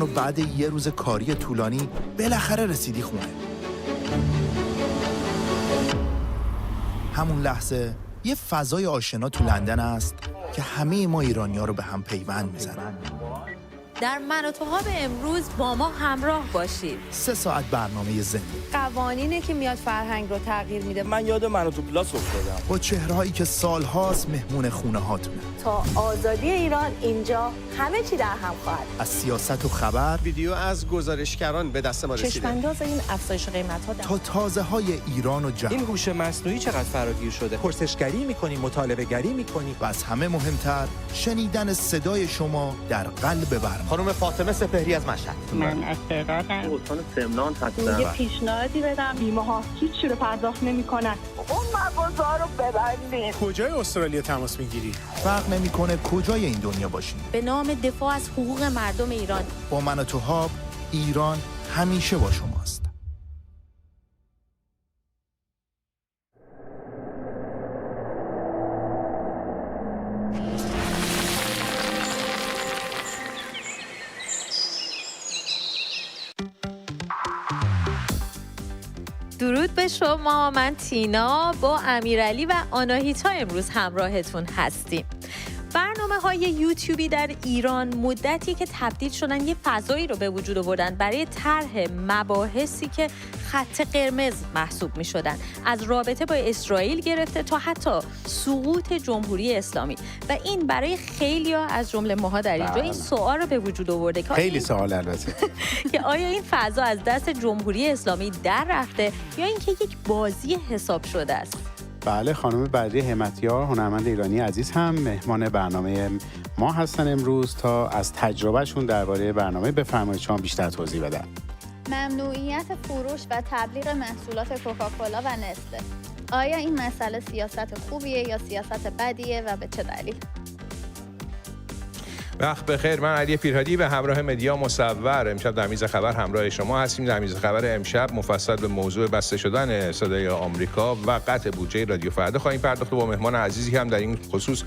و بعد یه روز کاری طولانی بالاخره رسیدی خونه. همون لحظه یه فضای آشنا تو لندن است که همه ما ایرانی‌ها رو به هم پیوند میزنه. در من و توها به امروز با ما همراه باشید. 3 ساعت برنامه زندگی. قوانینه که میاد فرهنگ رو تغییر میده. من یاد من و تو پلاس افتادم. با چهرهایی که سالهاست مهمون خونه هاتونه. تا آزادی ایران اینجا همه چی در هم خواهد. از سیاست و خبر، ویدیو از گزارشگران به دست ما رسیده. چشم‌انداز این افزایش قیمت‌ها تا تازه های ایران و جهان. این هوش مصنوعی چقدر فراگیر شده. پرسشگری می‌کنیم، مطالبه‌گری می‌کنیم و از همه مهمتر شنیدن صدای شما در قلب برنامه. خانم فاطمه سپهری از مشهد. من از تهرانم. استان سمنان هستم. یه پیشنهادی بدم، بیمه‌ها هیچی رو پرداخت نمی‌کنن. اون مغازه‌ها رو ببندید. کجای استرالیا تماس می‌گیری؟ فرق نمی‌کنه کجای این دنیا باشین. به نام دفاع از حقوق مردم ایران با من و توها ایران همیشه با شماست. درود به شما. من تینا با امیرعلی و آناهیتا امروز همراهتون هستیم. برنامه‌های یوتیوبی در ایران مدتی که تبدیل شدن یه فضایی رو به وجود آوردن برای طرح مباحثی که خط قرمز محسوب می‌شدن، از رابطه با اسرائیل گرفته تا حتی سقوط جمهوری اسلامی. و این برای خیلی‌ها از جمله ماها در اینجا این سوال رو به وجود آورده که خیلی سوال البته که آیا این فضا از دست جمهوری اسلامی در رفته یا اینکه یک بازی حساب شده است؟ بله، خانم بدری همتیار هنرمند ایرانی عزیز هم مهمان برنامه ما هستن امروز تا از تجربهشون درباره برنامه بفرمایید شما بیشتر توضیح بدن. ممنوعیت فروش و تبلیغ محصولات کوکاکولا و نسله. آیا این مسئله سیاست خوبیه یا سیاست بدیه و به چه دلیل؟ وقت بخیر، من علی پیرهادی به همراه مدیا مصور امشب در میز خبر همراه شما هستیم. در میز خبر امشب مفصل به موضوع بسته شدن صدای آمریکا و قطع بودجه رادیو فردا خواهیم پرداخت و با مهمان عزیزی هم در این خصوص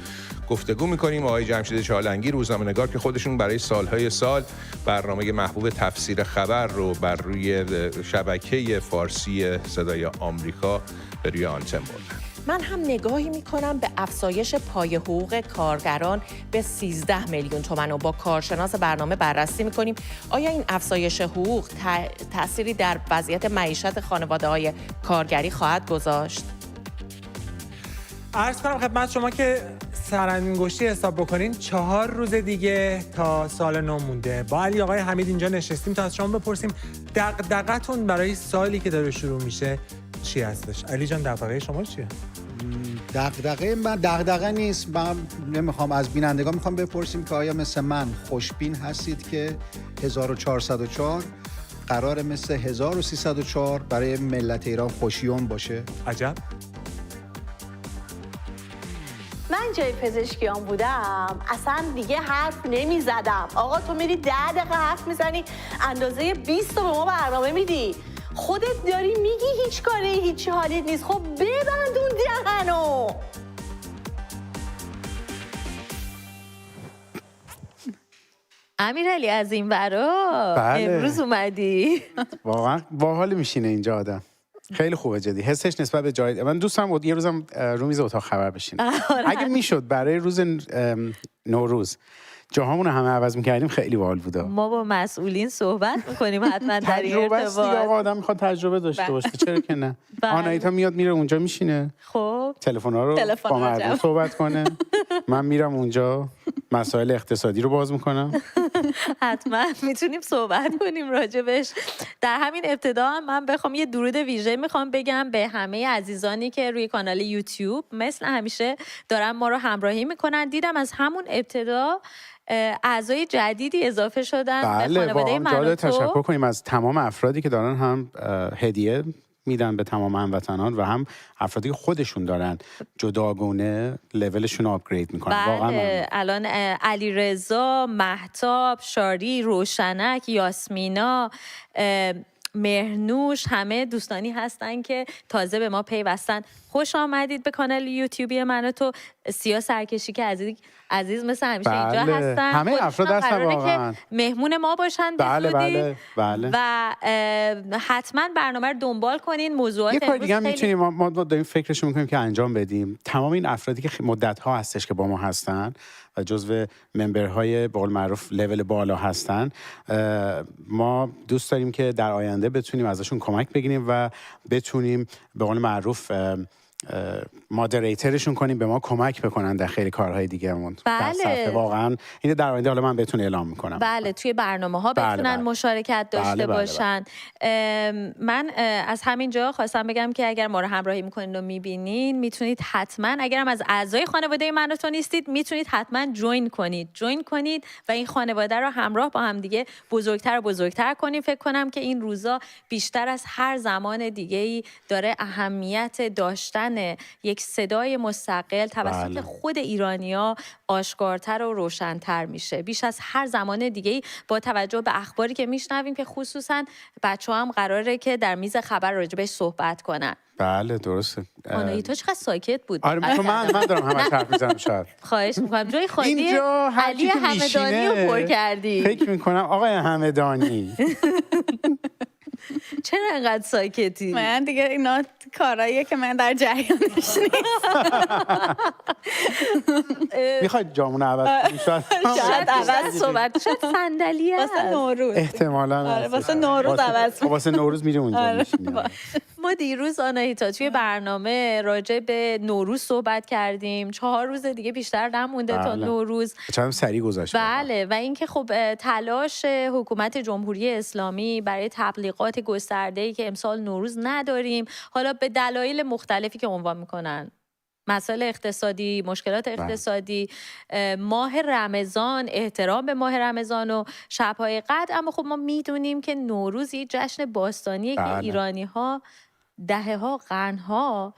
گفتگو می‌کنیم، آقای جمشید چالنگی، روزنامه‌نگار که خودشون برای سالهای سال برنامه محبوب تفسیر خبر رو بر روی شبکه فارسی صدای آمریکا به روی آنتن بردن. من هم نگاهی میکنم به افزایش پای حقوق کارگران به 13 میلیون تومان و با کارشناس برنامه بررسی میکنیم آیا این افزایش حقوق تأثیری در وضعیت معیشت خانواده‌های کارگری خواهد گذاشت؟ عرض کنم خدمت شما که سرانگشتی حساب بکنین 4 روز دیگه تا سال نو مونده. با علی آقای حمید اینجا نشستیم تا از شما بپرسیم دغدغه‌تون برای سالی که داره شروع میشه چی هستش؟ علی جان دغدغه شما چیه؟ دغدغه من دغدغه نیست. من نمیخوام از بینندگان میخوام بپرسیم که آیا مثل من خوشبین هستید که 1404 قرار مثل 1304 برای ملت ایران خوشیوم باشه؟ عجب. من جای پزشکیان بودم اصلا دیگه حرف نمی زدم. آقا تو میری 10 دقیقه حرف میزنی اندازه 20 تا به ما برنامه میدی. خودت داری میگی هیچ کاری هیچی حالیت نیست. خب ببند اون دهنو. امیرعلی از این برا بله. امروز اومدی. واقعا باحال میشینه اینجا آدم. خیلی خوبه جدی. حسش نسبت به جای من دوستم بود یه روزم رو میز اتاق خبر بشینه. اگه میشد برای روز نوروز جاهامون رو همه عوض می‌کردیم خیلی باحال بود. ما با مسئولین صحبت می‌کنیم حتما در این ارتباط. آقا آدم میخواد تجربه داشته باشه، چرا که نه؟ آنایتا میاد میره اونجا میشینه. خب تلفن‌ها رو با مردم صحبت کنه. من میرم اونجا مسائل اقتصادی رو باز میکنم. حتما میتونیم صحبت کنیم راجبش. در همین ابتدا هم من بخوام یه درود ویژه میخوام بگم به همه عزیزانی که روی کانال یوتیوب مثل همیشه دارن ما رو همراهی میکنن. دیدم از همون ابتدا اعضای جدیدی اضافه شدن بله، به خانواده من و تو. تشکر کنیم از تمام افرادی که دارن هم هدیه میدن به تمام هموطنان و هم افرادی که خودشون دارن جداگونه لولشون رو آپگرید میکنن. بله، واقعا الان علیرضا، مهتاب، شاری، روشنک، یاسمینا، مهرنوش، همه دوستانی هستن که تازه به ما پیوستن. خوش آمدید به کانال یوتیوبی من و تو. سیا سرکشی که عزیز مثل همیشه اینجا بله. هستن. همه افراد هستن قراره واقعا. که مهمون ما باشن به بله زودی. بله. و حتما برنامه رو دنبال کنین. موضوعات یه کار دیگه هم خیلی... میتونیم ما داریم فکرشو میکنیم که انجام بدیم. تمام این افرادی که مدت ها هستش که با ما هستن و جزو ممبرهای به قول معروف لول بالا هستن، ما دوست داریم که در آینده بتونیم ازشون کمک بگیریم و بتونیم به قول معروف مادریترشون کنیم، به ما کمک بکنن در خیلی کارهای دیگه‌مون. بله. واقعا این در آینده حالا من بهتون اعلام میکنم. بله، توی برنامه‌ها بتونن مشارکت داشته باشن. من از همینجا خواستم بگم که اگر ما رو همراهی میکنین و میبینین، میتونید حتما، اگرم از اعضای خانواده من و تو نیستید، میتونید حتما جوین کنید و این خانواده رو همراه با هم دیگه بزرگتر و بزرگتر کنید. فکر کنم که این روزا بیشتر از هر زمان دیگه‌ای داره اهمیت داشتن یک صدای مستقل توسط خود ایرانی‌ها آشکارتر و روشن‌تر میشه، بیش از هر زمان دیگه‌ای، با توجه به اخباری که میشنویم که خصوصا بچه‌ها هم قراره که در میز خبر راجبش صحبت کنن. بله درسته. آناهیتا چقدر ساکت بود. آره من دارم همش حرف میزنم. شاید خواهش میکنم جای خالی علی که همدانی رو پر کردی. فکر میکنم آقای همدانی چرا انقدر ساکتی؟ من دیگه اینا کاراییه که من در جریانش نیست. میخواید جامون عوض کنیم؟ شاید عوض صحبت، شاید صندلی هست واسه نوروز. احتمالاً. آره واسه نوروز عوض. واسه نوروز میریم اونجا میشینیم. ما دیروز آناهیتا توی برنامه راجع به نوروز صحبت کردیم. 4 روز دیگه بیشتر نمونده تا نوروز. چند سریع گذشت. بله، و اینکه خب تلاش حکومت جمهوری اسلامی برای تبلیغات گسترده‌ای که امسال نوروز نداریم، حالا به دلایل مختلفی که عنوان میکنن، مسائل اقتصادی، مشکلات اقتصادی، ماه رمضان، احترام به ماه رمضان و شب‌های قدر. اما خب ما میدونیم که نوروز یه جشن باستانیه که ایرانی‌ها دهه‌ها، قرن‌ها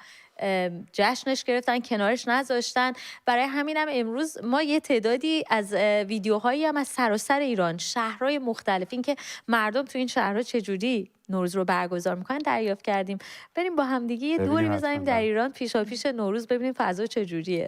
جشنش گرفتن، کنارش نذاشتن. برای همینم امروز ما یه تعدادی از ویدیوهایی هم از سراسر ایران، شهرهای مختلف، این که مردم تو این شهرها چجوری نوروز رو برگزار میکنن دریافت کردیم. بریم با هم دیگه یه دوری بزنیم در ایران پیشاپیش نوروز، ببینیم فضا چجوریه.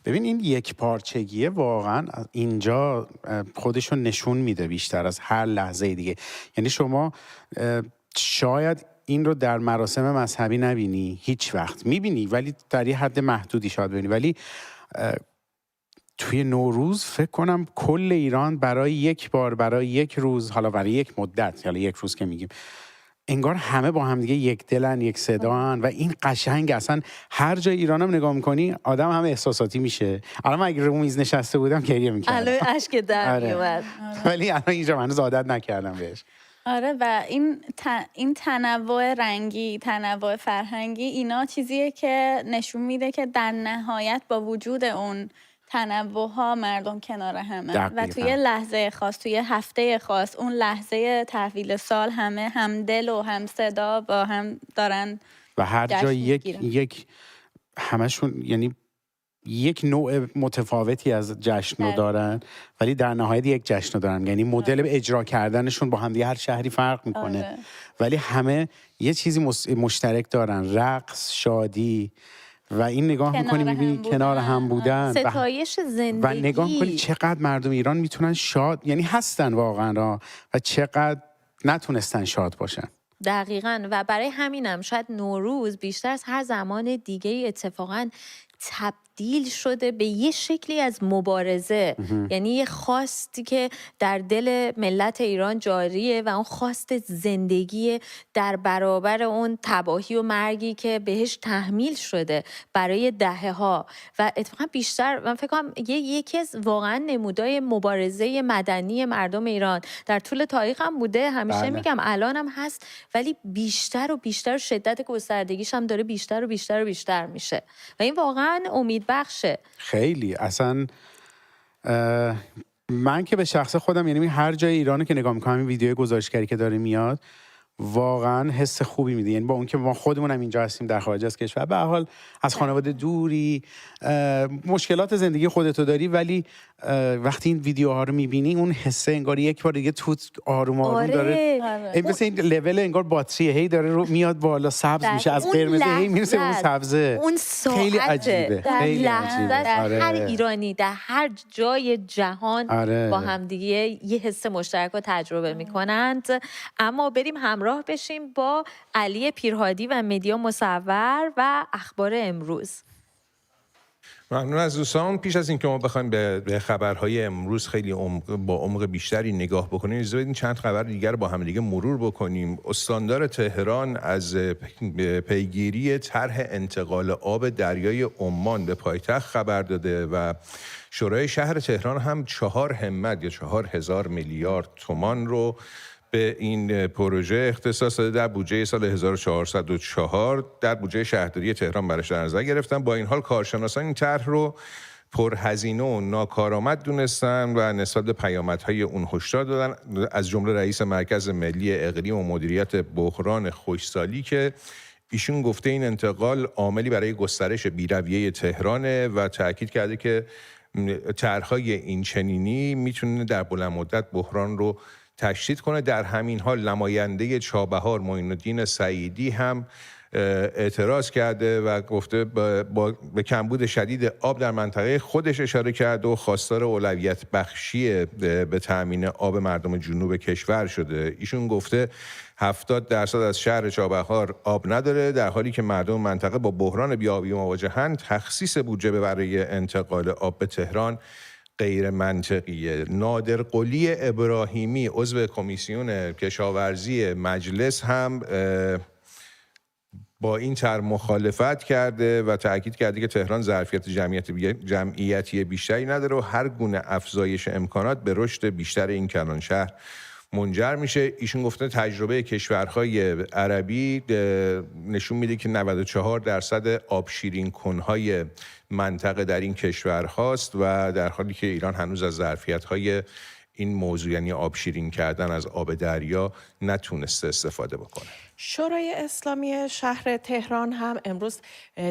ببین این یک پارچگیه واقعا اینجا خودشو نشون میده بیشتر از هر لحظه دیگه. یعنی شما شاید این رو در مراسم مذهبی نبینی، هیچ وقت میبینی ولی در یه حد محدودی شاید ببینی، ولی توی نوروز فکر کنم کل ایران برای یک بار، برای یک روز، حالا برای یک مدت، حالا یک روز که میگیم، انگار همه با هم دیگه یک دلن، یک صدان و این قشنگ. اصلا هر جای ایران هم نگاه میکنی آدم همه احساساتی میشه. الان اگه رو میز نشسته بودم گریه میکردم، الان اشک در میومد. ولی الان اینجا هنوز عادت نکردم بهش. آره و این تنوع رنگی، تنوع فرهنگی، اینا چیزیه که نشون میده که در نهایت با وجود اون تنوع ها مردم کنار همه و توی لحظه خاص، توی هفته خاص، اون لحظه تحویل سال همه همدل و هم صدا با هم دارن و هر جا یک همشون یعنی یک نوع متفاوتی از جشن دارن ولی در نهایت یک جشن دارن، یعنی مدل اجرا کردنشون با هم دیگه هر شهری فرق میکنه ولی همه یه چیزی مشترک دارن، رقص، شادی و این نگاه میکنی میبینی کنار هم بودن ستایش زندگی و نگاه میکنی چقدر مردم ایران میتونن شاد، یعنی هستن واقعا را و چقدر نتونستن شاد باشن. دقیقاً و برای همینم شاید نوروز بیشتر از هر زمان دیگه اتفاقاً تبدیل شده به یه شکلی از مبارزه، یعنی یه خواستی که در دل ملت ایران جاریه و اون خواست زندگی در برابر اون تباهی و مرگی که بهش تحمیل شده برای دهه‌ها و اتفاقا بیشتر من فکر کنم یکی از واقعا نمودای مبارزه مدنی مردم ایران در طول تاریخ هم بوده، همیشه میگم الان هم هست ولی بیشتر و بیشتر شدت گستردگیش هم داره بیشتر و بیشتر و بیشتر میشه و این واقعا امید بخشه. خیلی اصلا من که به شخص خودم یعنی هر جای ایرانو که نگاه میکنم این ویدیو گزارشگری که داره میاد واقعا حس خوبی میده، یعنی با اون که ما خودمون هم اینجا هستیم در خارج از کشور به هر حال از خانواده دوری مشکلات زندگی خودتو داری ولی وقتی این ویدیوها رو میبینی اون حسه انگار یک بار دیگه تو آروم آروم داره مثل این لول انگار باتریه هی داره رو میاد بالا سبز میشه از قرمز هی میرسه اون سبزه. اون خیلی عجیبه، خیلی عجیبه. در هر ایرانی در هر جای جهان با همدیگه یه حس مشترک رو تجربه میکنند. اما بریم همراه بشیم با علی پیرهادی و مدیا مصور و اخبار امروز. ممنون از دوستان. پیش از اینکه ما بخوایم به خبرهای امروز خیلی با عمق بیشتری نگاه بکنیم، اجازه بدین چند خبر دیگر با هم دیگه مرور بکنیم. استاندار تهران از پیگیری طرح انتقال آب دریای عمان به پایتخت خبر داده و شورای شهر تهران هم 4 همت یا 4000 میلیارد تومان رو به این پروژه اختصاص داده در بودجه سال 1404 در بودجه شهرداری تهران برش در نظر گرفتن. با این حال کارشناسان این طرح رو پرهزینه و ناکارآمد دونستن و نسبت به پیامدهای اون هشدار دادن، از جمله رئیس مرکز ملی اقلیم و مدیریت بحران خشکسالی که ایشون گفته این انتقال عاملی برای گسترش بی‌رویه تهرانه و تاکید کرده که طرح‌های این چنینی میتونه در بلند مدت بحران رو تشدید کنه. در همین حال نماینده چابهار معین الدین سعیدی هم اعتراض کرده و گفته به کمبود شدید آب در منطقه خودش اشاره کرده و خواستار اولویت بخشی به تأمین آب مردم جنوب کشور شده. ایشون گفته 70% از شهر چابهار آب نداره در حالی که مردم منطقه با بحران بی‌آبی مواجهند. تخصیص بودجه برای انتقال آب به تهران غیر منطقیه. نادر قلی ابراهیمی عضو کمیسیون کشاورزی مجلس هم با این طرح مخالفت کرده و تاکید کرده که تهران ظرفیت جمعیتی بیشتری نداره و هر گونه افزایش امکانات به رشد بیشتر این کلان شهر منجر میشه. ایشون گفته تجربه کشورهای عربی نشون میده که 94% آب شیرین کنهای منطقه در این کشور هاست و در حالی که ایران هنوز از ظرفیت‌های این موضوع یعنی آب شیرین کردن از آب دریا نتونسته استفاده بکنه. شورای اسلامی شهر تهران هم امروز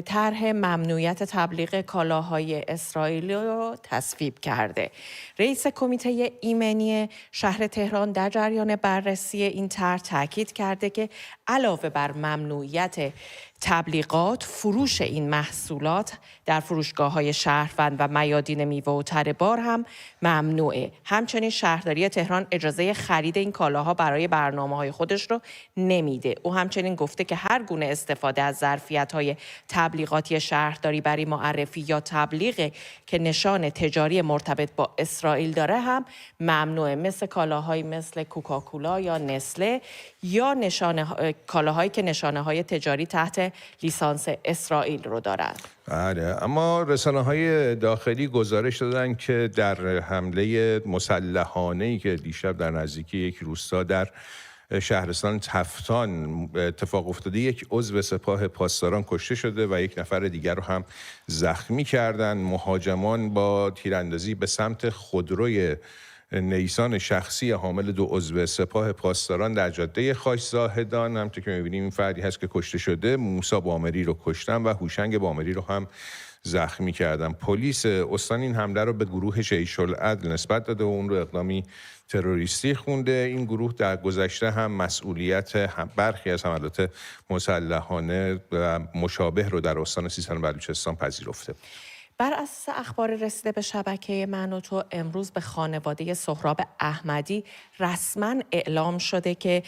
طرح ممنوعیت تبلیغ کالاهای اسرائیلی رو تصویب کرده. رئیس کمیته ایمنی شهر تهران در جریان بررسی این طرح تاکید کرده که علاوه بر ممنوعیت تبلیغات، فروش این محصولات در فروشگاه‌های شهروند و میادین میوه و تره بار هم ممنوعه. همچنین شهرداری تهران اجازه خرید این کالاها برای برنامه‌های خودش رو نمیده. او همچنین گفته که هر گونه استفاده از ظرفیت‌های تبلیغاتی شهرداری برای معرفی یا تبلیغ که نشان تجاری مرتبط با اسرائیل داره هم ممنوعه، مثل کالاهایی مثل کوکاکولا یا نسله یا کالاهایی که نشانه‌های تجاری تحت لیسانس اسرائیل رو دارن. بله، اما رسانه‌های داخلی گزارش دادن که در حمله مسلحانه‌ای که دیشب در نزدیکی یک روستا در شهرستان تفتان اتفاق افتاده. یک عضو سپاه پاسداران کشته شده و یک نفر دیگر رو هم زخمی کردن. مهاجمان با تیراندازی به سمت خودروی نیسان شخصی حامل 2 عضو سپاه پاسداران در جاده خاش زاهدان، همونطور که می‌بینیم این فردی هست که کشته شده، موسی بامری رو کشتن و هوشنگ بامری رو هم زخمی کردن. پلیس استان این حمله رو به گروه جیش العدل نسبت داده و اون رو اقدامی تروریستی خونده. این گروه در گذشته هم مسئولیت برخی از حملات مسلحانه و مشابه رو در استان سیستان و بلوچستان پذیرفته. بر اساس اخبار رسیده به شبکه من و تو، امروز به خانواده سهراب احمدی رسما اعلام شده که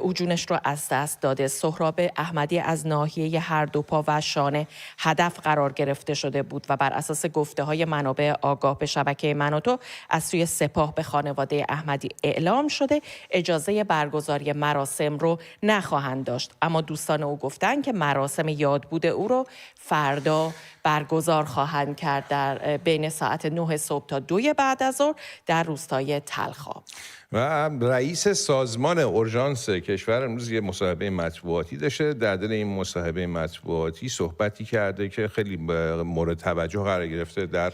او جونش رو از دست داده. سهراب احمدی از ناحیه هر دو پا و شانه هدف قرار گرفته شده بود و بر اساس گفته های منابع آگاه به شبکه من و تو از سوی سپاه به خانواده احمدی اعلام شده اجازه برگزاری مراسم رو نخواهند داشت، اما دوستان او گفتن که مراسم یادبود او رو فردا برگزار خواهند کرد در بین ساعت 9 صبح تا 2 بعد از ظهر در روستای تلخاب. و رئیس سازمان اورژانس کشور امروز یه مصاحبه مطبوعاتی داشته. در دل این مصاحبه مطبوعاتی صحبتی کرده که خیلی مورد توجه قرار گرفته در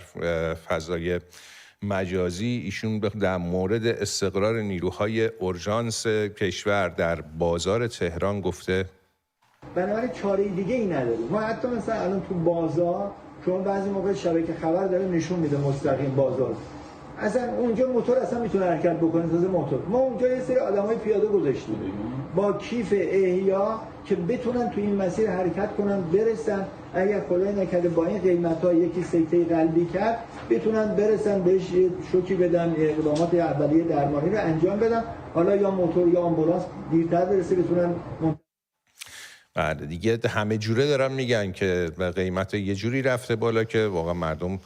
فضای مجازی. ایشون در مورد استقرار نیروهای اورژانس کشور در بازار تهران گفته بنابراین چاره دیگه ای نداریم. ما حتی مثلا الان تو بازار شما بعضی موقع شبکه خبر داره نشون میده مستقیم بازار، اصلا اونجا موتور اصلا میتونه حرکت بکنه. تازه موتور ما اونجا یه سری آدمای پیاده گذاشتیم با کیف احیا که بتونن تو این مسیر حرکت کنن، برسن اگر خدای نکرده با این قیمتا یکی سکته قلبی کرد بتونن برسن بهش شوکی بدن، اقدامات اولیه درمانی رو انجام بدن، حالا یا موتور یا آمبولانس دیرتر برسه بتونن. بعد دیگه همه جوره دارن میگن که قیمت یه جوری رفته بالا که واقعا مردم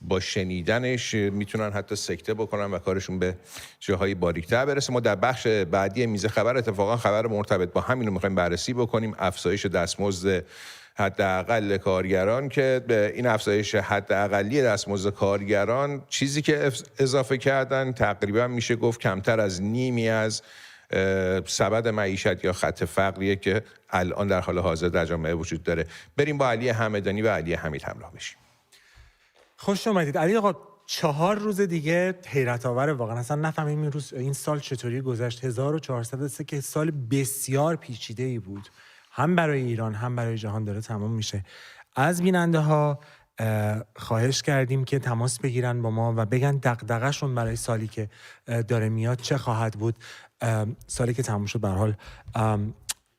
با شنیدنش میتونن حتی سکته بکنن و کارشون به جاهای باریک‌تر برسه. ما در بخش بعدی میز خبر اتفاقا خبر مرتبط با همین رو میخوایم بررسی بکنیم، افزایش دستمزد حداقل کارگران، که به این افزایش حداقلی دستمزد کارگران چیزی که اضافه کردن تقریبا میشه گفت کمتر از نیمی از سبد معیشت یا خط فقریه که الان در حال حاضر در جامعه وجود داره. بریم با علی همدانی و علی حمید همراه بشیم. خوش اومدید علی آقا. 4 روز دیگه حیرت آوره واقعا، اصلا نفهمیم این سال چطوری گذشت. 1403 که سال بسیار پیچیده ای بود، هم برای ایران هم برای جهان داره تمام میشه. از بیننده ها خواهش کردیم که تماس بگیرن با ما و بگن دغدغه‌شون برای سالی که داره میاد چه خواهد بود. سالی که تموم شد به هر حال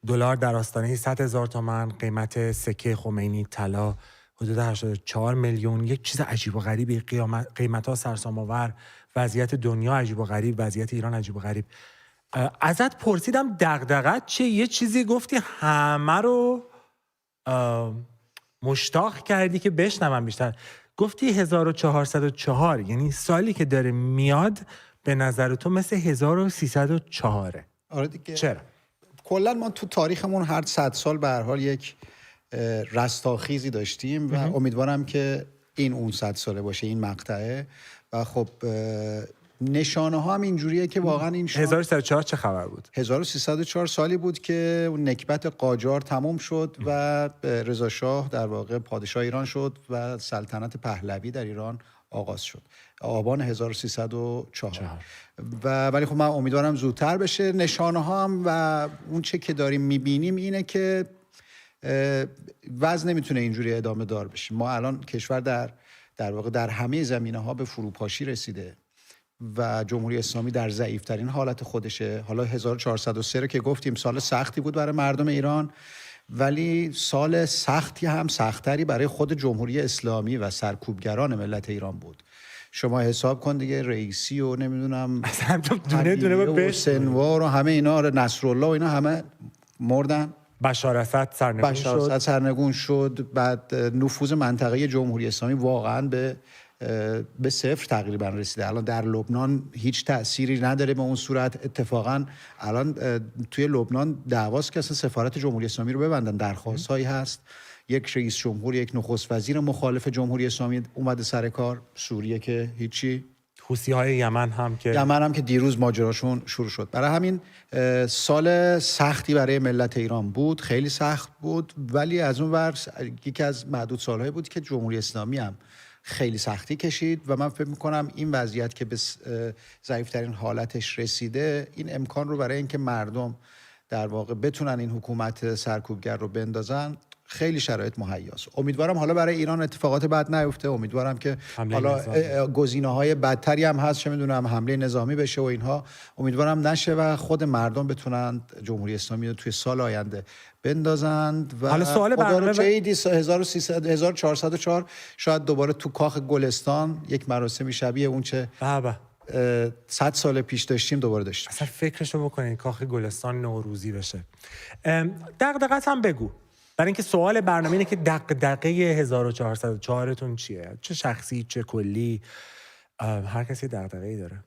دلار در آستانه 100,000 تومان، قیمت سکه خمینی طلا حدود 84 میلیون، یک چیز عجیب و غریبی، قیمت‌ها سرسام‌آور، وضعیت دنیا عجیب و غریب، وضعیت ایران عجیب و غریب. ازت پرسیدم دغدغه‌ت چه؟ یه چیزی گفتی همه رو مشتاق کردی که بشنوم بیشتر. گفتی 1404، یعنی سالی که داره میاد به نظر تو مثل 1304. آره دیگه. چرا؟ کلا ما تو تاریخمون هر 100 سال به هر حال یک رستاخیزی داشتیم و امیدوارم که این اون 100 ساله باشه این مقطعه. و خب نشانه ها هم اینجوریه که واقعا این 1304 چه خبر بود؟ 1304 سالی بود که اون نکبت قاجار تمام شد و رضا شاه در واقع پادشاه ایران شد و سلطنت پهلوی در ایران آغاز شد، آبان 1304. ولی خب من امیدوارم زودتر بشه. نشانه ها هم و اون چه که داریم میبینیم اینه که وضع نمیتونه اینجوری ادامه دار بشه. ما الان کشور در واقع در همه زمینه ها به فروپاشی رسیده و جمهوری اسلامی در ضعیفترین حالت خودشه. حالا 1403 رو که گفتیم سال سختی بود برای مردم ایران، ولی سال سختی هم سختری برای خود جمهوری اسلامی و سرکوبگران ملت ایران بود. شما حساب کن دیگه، رئیسی و نمیدونم دونه سنوار و همه اینا، نصرالله و اینا همه مردن. بشار اسد سرنگون شد. بعد نفوذ منطقه جمهوری اسلامی واقعا به صفر تقریبا رسیده. الان در لبنان هیچ تأثیری نداره به اون صورت. اتفاقا الان توی لبنان دعواست که اصلا سفارت جمهوری اسلامی رو ببندن. درخواست هایی هست، یک رئیس جمهور، یک نخست وزیر مخالف جمهوری اسلامی اومده سر کار. سوریه که هیچی. حوثی‌های یمن هم که دیروز ماجراشون شروع شد. برای همین سال سختی برای ملت ایران بود، خیلی سخت بود، ولی از اون ور یکی از معدود سالهایی بود که جمهوری اسلامی هم خیلی سختی کشید و من فکر میکنم این وضعیت که به ضعیفترین حالتش رسیده، این امکان رو برای اینکه مردم در واقع بتونن این حکومت سرکوبگر رو بندازن خیلی شرایط مهیاست. امیدوارم حالا برای ایران اتفاقات بد نیفته، امیدوارم که حالا گزینه‌های بدتری هم هست، چه میدونم حمله نظامی بشه و اینها، امیدوارم نشه و خود مردم بتونن جمهوری اسلامی رو توی سال آینده بندازند. و حالا سوال برنامه 1404 شاید دوباره تو کاخ گلستان یک مراسمی شبیه اون چه 100 سال پیش داشتیم دوباره داشتیم. اصلا فکرشو بکنین کاخ گلستان نوروزی بشه. دغدغه‌ت هم بگو، برای اینکه سوال برنامه اینه که دغدغه 1404تون چیه؟ چه شخصی، چه کلی؟ هر کسی دغدغه‌ای داره.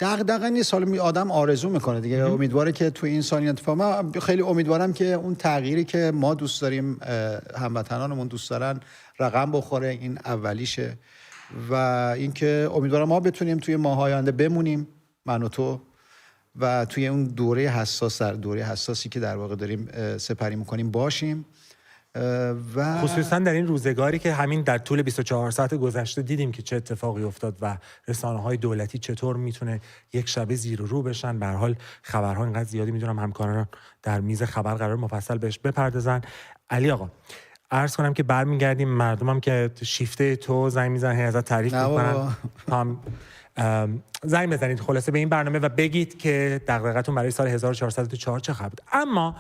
دغدغه نیست، حالا آدم آرزو میکنه دیگه، امیدواره که تو این سال اتفاق. من خیلی امیدوارم که اون تغییری که ما دوست داریم، هموطنانمون دوست دارن، رقم بخوره، این اولیشه. و اینکه امیدوارم ما بتونیم توی ماه‌های آینده بمونیم، من و تو، و توی اون دوره حساسی که در واقع داریم سپری میکنیم باشیم. و خصوصا در این روزگاری که همین در طول 24 ساعت گذشته دیدیم که چه اتفاقی افتاد و رسانه‌های دولتی چطور میتونه یک شبه زیر و رو بشن. به هر حال خبرها اینقدر زیادی، میدونم همکاران در میز خبر قرار مفصل بهش بپردازن. علی آقا، عرض کنم که برمیگردیم، مردمم که شیفته تو زنگ میزنن ازت تعریف میکنن، هم زنگ بزنید خلاصه به این برنامه و بگید که دغدغه‌تون برای سال 1404 چه خبر بود. اما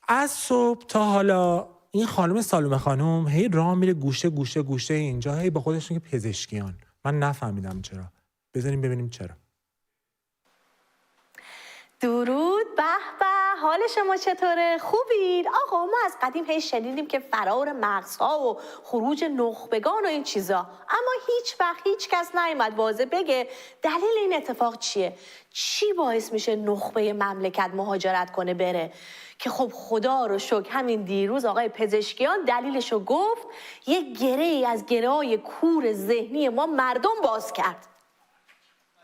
از صبح تا حالا این خانم سالومه خانم هی راه میره گوشه اینجا، هی با خودش میگه پزشکیان. من نفهمیدم چرا. بذاریم ببینیم چرا. درود، به به، حال شما چطوره؟ خوبید؟ آقا ما از قدیم هی شنیدیم که فرار مغزها و خروج نخبگان و این چیزا، اما هیچ وقت هیچ کس نیومد واضح بگه دلیل این اتفاق چیه؟ چی باعث میشه نخبه مملکت مهاجرت کنه بره؟ که خب خدا رو شکر همین دیروز آقای پزشکیان دلیلشو گفت، یک گره‌ای از گره‌های کور ذهنی ما مردم باز کرد.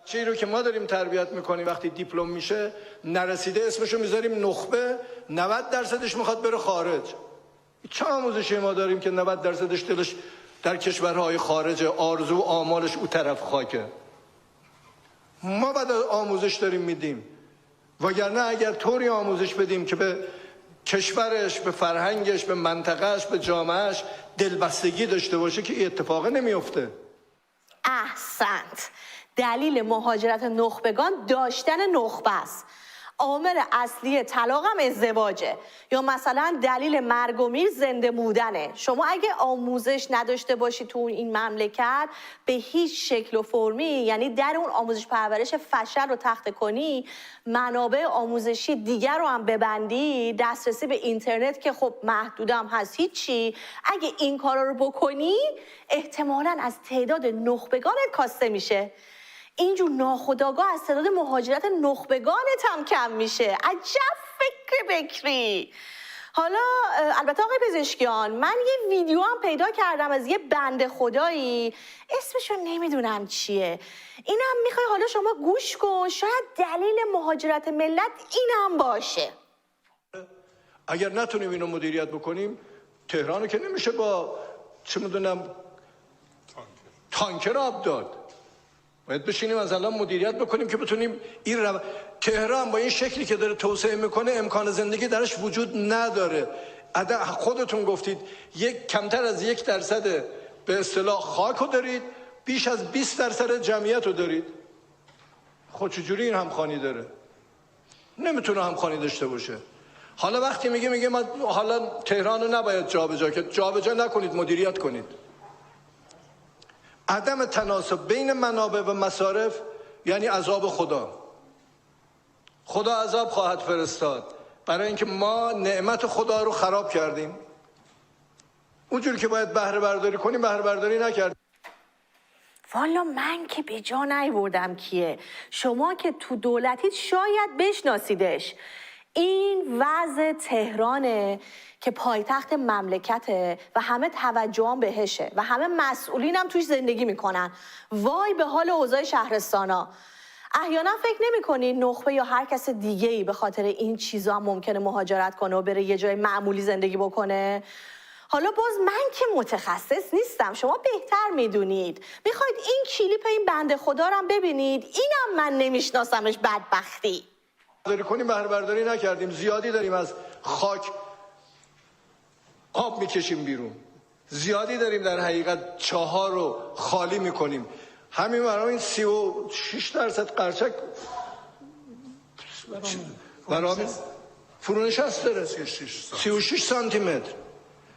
چیزی رو که ما داریم تربیت میکنیم وقتی دیپلم میشه نرسیده اسمشو میذاریم نخبه، 90% میخواد بره خارج. چه آموزشی ما داریم که 90% دلش در کشورهای خارج، آرزو و آمالش او طرف خاکه؟ ما بعد آموزش داریم میدیم، وگرنه اگر طوری آموزش بدیم که به کشورش، به فرهنگش، به منطقهش، به جامعهش دلبستگی داشته باشه که این اتفاق نمیفته. احسنت. دلیل مهاجرت نخبگان داشتن نخبه است. عامل اصلی طلاق هم ازدواجه، یا مثلا دلیل مرگ و میر زنده بودنه. شما اگه آموزش نداشته باشی تو این مملکت به هیچ شکل و فرمی، یعنی در اون آموزش پرورش فشل رو تخته کنی، منابع آموزشی دیگر رو هم ببندی، دسترسی به اینترنت که خب محدودم هست، هیچی، اگه این کارا رو بکنی احتمالاً از تعداد نخبگانت کاسته میشه. اینجور ناخودآگاه از تعداد مهاجرت نخبگانت هم کم میشه. عجب فکر بکری. حالا البته آقای پزشکیان، من یه ویدیو هم پیدا کردم از یه بنده خدایی، اسمشو نمیدونم چیه، اینم میخوای حالا شما گوش کن، شاید دلیل مهاجرت ملت این هم باشه. اگر نتونیم اینو مدیریت بکنیم، تهرانو که نمیشه با چه میدونم تانکر آب داد. باید بشینیم از الان مدیریت بکنیم که بتونیم این تهران با این شکلی که داره توسعه میکنه امکان زندگی درش وجود نداره. خودتون گفتید کمتر از 1% به اصطلاح خاک رو دارید، بیش از 20% جمعیت رو دارید. خود چجوری این همخوانی داره؟ نمیتونه همخوانی داشته باشه. حالا وقتی میگه ما حالا تهران رو نباید جابجا نکنید، مدیریت کنید. عدم تناسب بین منابع و مصارف یعنی عذاب خدا. خدا عذاب خواهد فرستاد برای اینکه ما نعمت خدا رو خراب کردیم. اونجوری که باید بهره برداری کنیم بهره برداری نکردیم. والا من که به جا نیوردم کیه. شما که تو دولتید شاید بشناسیدش. این وضع تهرانه که پایتخت مملکته و همه توجه هم بهشه و همه مسئولین هم توش زندگی میکنن. وای به حال اوضاع شهرستانا. احیانا فکر نمی‌کنی نخبه یا هر کس دیگه‌ای به خاطر این چیزا هم ممکنه مهاجرت کنه و بره یه جای معمولی زندگی بکنه؟ حالا باز من که متخصص نیستم، شما بهتر میدونید. میخواید این کلیپ این بنده خدا رو هم ببینید؟ اینم من نمیشناسمش بدبختی. برداری کنیم بهره برداری نکردیم، زیادی داریم از خاک آب میکشیم بیرون، زیادی داریم در حقیقت چاها رو خالی میکنیم. همین برای این 36% قرچک برای فرونشست داره، 36 سانتی متر.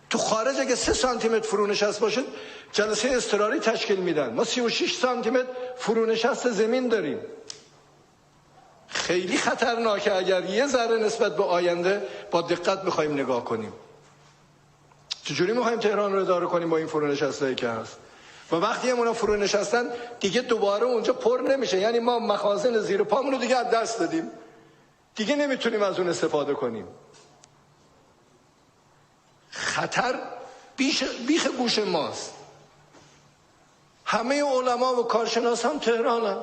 تو خارج اگه 3 سانتی متر فرونشست باشه جلسه اضطراری تشکیل میدن. ما 36 سانتی متر فرونشست زمین داریم. خیلی خطرناکه اگر یه ذره نسبت به آینده با دقت بخوایم نگاه کنیم. چجوری میخوایم تهران رو اداره کنیم با این فرونشستایی که هست؟ و وقتی همونا فرو نشستن دیگه دوباره اونجا پر نمیشه. یعنی ما مخازن زیر پامون رو دیگه از دست دادیم، دیگه نمیتونیم از اون استفاده کنیم. خطر بیخ گوش ماست. همه علما و کارشناس هم تهرانن،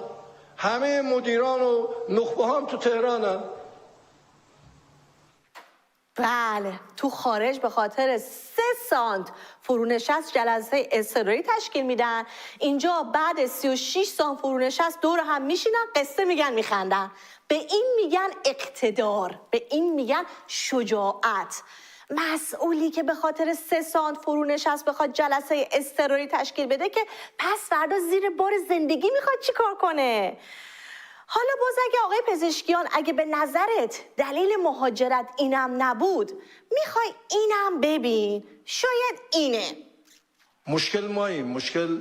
همه مدیران و نخبه هم تو تهرانن. بله، تو خارج به خاطر 3 سانت فرونشست جلسه اضطراری تشکیل میدن، اینجا بعد 36 سانت فرونشست دور هم میشینن قصه میگن میخندن. به این میگن اقتدار، به این میگن شجاعت. مسئولی که به خاطر 3 سانت فرونشست بخواد جلسه اضطراری تشکیل بده که پس فردا زیر بار زندگی میخواد چی کار کنه؟ حالا باز اگه آقای پزشکیان اگه به نظرت دلیل مهاجرت اینم نبود، میخوای اینم ببین، شاید اینه. مشکل ماییم، مشکل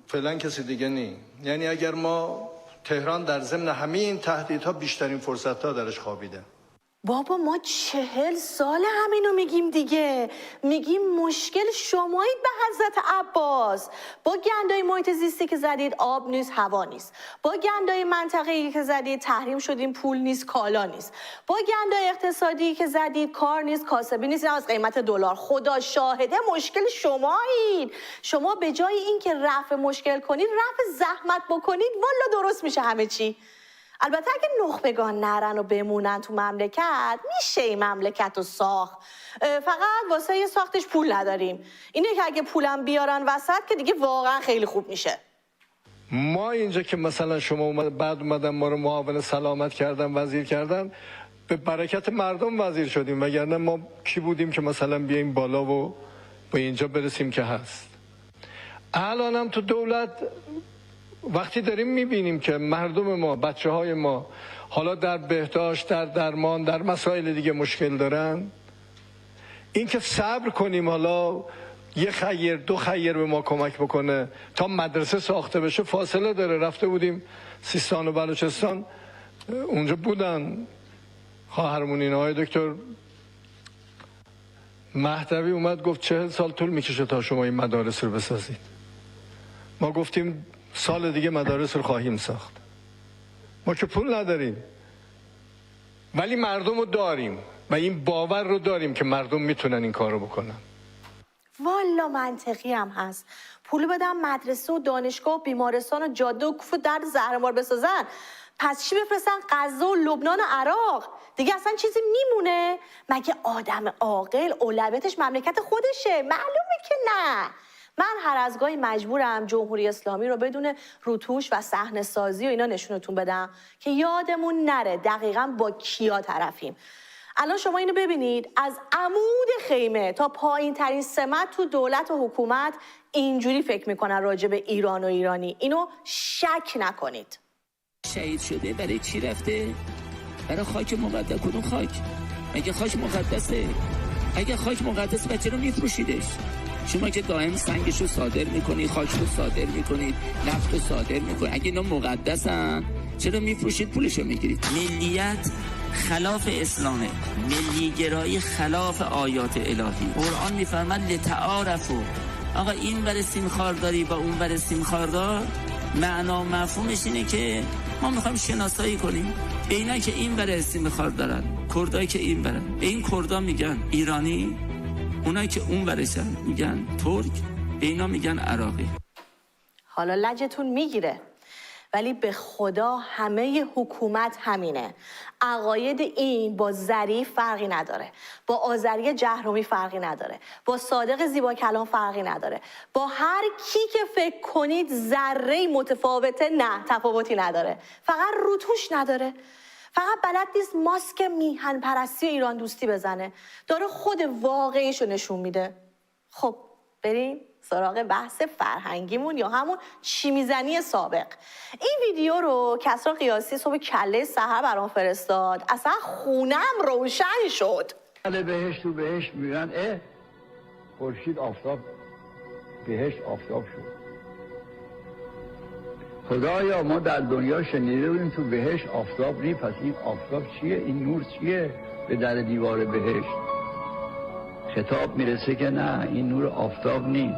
فعلا کسی دیگه نی. یعنی اگر ما تهران در ضمن همه این تهدیدها بیشترین فرصتها درش خوابیده. بابا ما 40 سال همینو میگیم دیگه، میگیم مشکل شمایید به حضرت عباس. با گندای محیط زیستی که زدید آب نیست، هوا نیست. با گندای منطقه‌ای که زدید تحریم شدیم، پول نیست، کالا نیست. با گندای اقتصادی که زدید کار نیست، کاسبی نیست، از قیمت دلار. خدا شاهده مشکل شمایید. شما به جای اینکه رفع مشکل کنید، رفع زحمت بکنید، والا درست میشه همه چی. البته اگه نخبگان نرن و بمونن تو مملکت، میشه این مملکت رو ساخت. فقط واسه یه ساختش پول نداریم. اینه که اگه پولم بیارن وسط که دیگه واقعا خیلی خوب میشه. ما اینجا که مثلا شما بعد اومدن ما رو معاون سلامت کردن، وزیر کردن، به برکت مردم وزیر شدیم، وگرنه ما کی بودیم که مثلا بیاییم بالا و به اینجا برسیم که هست. الانم تو دولت وقتی داریم میبینیم که مردم ما، بچه های ما حالا در بهداشت، در درمان، در مسائل دیگه مشکل دارن، این که صبر کنیم حالا یه خیر 2 خیر به ما کمک بکنه تا مدرسه ساخته بشه فاصله داره. رفته بودیم سیستان و بلوچستان، اونجا بودن خواهرمون اینا، های دکتر مهدوی اومد گفت 40 سال طول میکشه تا شما این مدارس رو بسازید. ما گفتیم سال دیگه مدارس رو خواهیم ساخت. ما که پول نداریم ولی مردم رو داریم و این باور رو داریم که مردم میتونن این کار رو بکنن. والا منطقی هم هست. پول بدن مدرسه و دانشگاه و بیمارستان و جاده و کوفه در زهرمار بسازن، پس چی بفرستن غزه و لبنان و عراق؟ دیگه اصلا چیزی میمونه؟ مگه آدم عاقل اولویتش مملکت خودشه؟ معلومه که نه. من هر از گاهی مجبورم جمهوری اسلامی رو بدون روتوش و صحنه سازی و اینا نشونتون بدم که یادمون نره دقیقاً با کیا طرفیم. الان شما اینو ببینید، از عمود خیمه تا پایین ترین سمت تو دولت و حکومت اینجوری فکر میکنن راجع به ایران و ایرانی. اینو شک نکنید. شهید شده برای چی رفته؟ برای خاک مقدس. کدوم خاک؟ مگه خاک مقدسه؟ اگه خاک مقدس بچه رو میفروشیدش. شما که دائم سنگش رو صادر میکنید، خاک رو صادر میکنید، نفت رو صادر میکنید. اگه اینا مقدسن چرا میفروشید پولش رو میگیرید؟ ملیت خلاف اسلامه، ملیگرایی خلاف آیات الهی. قرآن میفرماد لتعارفوا. آقا این ور سیم خارداری با اون ور سیم خاردار معنا مفهومش اینه که ما میخوایم شناسایی کنیم به اینا که این بره استیم خار دارن، کردایی که این برن، به این کردا میگن ایرانی، اونایی که اون برشن میگن ترک، به اینا میگن عراقی. حالا لجتون میگیره، ولی به خدا همه حکومت همینه. عقاید این با ظریف فرقی نداره، با آذری جهرومی فرقی نداره، با صادق زیبا کلام فرقی نداره، با هر کی که فکر کنید ذره متفاوته، نه تفاوتی نداره، فقط روتوش نداره. فقط بلد نیست ماسک میهن پرستی و ایران دوستی بزنه، داره خود واقعیشو نشون میده. خب بریم سراغ بحث فرهنگیمون یا همون چی میزنی سابق. این ویدیو رو کسرا قیاسی صبح کله سحر برام فرستاد، اصلا خونم روشن شد. بهشت تو بهشت میگن خورشید آفتاب بهشت آفتاب شد. خدایا ما در دنیا شنیده بودیم تو بهشت آفتاب نی، پس این آفتاب چیه؟ این نور چیه به در دیوار بهشت؟ خطاب میرسه که نه، این نور آفتاب نی.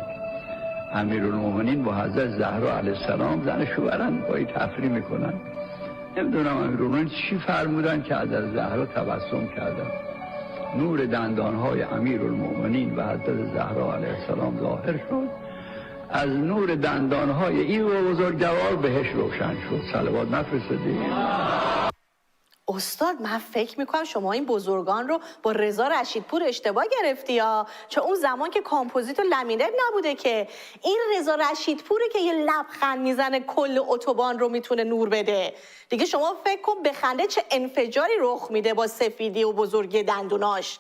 امیرالمومنین با حضرت زهرا علیه السلام زنشو برن با این تفریح میکنن. نمیدونم امیرالمومنین چی فرمودن که حضرت زهرا تبسم کردن. نور دندانهای امیرالمومنین و حضرت زهرا علیه السلام ظاهر شد، از نور دندانهای این بزرگوار بهش روشن شد. صلوات نفرستادی؟ استاد من فکر میکنم شما این بزرگان رو با رضا رشیدپور اشتباه گرفتی یا چون اون زمان که کامپوزیت و لامینر نبوده که این رضا رشیدپوره که یه لبخند میزنه کل اتوبان رو میتونه نور بده دیگه. شما فکر کن بخنده چه انفجاری رخ میده با سفیدی و بزرگی دندوناش.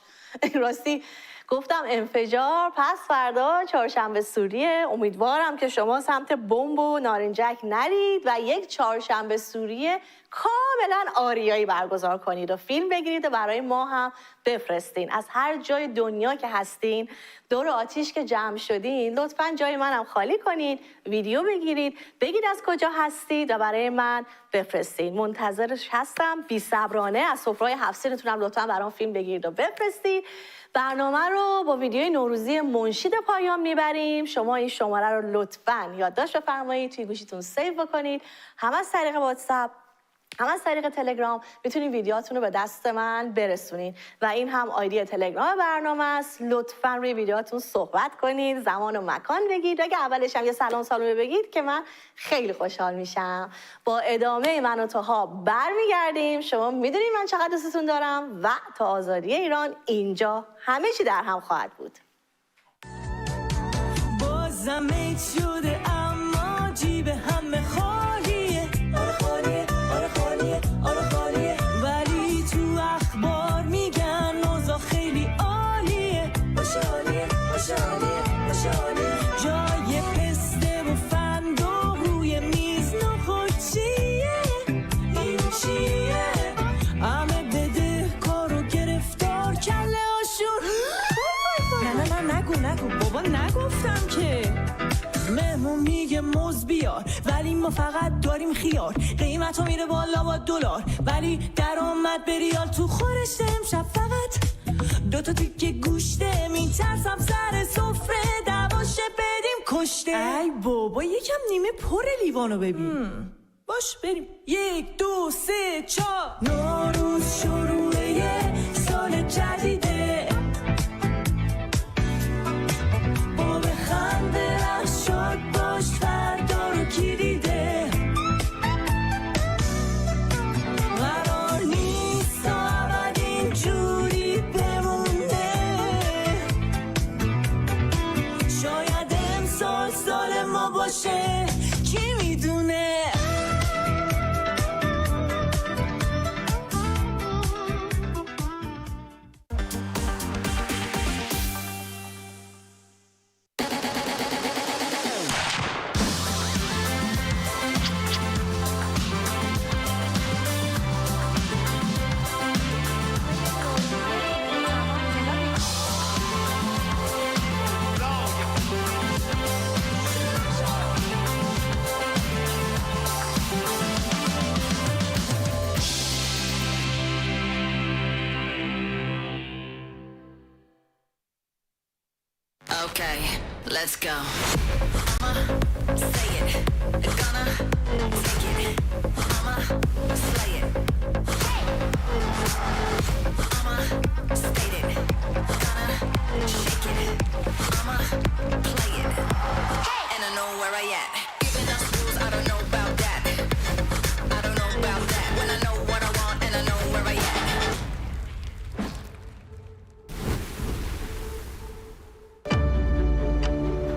راستی گفتم انفجار، پس فردا چهارشنبه سوریه، امیدوارم که شما سمت بمب و نارنجک نرید و یک چهارشنبه سوریه کاملا آریایی برگزار کنید و فیلم بگیرید و برای ما هم بفرستین. از هر جای دنیا که هستین دور آتیش که جمع شدین لطفاً جای منم خالی کنید، ویدیو بگیرید، بگید از کجا هستید و برای من بفرستین. منتظرش هستم بی‌صبرانه. از سفره‌های هفسینتونم لطفاً برام فیلم بگیرید و بفرستید. برنامه رو با ویدیوی نوروزی منشید پایان میبریم. شما این شماره رو لطفاً یادداشت بفرمایید، توی گوشیتون سیو بکنید. هم از طریق واتساپ، هم از طریق تلگرام میتونید ویدیوهاتون رو به دست من برسونید و این هم آیدی تلگرام برنامه است. لطفاً روی ویدیوهاتون صحبت کنید، زمان و مکان بگید. اگه اولش هم یه سلام سالمه بگید که من خیلی خوشحال میشم. با ادامه من و توها برمیگردیم. شما میدونید من چقدر دوستتون دارم و تا آزادی ایران اینجا همه چی در هم خواهد بود. بازم عید شده اما جیب همه خالیه. آره خالیه، آره خالیه، آره خالیه. ولی تو اخبار میگن اوضاع خیلی عالیه. باشه عالیه، باشه عالیه، باشه عالیه. جای پسته و فندق روی میز نخور چیه؟ این چیه؟ همه بده کارو گرفتار کله آشون. نه نگو بابا، نگفتم که. مهمون میگه موز بیار ولی ما فقط داریم خیار. قیمت ها میره بالا با دلار ولی درآمد به ریال. تو خورشت امشب فقط 2 تا تیکه گوشته. میترسم سر سفره دواشه بدیم کشته. ای بابا یکم نیمه پر لیوانو ببین. باش بریم 1 2 3 4. نوروز شروع یه سال جدیده. با بخنده رخ شاد باش فردا رو کی دیده. قرار نیست ابد اینجوری بمونه. شاید امسال سال ما باشه کی میدونه. Okay, Let's go. Say it. Gonna take it. I'ma slay it. I'ma state it. Gonna shake it. I'ma play it. And I know where I at. Giving us rules, I don't know about that. I don't know about that. When I know what I want and I know where I at.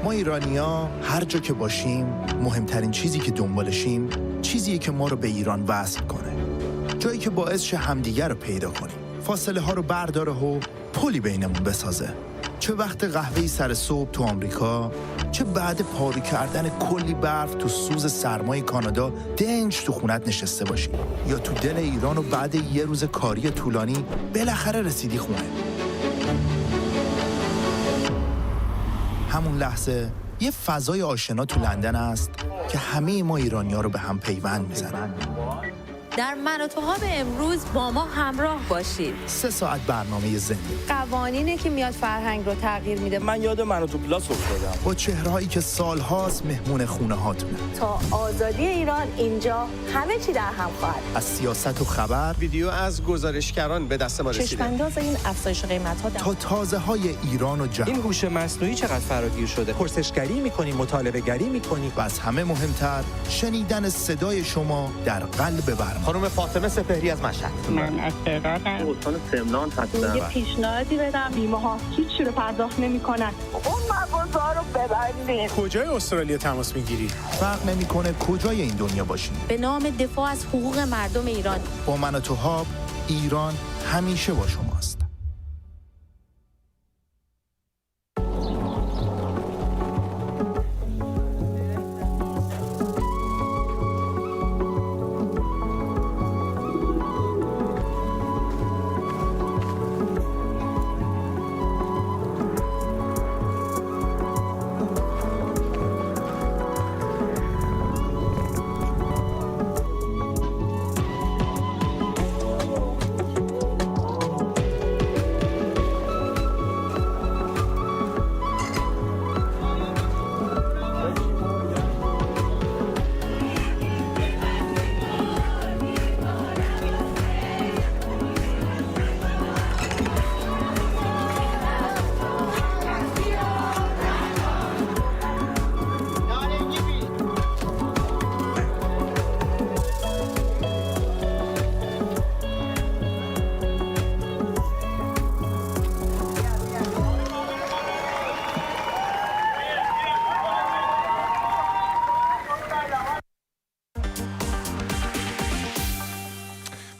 ما ایرانی‌ها هر جا که باشیم مهمترین چیزی که دنبالشیم چیزیه که ما رو به ایران وصل کنه، جایی که باعث شه همدیگر رو پیدا کنیم، فاصله ها رو برداره و پلی بینمون بسازه. چه وقت قهوه‌ای سر صبح تو آمریکا، چه بعد پارو کردن کلی برف تو سوز سرمای کانادا دنج تو خونت نشسته باشی، یا تو دل ایران و بعد یه روز کاری طولانی بالاخره رسیدی خونه. همون لحظه یه فضای آشنا تو لندن است که همه ما ایرانی‌ها رو به هم پیوند میزنه. در من و توها به امروز با ما همراه باشید. 3 ساعت برنامه زنده. قوانینی که میاد فرهنگ رو تغییر میده. من یاد من تو پلاس افتادم. با چهرهایی که سالهاست مهمون خونه هاتونه. تا آزادی ایران اینجا همه چی در هم خواهد. از سیاست و خبر، ویدیو از گزارشگران به دست ما رسیده. چشم‌انداز این افزایش قیمت‌ها تا تازه‌های ایران و جهان. این هوش مصنوعی چقدر فراگیر شده. پرسشگری می‌کنی، مطالعه‌گری می‌کنی و از همه مهمتر شنیدن صدای شما در قلب برنامه. خانم فاطمه سپهری از مشهد. من از تهرانم. استان سمنان هستم. یه پیشنهادی بدم، بیمه‌ها هیچی رو پرداخت نمی‌کنن. اون مغازه‌ها رو ببندید. کجای استرالیا تماس میگیری؟ فرق نمی‌کنه کجای این دنیا باشین. به نام دفاع از حقوق مردم ایران با من و توها ایران همیشه با شماست.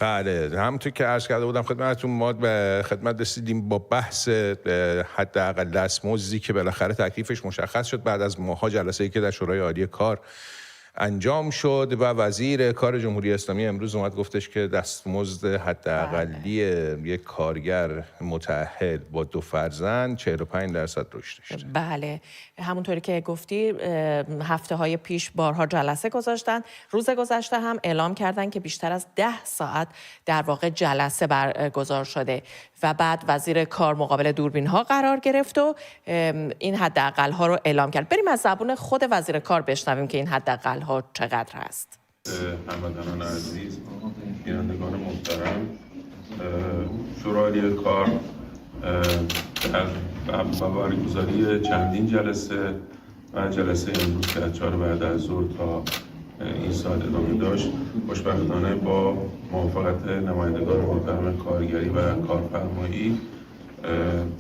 بله، همونطور که عرض کرده بودم خدمتتون، ما به خدمت رسیدیم با بحث حداقل دستمزدی که بالاخره تکلیفش مشخص شد بعد از ماها جلسه‌ای که در شورای عالی کار انجام شد و وزیر کار جمهوری اسلامی امروز اومد گفتش که دستمزد حداقلی یک کارگر متأهل با 2 فرزند 45% رشد داشته. بله، همونطوری که گفتی هفته‌های پیش بارها جلسه گذاشتن. روز گذشته هم اعلام کردن که بیشتر از 10 ساعت در واقع جلسه برگزار شده و بعد وزیر کار مقابل دوربین‌ها قرار گرفت و این حداقل‌ها رو اعلام کرد. بریم از زبون خود وزیر کار بشنویم که این حداقل‌ها چقدر هست. هموطنان عزیز، بینندگان محترم، شورای کار در برگزاری چندین جلسه و جلسه امروز که از 4 بعد از ظهر تا این ساعت ادامه داشت، خوشبختانه با موافقت نمایندگان محترم کارگری و کارفرمایی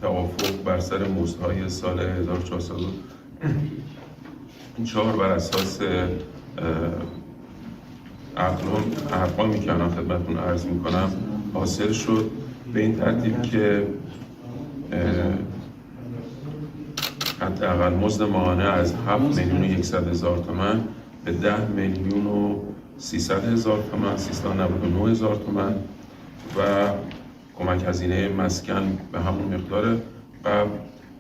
توافق بر سر مزدهای سال 1404 بر اساس ارقامی که الان خدمتتون عرض میکنم حاصل شد، به این ترتیب که حداقل مزد ماهانه از 7,100,000 تومان به 10,300,000 تومان، 399,000 تومان و کمک هزینه مسکن به همون مقدار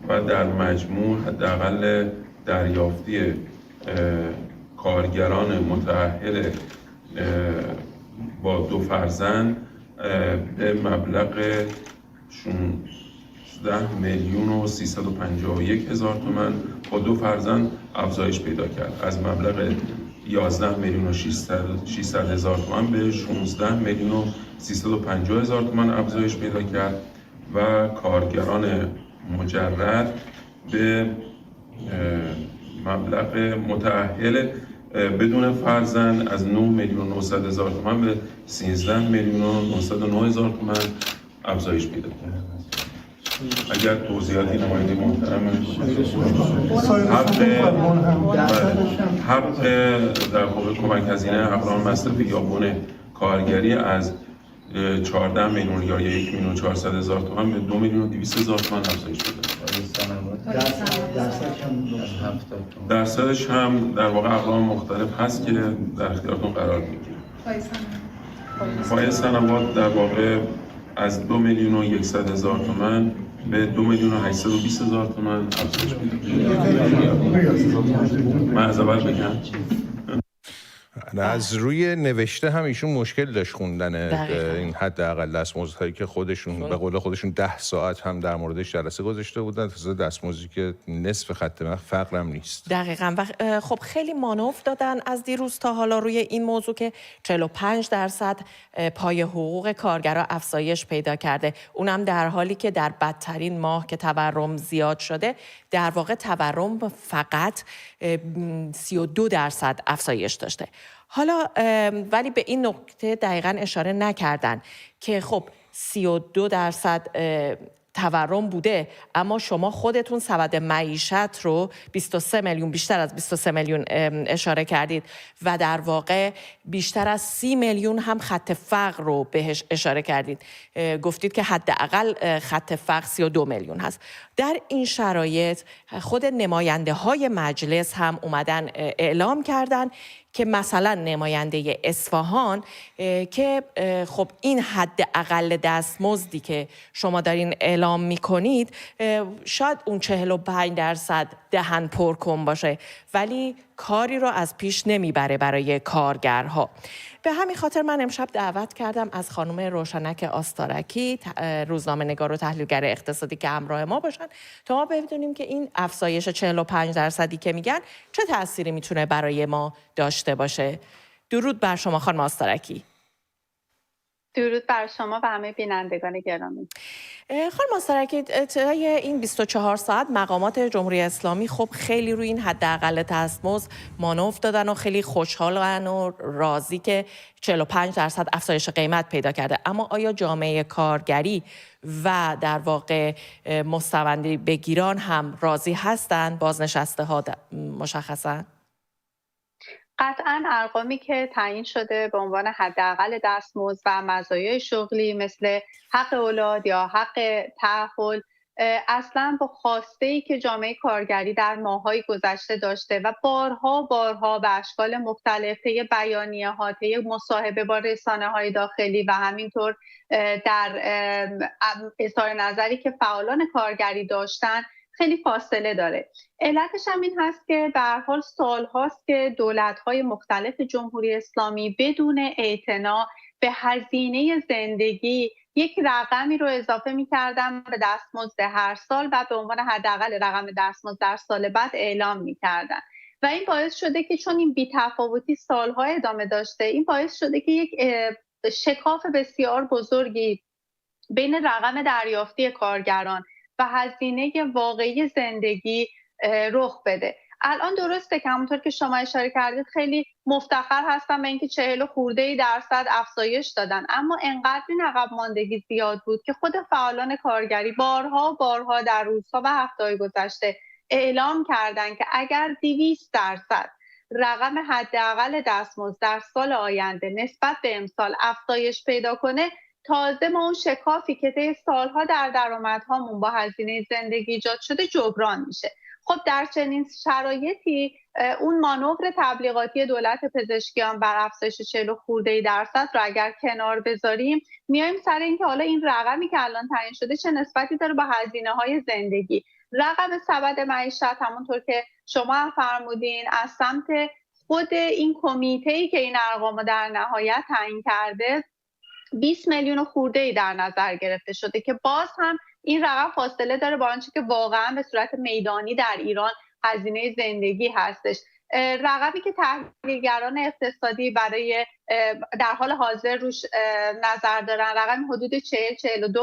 و در مجموع حداقل دریافتی کارگران متأهل با 2 فرزند به مبلغ 10,351,000 تومان با 2 فرزند افزایش پیدا کرد. از مبلغ 11,600,000 تومان به 16,350,000 تومان افزایش پیدا کرد و کارگران مجرد به مبلغ متأهل بدون فرزند از 9,900,000 تومان به 13,909,000 تومان افزایش پیدا کرد. اگر توضیحاتی نماینده محترم حق در واقع کمک هزینه اقلام مصرف یابون کارگری از 14 میلیون یا 1,400,000 تومان به 2,200,000 تومان افزایش پیدا کرد. درصدش هم در واقع اقلام مختلف هست که در اختیارتون قرار میگیره. پای صنوات در واقع از 2,100,000 تومان به 2,820,000 تومان افزایش پیدا کرد. من از اول بگم از روی نوشته هم ایشون مشکل داشت خوندن این حداقل دستمزدهایی که خودشون به قول خودشون 10 ساعت هم در موردش جلسه گذاشته بودن، تازه دستمزدی که نصف خط فقر هم نیست. دقیقاً. و خب خیلی مانور دادن از دیروز تا حالا روی این موضوع که 45% پای حقوق کارگرها افزایش پیدا کرده، اونم در حالی که در بدترین ماه که تورم زیاد شده در واقع تورم فقط 32% افزایش داشته. حالا ولی به این نکته دقیقاً اشاره نکردن که خب 32% تورم بوده، اما شما خودتون سبد معیشت رو 23 میلیون، بیشتر از 23 میلیون اشاره کردید و در واقع بیشتر از 30 میلیون هم خط فقر رو بهش اشاره کردید. گفتید که حداقل خط فقر 32 میلیون هست. در این شرایط خود نماینده های مجلس هم اومدن اعلام کردن که مثلا نماینده اصفهان که خب این حداقل دستمزدی که شما دارین اعلام میکنید شاید اون 45% دهن پر کن باشه، ولی کاری رو از پیش نمیبره برای کارگرها. به همین خاطر من امشب دعوت کردم از خانم روشنک آستارکی، روزنامه نگار و تحلیلگر اقتصادی که همراه ما باشن تا ما بدونیم که این افزایش 45% که میگن چه تأثیری میتونه برای ما داشته باشه. درود بر شما خانم آستارکی. درود بر شما و همه بینندگان گرامی. خانم آستارکی، طی این 24 ساعت مقامات جمهوری اسلامی خب خیلی روی این حداقل دستمزد مانور دادن و خیلی خوشحالن و راضی که 45% افزایش قیمت پیدا کرده، اما آیا جامعه کارگری و در واقع مستوندی بگیران هم راضی هستند؟ بازنشسته ها مشخصا؟ قطعاً ارقامی که تعیین شده به عنوان حداقل دستمزد و مزایای شغلی مثل حق اولاد یا حق تعهل اصلاً با خواسته‌ای که جامعه کارگری در ماه‌های گذشته داشته و بارها به اشکال مختلف طی بیانیه‌ها، طی مصاحبه با رسانه‌های داخلی و همینطور در اظهار نظری که فعالان کارگری داشتن خیلی فاصله داره. علتش هم این هست که به هر حال سال‌هاست که دولت‌های مختلف جمهوری اسلامی بدون اعتنا به هزینه زندگی یک رقمی رو اضافه می‌کردن به دستمزد هر سال و به عنوان حداقل رقم دستمزد در سال بعد اعلام می‌کردن و این باعث شده که چون این بی‌تفاوتی سال‌ها ادامه داشته، این باعث شده که یک شکاف بسیار بزرگی بین رقم دریافتی کارگران و هزینه واقعی زندگی رخ بده. الان درسته که همونطور که شما اشاره کردید خیلی مفتخر هستن به اینکه 40 خورده درصد افزایش دادن، اما انقدر این عقب ماندگی زیاد بود که خود فعالان کارگری بارها در روزها و هفته‌های گذشته اعلام کردن که اگر 200% رقم حداقل دستمزد در سال آینده نسبت به امسال افزایش پیدا کنه، تازه ما اون شکافی که طی سالها در درآمدهامون با هزینه زندگی ایجاد شده جبران میشه. خب در چنین شرایطی اون مانور تبلیغاتی دولت پزشکیان بر افزایش 40 خورده درصد رو اگر کنار بذاریم، میایم سر اینکه حالا این رقمی که الان تعیین شده چه نسبتی داره با هزینه‌های زندگی. رقم سبد معیشت همونطور که شما هم فرمودین از سمت خود این کمیته‌ای که این ارقامو در نهایت تعیین کرده 20 میلیون خورده ای در نظر گرفته شده که باز هم این رقم فاصله داره با آنچه که واقعا به صورت میدانی در ایران هزینه زندگی هستش. رقمی که تحلیلگران اقتصادی برای در حال حاضر روش نظر دارن رقم حدود 40-42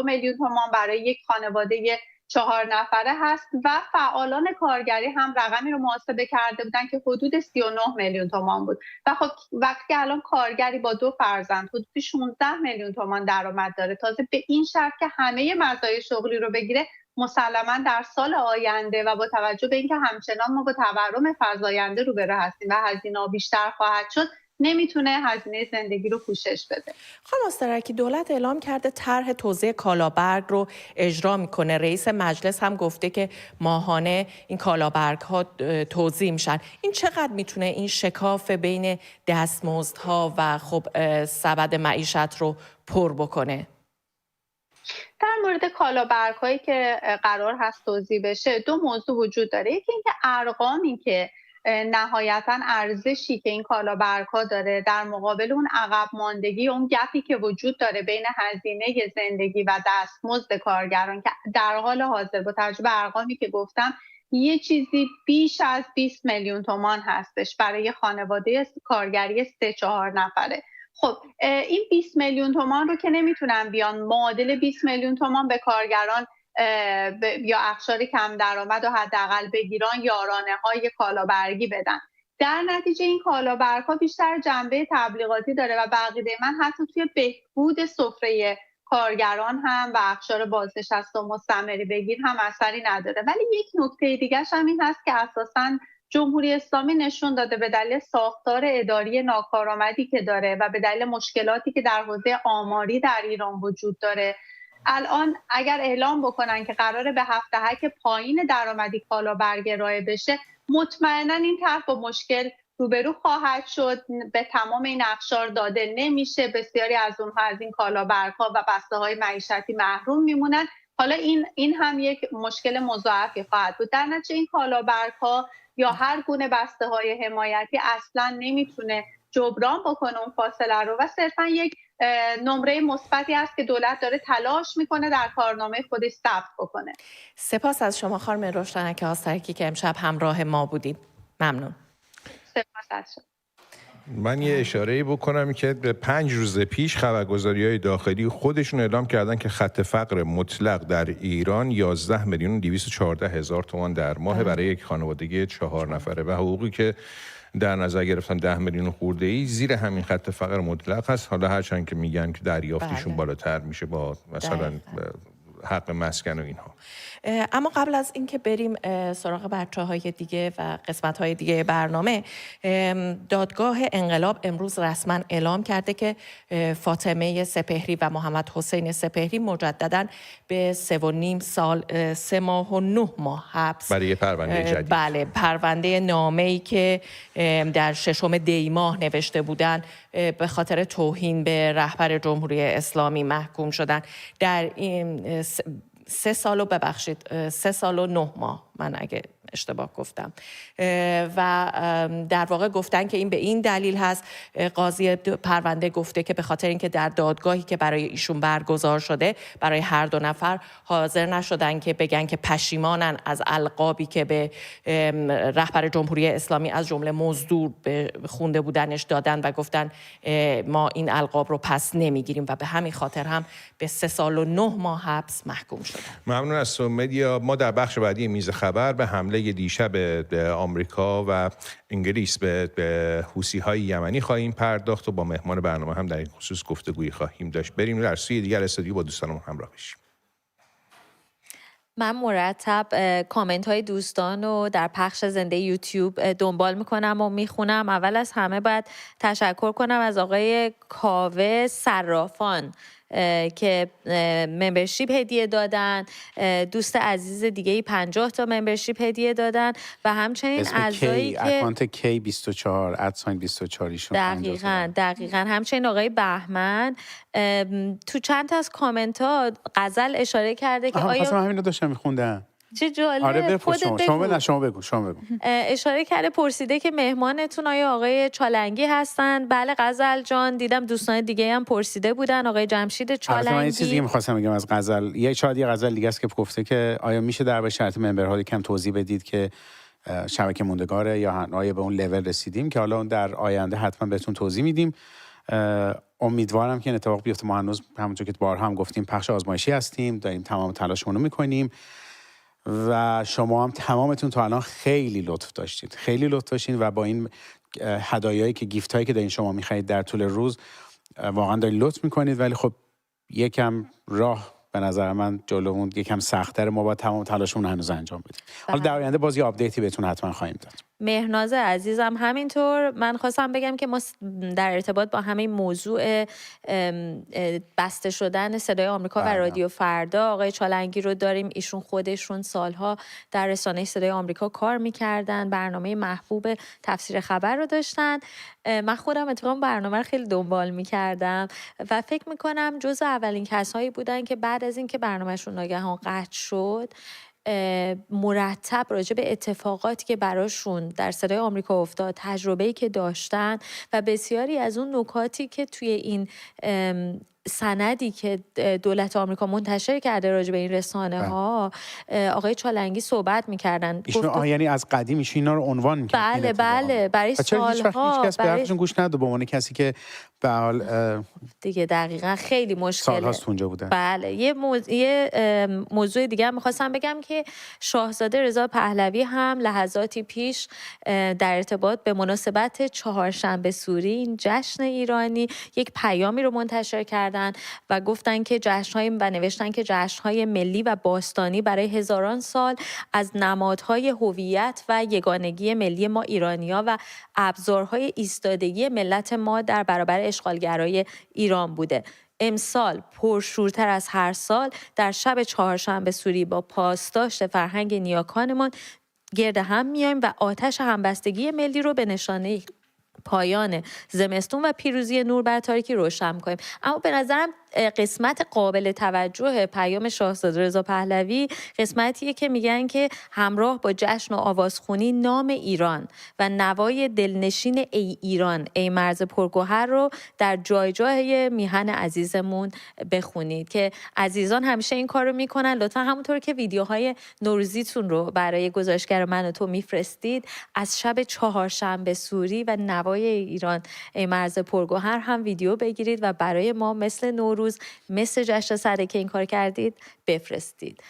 میلیون تومان برای یک خانواده 4 نفره هست و فعالان کارگری هم رقمی رو محاسبه کرده بودن که حدود 39 میلیون تومان بود و خب وقتی الان کارگری با 2 فرزند حدود 16 میلیون تومان درآمد داره، تازه به این شرط که همه مزایای شغلی رو بگیره، مسلما در سال آینده و با توجه به اینکه همچنان ما با تورم فزاینده روبرو هستیم و هزینه‌ها بیشتر خواهد شد، نمیتونه هزینه زندگی رو پوشش بده. خانم استرکی، دولت اعلام کرده طرح توزیع کالابرگ رو اجرا میکنه. رئیس مجلس هم گفته که ماهانه این کالابرگ ها توزیع میشن. این چقدر میتونه این شکاف بین دستمزدها و خب سبد معیشت رو پر بکنه؟ در مورد کالابرگ هایی که قرار هست توزیع بشه 2 موضوع وجود داره. یکی اینکه ارقامی که نهایتاً ارزشی که این کالابرگ ها داره در مقابل اون عقب ماندگی، اون گپی که وجود داره بین هزینه زندگی و دستمزد کارگران که در حال حاضر با توجه به ارقامی که گفتم یه چیزی بیش از 20 میلیون تومان هستش برای خانواده کارگری 3-4 نفره. خب این 20 میلیون تومان رو که نمیتونن بیان معادل 20 میلیون تومان به کارگران یا اقشار کم درآمد و حداقل بگیران یارانه های کالابرگی بدن. در نتیجه این کالابرگ ها بیشتر جنبه تبلیغاتی داره و بقیده من حتی توی بهبود سفره کارگران هم و اقشار بازنشسته و مستمری بگیر هم اثری نداره. ولی یک نکته دیگه‌ش هم این هست که اساساً جمهوری اسلامی نشون داده به دلیل ساختار اداری ناکارآمدی که داره و به دلیل مشکلاتی که در حوزه آماری در ایران وجود داره، الان اگر اعلام بکنن که قراره به 7 دهک پایین درآمدی کالابرگ ارائه بشه، مطمئنا این طرح با مشکل روبرو خواهد شد. به تمام این اقشار داده نمیشه، بسیاری از اونها از این کالابرگ‌ها و بسته‌های معیشتی محروم میمونن. حالا این هم یک مشکل مضاعفی خواهد بود. در نتیجه این کالابرگ‌ها یا هر گونه بسته‌های حمایتی اصلا نمیتونه جبران بکنه اون فاصله رو و صرفا یک نمره مثبتی است که دولت داره تلاش میکنه در کارنامه خودش ثبت بکنه. سپاس از شما خانم روشنک آسترکی که امشب همراه ما بودید. ممنون. سپاس از شما. من یه اشاره‌ای بکنم که 5 روز پیش خبرگزاری‌های داخلی خودشون اعلام کردن که خط فقر مطلق در ایران 11,214,000 تومان در ماه برای یک خانوادگی 4 نفره و حقوقی که در نظر گرفتن 10 میلیون خورده‌ای زیر همین خط فقر مطلق هست. حالا هرچند که میگن که دریافتشون بالاتر میشه با مثلا حق مسکن و اینها. اما قبل از اینکه بریم سراغ بچه‌های دیگه و قسمت‌های دیگه برنامه، دادگاه انقلاب امروز رسما اعلام کرده که فاطمه سپهری و محمد حسین سپهری مجدداً به 3.5 سال 3 ماه و 9 ماه حبس برای پرونده جدید. بله، پرونده نامه‌ای که در 6 دی ماه نوشته بودن به خاطر توهین به رهبر جمهوری اسلامی محکوم شدن. در این 3 سال و 3 سال و 9 ماه، من اگه اشتباه گفتم، و در واقع گفتن که این به این دلیل هست. قاضی پرونده گفته که به خاطر اینکه در دادگاهی که برای ایشون برگزار شده برای هر 2 نفر حاضر نشدن که بگن که پشیمانن از القابی که به رهبر جمهوری اسلامی از جمله مزدور خونده بودنش دادن و گفتن ما این القاب رو پس نمیگیریم و به همین خاطر هم به 3 سال و 9 ماه حبس محکوم شدن. ممنون از مدیا. ما در بخش بعدی میز خبر به حمله دیشب به آمریکا و انگلیس به حوثی‌های یمنی خواهیم پرداخت و با مهمان برنامه هم در این خصوص گفتگویی خواهیم داشت. بریم در سوی دیگر استودیو با دوستانمون همراه بشیم. من مرتب کامنت های دوستان رو در پخش زنده یوتیوب دنبال میکنم و میخونم. اول از همه باید تشکر کنم از آقای کاوه صرافان که ممبرشیپ هدیه دادن، دوست عزیز دیگه 50 تا ممبرشیپ هدیه دادن و همچنین اعضایی که اکانت K24 @24 ایشون دقیقاً همچنین آقای بهمن تو چند تا از کامنت ها غزل اشاره کرده که آیا همین رو داشتم میخوندم. چه جالب. آره بپرس خودت شما بگو. اشاره کرده پرسیده که مهمانتون آقای چالنگی هستن. بله غزل جان، دیدم دوستان دیگه هم پرسیده بودن. آقای جمشید چالنگی. من یه چیزی می‌خواستم بگم از غزل. یه غزل دیگه است که گفته که آیا میشه درباره شرط ممبرها کم توضیح بدید که شبکه موندگاره یا آیا به اون لول رسیدیم، که حالا در آینده حتما بهتون توضیح میدیم. امیدوارم که این اتفاق بیفته. ما هنوز همونجور که بارها هم گفتیم پخش آزمایشی هستیم، داریم تمام تلاشمون رو میکنیم و شما هم تمامتون تا الان خیلی لطف داشتین و با این هدایایی که گیفت هایی که دارین شما میخرید در طول روز واقعا دارین لطف میکنید، ولی خب یکم راه به نظر من جلومون یکم سخت‌تره. ما باید تمام تلاشمون هنوز انجام بدیم. حالا در آینده باز یه آپدیتی بهتون حتما خواهیم داد. مهناز عزیزم همینطور. من خواستم بگم که ما در ارتباط با همین موضوع بسته شدن صدای آمریکا و رادیو فردا آقای چالنگی رو داریم. ایشون خودشون سالها در رسانه صدای آمریکا کار میکردن، برنامه محبوب تفسیر خبر رو داشتن. من خودم اتفاقا برنامه رو خیلی دنبال میکردم و فکر میکنم جز اولین کسایی بودن که بعد از اینکه برنامهشون ناگهان قطع شد مرتب راجع به اتفاقاتی که براشون در صدای آمریکا افتاد، تجربه‌ای که داشتن و بسیاری از اون نکاتی که توی این سندی که دولت آمریکا منتشر کرده راجع به این رسانه ها آقای چالنگی صحبت می‌کردن. ایشون یعنی از قدیم اینا رو عنوان می‌کردن. بله برای سال‌ها هیچ کس به حرفشون گوش نداد به عنوان کسی که به حال دیگه دقیقاً خیلی مشکله. سال‌هاست اونجا بودن. بله یه موضوع دیگه هم می‌خواستم بگم که شاهزاده رضا پهلوی هم لحظاتی پیش در ارتباط به مناسبت چهارشنبه سوری این جشن ایرانی یک پیامی رو منتشر کردن و گفتن که نوشتن که جشن‌های ملی و باستانی برای هزاران سال از نمادهای هویت و یگانگی ملی ما ایرانی‌ها و ابزارهای ایستادگی ملت ما در برابر اشغالگرای ایران بوده. امسال پرشورتر از هر سال در شب چهارشنبه سوری با پاسداشت فرهنگ نیاکانمان گرد هم میایم و آتش همبستگی ملی رو به نشانه پایان زمستون و پیروزی نور بر تاریکی روشن می‌کنیم. اما به نظرم قسمت قابل توجه پیام شاهزاده رضا پهلوی قسمتیه که میگن که همراه با جشن و آوازخوانی نام ایران و نوای دلنشین ای ایران ای مرز پرگوهر رو در جای جای میهن عزیزمون بخونید، که عزیزان همیشه این کار رو میکنن. لطفا همونطور که ویدیوهای نوروزیتون رو برای گزارشگر من و تو میفرستید از شب چهارشنبه سوری و نوای ایران ای مرز پرگوهر هم ویدیو بگیرید و برای ما مثل نوروز مثل جشن سده که این کار کردید بفرستید.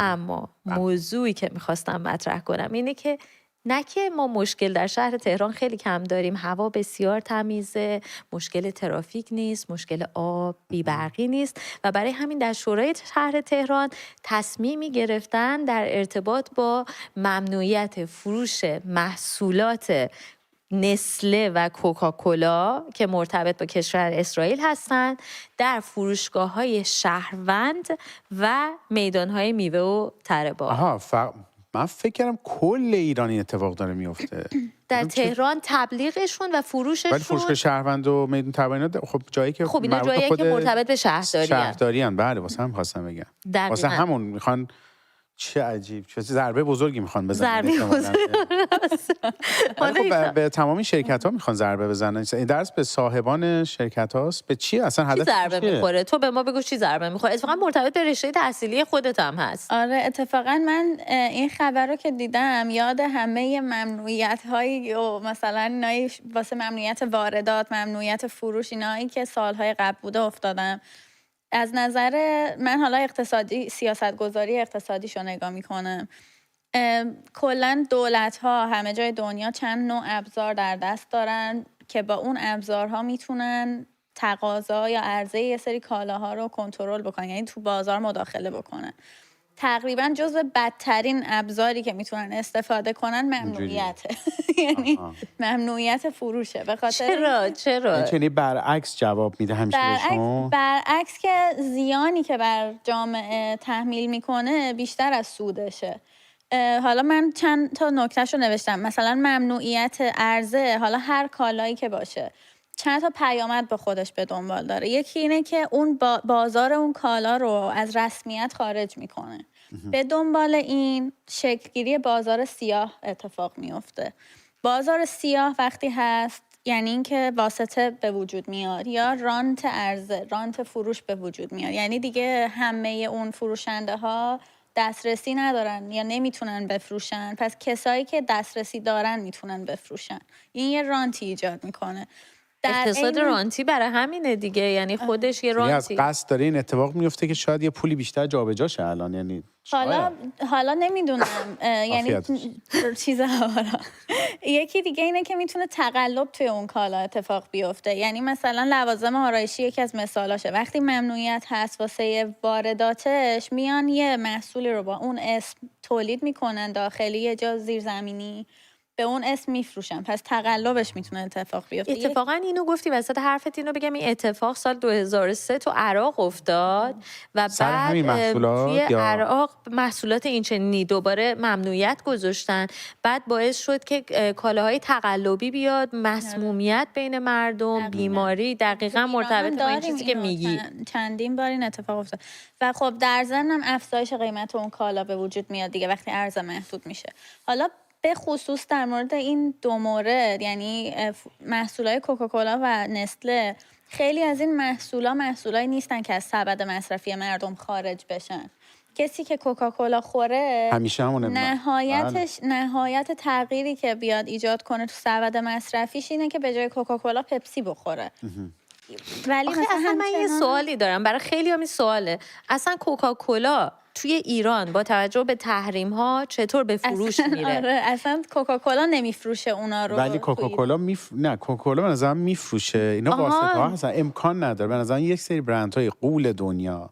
اما موضوعی که میخواستم مطرح کنم اینه که نه که ما مشکل در شهر تهران خیلی کم داریم، هوا بسیار تمیزه، مشکل ترافیک نیست، مشکل آب بی‌برقی نیست و برای همین در شورای شهر تهران تصمیمی گرفتن در ارتباط با ممنوعیت فروش محصولات نسله و کوکاکولا که مرتبط با کشور اسرائیل هستند در فروشگاه‌های شهروند و میدان‌های میوه و تره بار. من فکر کردم کل ایران این اتفاق داره میفته. در تهران تبلیغشون و فروششون. ولی فروشگاه شهروند و میدون تبلیغات خب جایی که خب اینا جایی که مرتبط به شهرداریان. بله واسه هم خواستم بگم. واسه همون میخوان چه عجیب، چه ضربه بزرگی میخوان بزنن. ضربه بزرگ. خب به تمامی شرکت ها میخوان ضربه بزنن. این درس به صاحبان شرکت هاست. به چی اصلا هدف ضربه میخوره؟ تو به ما بگو چی ضربه میخوره. اتفاقا مرتبط به رشته تحصیلی خودت هم هست. آره اتفاقا من این خبر رو که دیدم یاد همه ممنوعیت هایی و مثلا اینایی واسه ممنوعیت واردات، ممنوعیت فروش اینایی که سالهای قبل بوده افتادم. از نظر من حالا سیاستگذاری اقتصادیشو نگاه میکنم. کلا دولت‌ها همه جای دنیا چند نوع ابزار در دست دارن که با اون ابزارها میتونن تقاضا یا عرضه یه سری کالاها رو کنترل بکنن، یعنی تو بازار مداخله بکنن. تقریبا جزو بدترین ابزاری که میتونن استفاده کنن ممنوعیته. یعنی ممنوعیت فروشه. به خاطر چرا؟ یعنی برعکس جواب میده همیشه بهشون. برعکس که زیانی که بر جامعه تحمیل میکنه بیشتر از سودشه. حالا من چند تا نکتهشو نوشتم. مثلا ممنوعیت عرضه، حالا هر کالایی که باشه، چند تا پیامد به خودش به دنبال داره. یکی اینه که اون بازار اون کالا رو از رسمیت خارج میکنه. به دنبال این شکلگیری بازار سیاه اتفاق میفته. بازار سیاه وقتی هست یعنی اینکه واسطه به وجود میاد یا رانت عرضه، رانت فروش به وجود میاد. یعنی دیگه همه اون فروشنده ها دسترسی ندارن یا نمیتونن بفروشن، پس کسایی که دسترسی دارن میتونن بفروشن. این یه رانتی ایجاد میکنه. اقتصاد رانتی برای همینه دیگه، یعنی خودش یه رانتی. از قصد داره این اتفاق میفته که شاید یه پولی بیشتر جابجا شه الان، یعنی حالا نمیدونم یعنی چیز حالا یکی دیگه اینه که میتونه تقلب توی اون کالا اتفاق بیفته. یعنی مثلا لوازم آرایشی یکی از مثالاشه، وقتی ممنوعیت هست واسه وارداتش میان یه محصولی رو با اون اسم تولید میکنن داخلی یه جا زیرزمینی، به اون اسم میفروشن، پس تقلبش میتونه اتفاق بیفته. اتفاقا اینو گفتی وسط حرفت، اینو بگم این اتفاق سال 2003 تو عراق افتاد و بعد توی عراق محصولات این چنینی دوباره ممنوعیت گذاشتن، بعد باعث شد که کالاهای تقلبی بیاد، مسمومیت بین مردم، بیماری، دقیقاً مرتبط با این چیزی که میگی. چندین بار این اتفاق افتاد و خب در ضمن هم افزایش قیمت اون کالا به وجود میاد دیگه وقتی عرضه محدود میشه. حالا به خصوص در مورد این دو مورد، یعنی محصولات کوکاکولا و نسله، خیلی از این محصولایی نیستن که از سبد مصرفی مردم خارج بشن. کسی که کوکاکولا خوره همیشه همونه. نهایت تغییری که بیاد ایجاد کنه تو سبد مصرفیش اینه که به جای کوکاکولا پپسی بخوره. ولی اصلا من یه سوالی دارم، برای خیلی هم این سواله، اصلا کوکاکولا توی ایران با توجه به تحریم ها چطور به فروش میره؟ آره اصلا کوکاکولا نمیفروشه اونا رو. ولی کوکاکولا نه کوکاکولا به نظرم میفروشه. اینا واسطه ها هستن، امکان نداره. به نظرم یک سری برندهای غول دنیا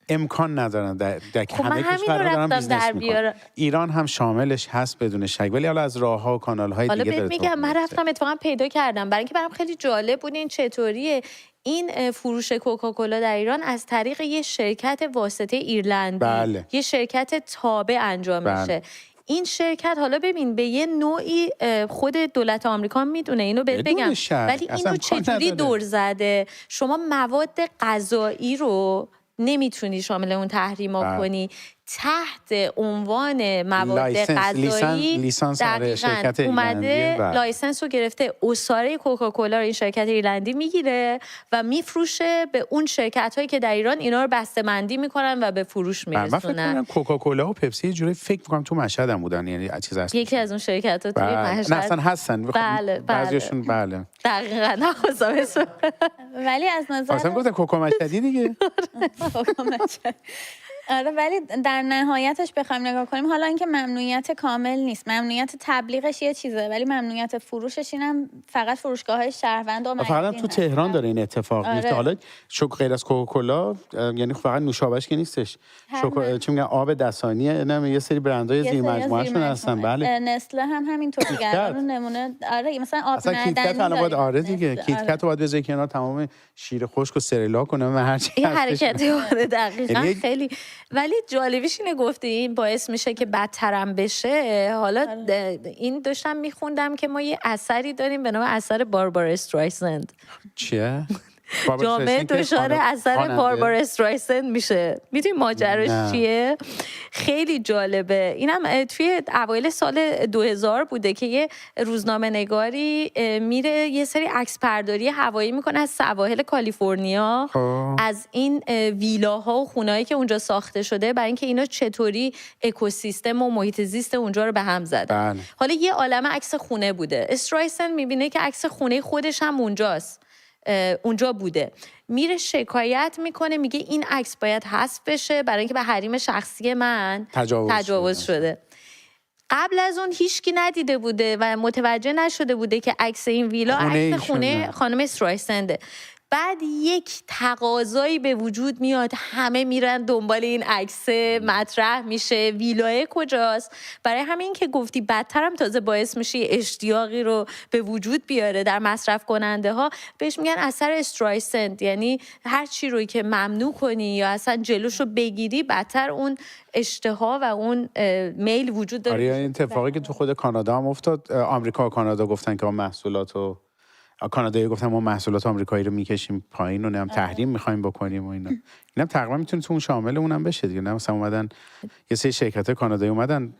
امکان ندارن در همه کشورها دارن بیزنس میکنن. ایران هم شاملش هست بدون شک، ولی حالا از راه‌ها و کانال‌های دیگه داره. حالا میگم من رفتم اتفاقا پیدا کردم، برای اینکه برام خیلی جالب بود این چطوریه این فروش کوکاکولا در ایران از طریق یه شرکت واسطه ایرلندی، یه شرکت تابع انجام میشه. این شرکت حالا ببین به یه نوعی خود دولت آمریکا میدونه اینو بگم، ولی اینو چجوری دور زده؟ شما مواد غذایی رو نمیتونی شامل اون تحریما کنی، تحت عنوان مواد غذایی لیسانس شرکت اومده لایسنس رو گرفته، اساره کوکاکولا رو این شرکت ایرلندی میگیره و میفروشه به اون شرکت هایی که در ایران اینا رو بسته‌بندی میکنن و به فروش میرسونن. من فکر کنم کوکاکولا و پپسی یه جوری فکر میکنم تو مشهد هم بودن، یعنی چیز هست یکی از اون شرکت ها توی مشهد نه اصلا هستن. بله بعضیشون بله دقیقاً نخواستم ولی از نظر اصلا گفتن کوکا مشهدی دیگه. آره ولی در نهایتش بخوایم نگاه کنیم، حالا اینکه ممنوعیت کامل نیست، ممنوعیت تبلیغش یه چیزه، ولی ممنوعیت فروشش اینم فقط فروشگاه‌های شهروند و فقط تو تهران داره این اتفاق میفته. حالا غیر از کوکاکولا یعنی فقط نوشابهش که نیستش، چی میگن آب دسانی، نه یه سری برندهای زیر مجموعه‌شون هستن. بله نسله هم همینطور دیگه. نمونه آره مثلا آب معدنی الان آره دیگه کیت کات رو باید بذاری کنار، تمام شیر خشک و سرلاک کنه و هر چی این حرکتی دقیقاً خیلی. ولی جالبیش اینه گفتیم باعث میشه که بدترم بشه. حالا این داشتم میخوندم که ما یه اثری داریم به نام اثر باربارا استرایسند. چیه؟ جامعه دچار اثر باربارا استرایسند میشه. میدونی ماجراش چیه؟ خیلی جالبه. اینم توی اوایل سال 2000 بوده که یه روزنامه نگاری میره یه سری عکس برداری هوایی میکنه از سواحل کالیفرنیا، از این ویلاها و خونه‌ای که اونجا ساخته شده، برای اینکه اینا چطوری اکوسیستم و محیط زیست اونجا رو به هم زدن. حالا یه عالمه عکس خونه بوده. استرایسند میبینه که عکس خونه خودش هم اونجا بوده، میره شکایت میکنه، میگه این عکس باید حذف بشه برای اینکه به حریم شخصی من تجاوز شده. قبل از اون هیچکی ندیده بوده و متوجه نشده بوده که عکس این ویلا عکس خونه خانم استرایسنده. بعد یک تقاضایی به وجود میاد، همه میرن دنبال این عکس، مطرح میشه ویلای کجاست. برای همین که گفتی بدترم تازه باعث میشه اشتیاقی رو به وجود بیاره در مصرف کننده ها. بهش میگن اثر استرایسند، یعنی هر چی روی که ممنوع کنی یا اصلا جلوش رو بگیری بدتر اون اشتها و اون میل وجود داره. آره این اتفاقی که تو خود کانادا هم افتاد، آمریکا و کانادا گفتن که محصولاتو کانادایی گفتن ما محصولات آمریکایی رو میکشیم پایین و نم تحریم میخوایم بکنیم و اینا. اینم تقریبا میتونه تو اون شامل اونم بشه دیگه. نه مثلا اومدن یه سری شرکت‌های کانادایی اومدن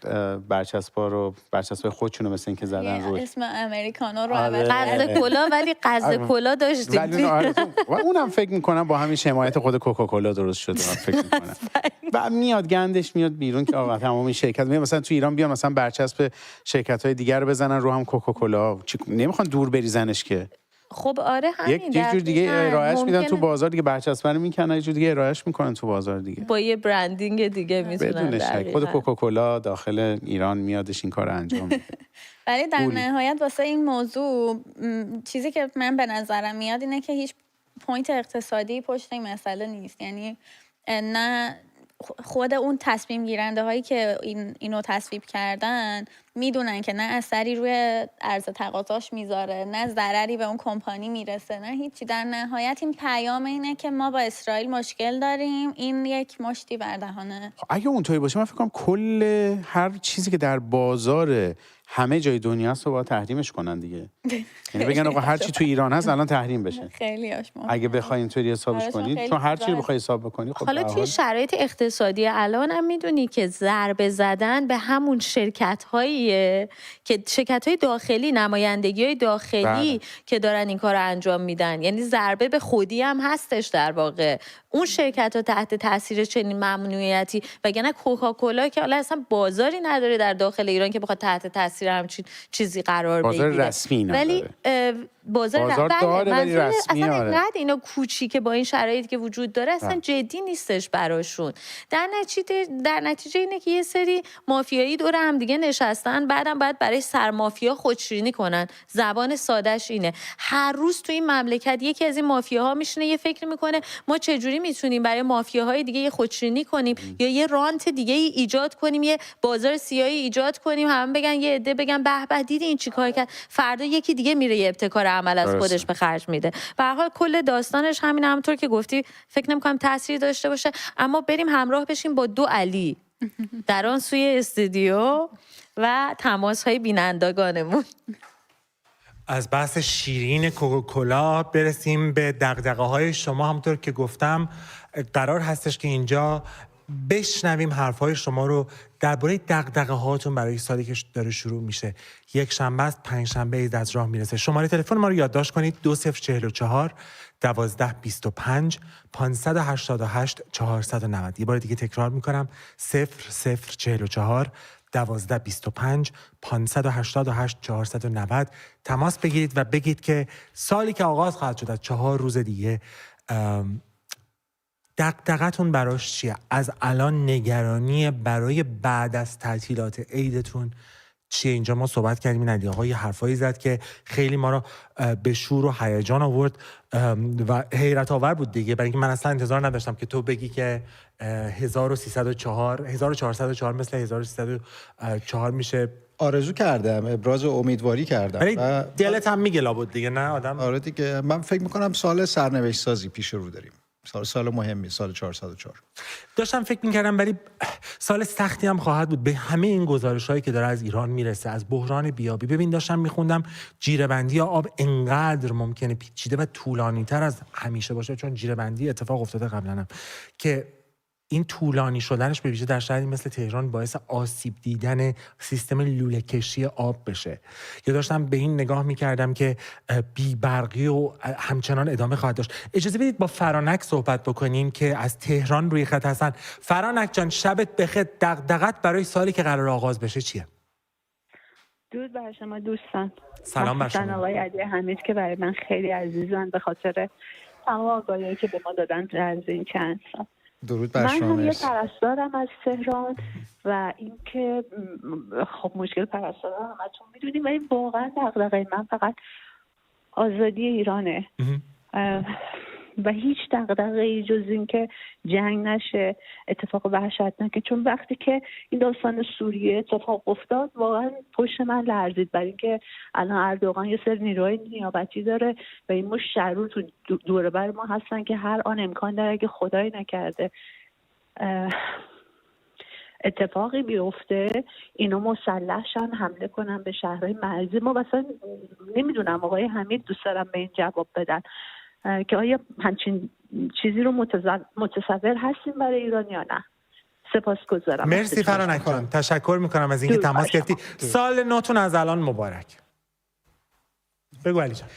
برچسبای خودشونو مثلا اینکه زدن روش اسم امریکانو رو قزل کلا، ولی قزل کلا داشتیم. اونم فکر میکنم با همین حمایت خود کوکاکولا درست شده. فکر میکنم و میاد گندش میاد بیرون که آقا تمام این شرکت مثلا تو ایران بیان مثلا برچسب شرکت‌های دیگر رو بزنن رو هم کوکاکولا، نمیخوان دور بریزنش که. خب آره همین یک جور دیگه ارائهش میدن تو بازار دیگه، برچسب رو میکنن یه جور دیگه ارائهش میکنن تو بازار دیگه با یه برندینگ دیگه میتونن. بدون شک خود کوکاکولا داخل ایران میادش این کار انجام میده. ولی در نهایت واسه این موضوع چیزی که من به نظرم میاد اینه که هیچ پوینت اقتصادی پشت این مسئله نیست. یعنی نه خود اون تصمیم گیرنده هایی که اینو تصویب کردن میدونن که نه اثری روی عرضه تقاضاش میذاره، نه ضرری به اون کمپانی میرسه، نه هیچی. در نهایت این پیام اینه که ما با اسرائیل مشکل داریم، این یک مشتی بر دهانه. اگه اونطوری باشه من فکر کنم کل هر چیزی که در بازار همه جای دنیا است رو باید تحریمش کنن دیگه. یعنی بگن آقا هر چی تو ایران هست الان تحریم بشه. خیلی آشما اگه بخوای اینطوری حسابش کنی، چون هر چی رو بخوای حساب بکنی خب حالا توی شرایط اقتصادی الان هم میدونی که ضربه زدن به همون شرکت‌هاییه که شرکت‌های داخلی، نمایندگی‌های داخلی که دارن این کار رو انجام میدن. یعنی ضربه به خودی هم هستش در واقع. اون شرکت‌ها تحت تاثیر چنین ممنوعیتی، وگرنه کوکاکولا که حالا اصلا بازاری نداره در داخل ایران که بخواد تحت تاثیر همچین چیزی قرار بگیره. بازار رسمی نداره. ولی بازار داره ولی رسمی اصلا آره. اینقدر اینا کوچیکه با این شرایطی که وجود داره اصلا جدی نیستش براشون. در نتیجه اینه که یه سری مافیایی دور هم دیگه نشستن، بعدم باید برای سرمافیا خودشیرینی کنن. زبان سادهش اینه. هر روز تو این مملکت یکی از این مافیاها میشینه یه فکر میکنه ما چجوری میتونیم برای مافیاهای دیگه یه خودشیرینی کنیم یا یه رانت دیگه ای ایجاد کنیم، یه بازار سیاهی ایجاد کنیم، هم بگن یه عده بگن به به دیدی این چیکار کرد، فردا یکی دیگه میره یه ابتکار عمل از خودش به خرج میده. به هر حال کل داستانش همین، همونطور که گفتی فکر نمی‌کنم تأثیری داشته باشه. اما بریم همراه بشیم با دو علی در آن سوی استودیو و تماس‌های بینندگانمون. از بحث شیرین کوکاکولا برسیم به دغدغه‌های شما. همونطور که گفتم قرار هستش که اینجا بشنویم حرفهای شما رو درباره دغدغه‌هاتون برای سالی که داره شروع میشه. یک شنبه است، پنج شنبه عید از راه میرسه. شماره تلفن ما رو یادداشت کنید: 2044 1225 588 490. یه بار دیگه تکرار میکنم: 0044 1225 588 490. تماس بگیرید و بگید که سالی که آغاز خواهد شد از 4 روز دیگه دغدغه‌تون براش چیه؟ از الان نگرانی برای بعد از تعطیلات عیدتون چیه؟ اینجا ما صحبت کردیم، علی آقا یه حرفایی زد که خیلی ما رو به شور و هیجان آورد و حیرت آور بود دیگه، برای اینکه من اصلا انتظار نداشتم که تو بگی که 1404 مثل 1304 میشه. آرزو کردم، ابراز امیدواری کردم ولی دلت هم میگه لابد دیگه، نه آدم؟ آره دیگه. من فکر میکنم سال سرنوشت سازی پیش رو داریم، سال مهمی، سال 404. داشتم فکر میکردم ولی سال سختی هم خواهد بود به همه این گزارش‌هایی که داره از ایران میرسه، از بحران بیابی. ببین داشتم میخوندم جیره‌بندی آب انقدر ممکنه پیچیده و طولانی‌تر از همیشه باشه، چون جیره‌بندی اتفاق افتاده قبلا هم، که این طولانی شدنش به ویژه در شهری مثل تهران باعث آسیب دیدن سیستم لوله کشی آب بشه. یا داشتم به این نگاه میکردم که بی‌برقی و همچنان ادامه خواهد داشت. اجازه بدید با فرانک صحبت بکنیم که از تهران روی خط هستن. فرانک جان شبت بخیر. دغدغت برای سالی که قرار آغاز بشه چیه؟ درود بر شما دوستان. سلام بر شما. آقای علی حمید که برای من خیلی عزیزن به خاطر تمام آگاهی که به ما دادن در این چند سال. درود بر شما. من هم یه پرستارم از تهران و اینکه خب مشکل پرستارا همتون میدونیم، ولی واقعا دغدغه من فقط آزادی ایرانه و هیچ دغدغه‌ای جز این که جنگ نشه، اتفاق وحشتناکه. چون وقتی که این داستان سوریه اتفاق افتاد واقعا پشت من لرزید، برای اینکه الان اردوغان یه سری نیروهای نیابتی داره و این مش شرور تو دور بر ما هستن که هر آن امکان داره اگه خدایی نکرده اتفاقی بیفته اینا مسلحشن حمله کنن به شهرهای مرزی. ما مثلا نمیدونم آقای حمید دوست دارم به این جواب بدن که آیا همچین چیزی رو متصور هستیم برای ایران یا نه. سپاسگزارم. مرسی فرانک جان، تشکر میکنم از اینکه تماس گرفتی. سال نوتون از الان مبارک. بگو علی جان.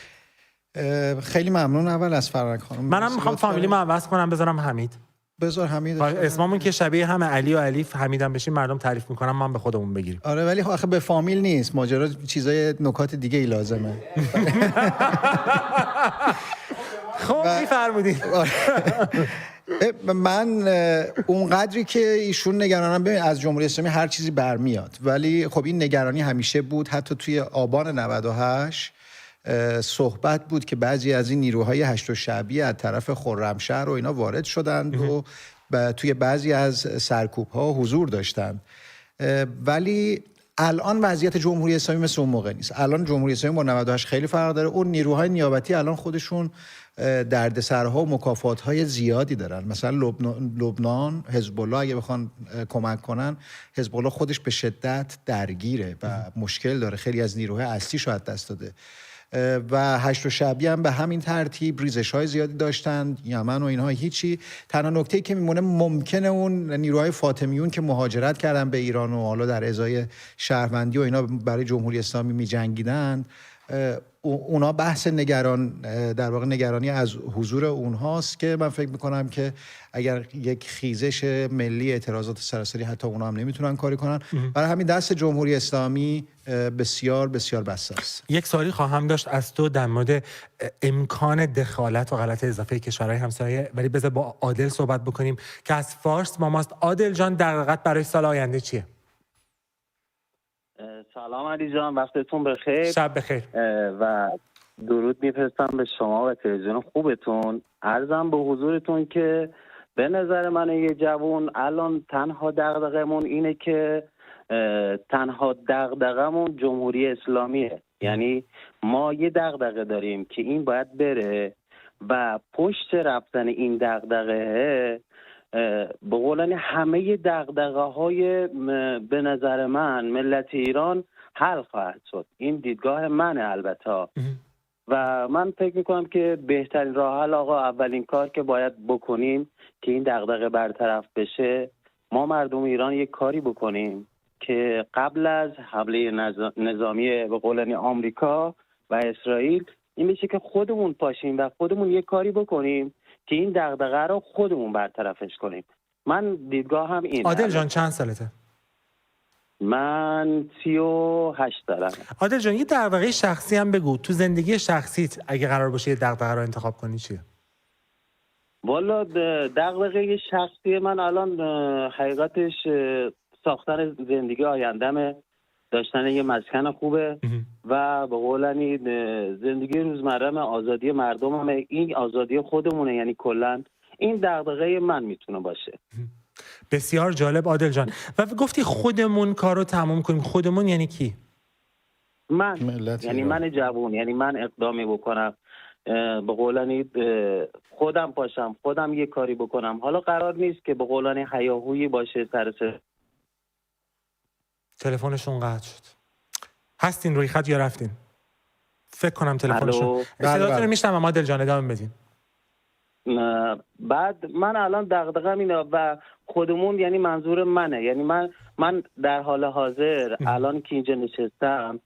خیلی ممنون اول از فرانک خانم. منم میخوام فامیلیمو عوض کنم بذارم حمید. بذار حمید. اسممون که شبیه همه علی و علی حمیدم بشیم مردم تعریف میکنن، من به خودمون بگیریم. آره ولی آخه به فامیل نیست ماجرا، چیزای نکات دیگه ای لازمه. خب میفرمودید. من اون قدری که ایشون نگرانم، ببین از جمهوری اسلامی هر چیزی برمیاد، ولی خب این نگرانی همیشه بود. حتی توی آبان 98 صحبت بود که بعضی از این نیروهای هشت شعبی از طرف خرمشهر و اینا وارد شدند و توی بعضی از سرکوب‌ها حضور داشتند. ولی الان وضعیت جمهوری اسلامی مثل اون موقع نیست. الان جمهوری اسلامی با 98 خیلی فرق داره. اون نیروهای نیابتی الان خودشون دردسرها و مکافات‌های زیادی دارن. مثلا لبنان حزب الله اگه بخوان کمک کنن، حزب الله خودش به شدت درگیره و مشکل داره، خیلی از نیروهای اصلیش رو از دست داده. و هشت شعبی هم به همین ترتیب ریزش‌های زیادی داشتن، یمن و اینها هیچی. تنها نکته‌ای که میمونه ممکنه اون نیروهای فاطمیون که مهاجرت کردن به ایران و حالا در ازای شهروندی و اینا برای جمهوری اسلامی می‌جنگیدن، اونا بحث در واقع نگرانی از حضور اونهاست که من فکر میکنم که اگر یک خیزش ملی اعتراضات سراسری حتی اونا هم نمیتونن کاری کنن. برای همین دست جمهوری اسلامی بسیار بسیار بسته است. یک سوالی خواهم داشت از تو در مورد امکان دخالت و غلط اضافه کشورهای همسایه، ولی بذار با عادل صحبت بکنیم که از فارس با ماست. عادل جان دقیقاً برای سال آینده چیه؟ سلام علی جان، وقتتون بخیر. شب بخیر. و درود میفرستم به شما و تلویزیون خوبتون. عرضم به حضورتون که به نظر من یه جوون الان تنها دغدغمون اینه که تنها دغدغمون جمهوری اسلامیه. یعنی ما یه دغدغه داریم که این باید بره و پشت رفتن این دغدغه به قولن همه دغدغه‌های به نظر من ملت ایران حل خواهد شد. این دیدگاه منه البته. و من فکر میکنم که بهترین راه حل آقا، اولین کار که باید بکنیم که این دغدغه برطرف بشه، ما مردم ایران یک کاری بکنیم که قبل از حمله نظامی به قولن آمریکا و اسرائیل این بشه که خودمون پاشیم و خودمون یک کاری بکنیم که این دغدغه رو خودمون برطرفش کنیم. من دیدگاه هم اینه. عادل جان چند سالته؟ من 38 دارم. عادل جان یه دغدغه شخصی هم بگو. تو زندگی شخصیت اگه قرار باشه یه دغدغه رو انتخاب کنی چیه؟ والا دغدغه شخصی من الان حقیقتش ساختن زندگی آیندمه، داشتن یه مسکن خوبه و به قولنی زندگی روزمره، آزادی مردمه، این آزادی خودمونه. یعنی کلا این دغدغه من میتونه باشه. بسیار جالب عادل جان. و گفتی خودمون کارو تموم کنیم. خودمون یعنی کی؟ من. یعنی من جوون، یعنی من اقدامی بکنم، به قولنی خودم پاشم، خودم یه کاری بکنم. حالا قرار نیست که به قولنی هیاهویی باشه سر تلفنشون قطع شد. هستین روی خط یا رفتین؟ فکر کنم تلفنشون. صداتون رو میشنوم عادل جان، ادامه بدین. بعد من الان دغدغه‌م اینه و خودمون یعنی منظور منه. یعنی من در حال حاضر الان که اینجا نشستم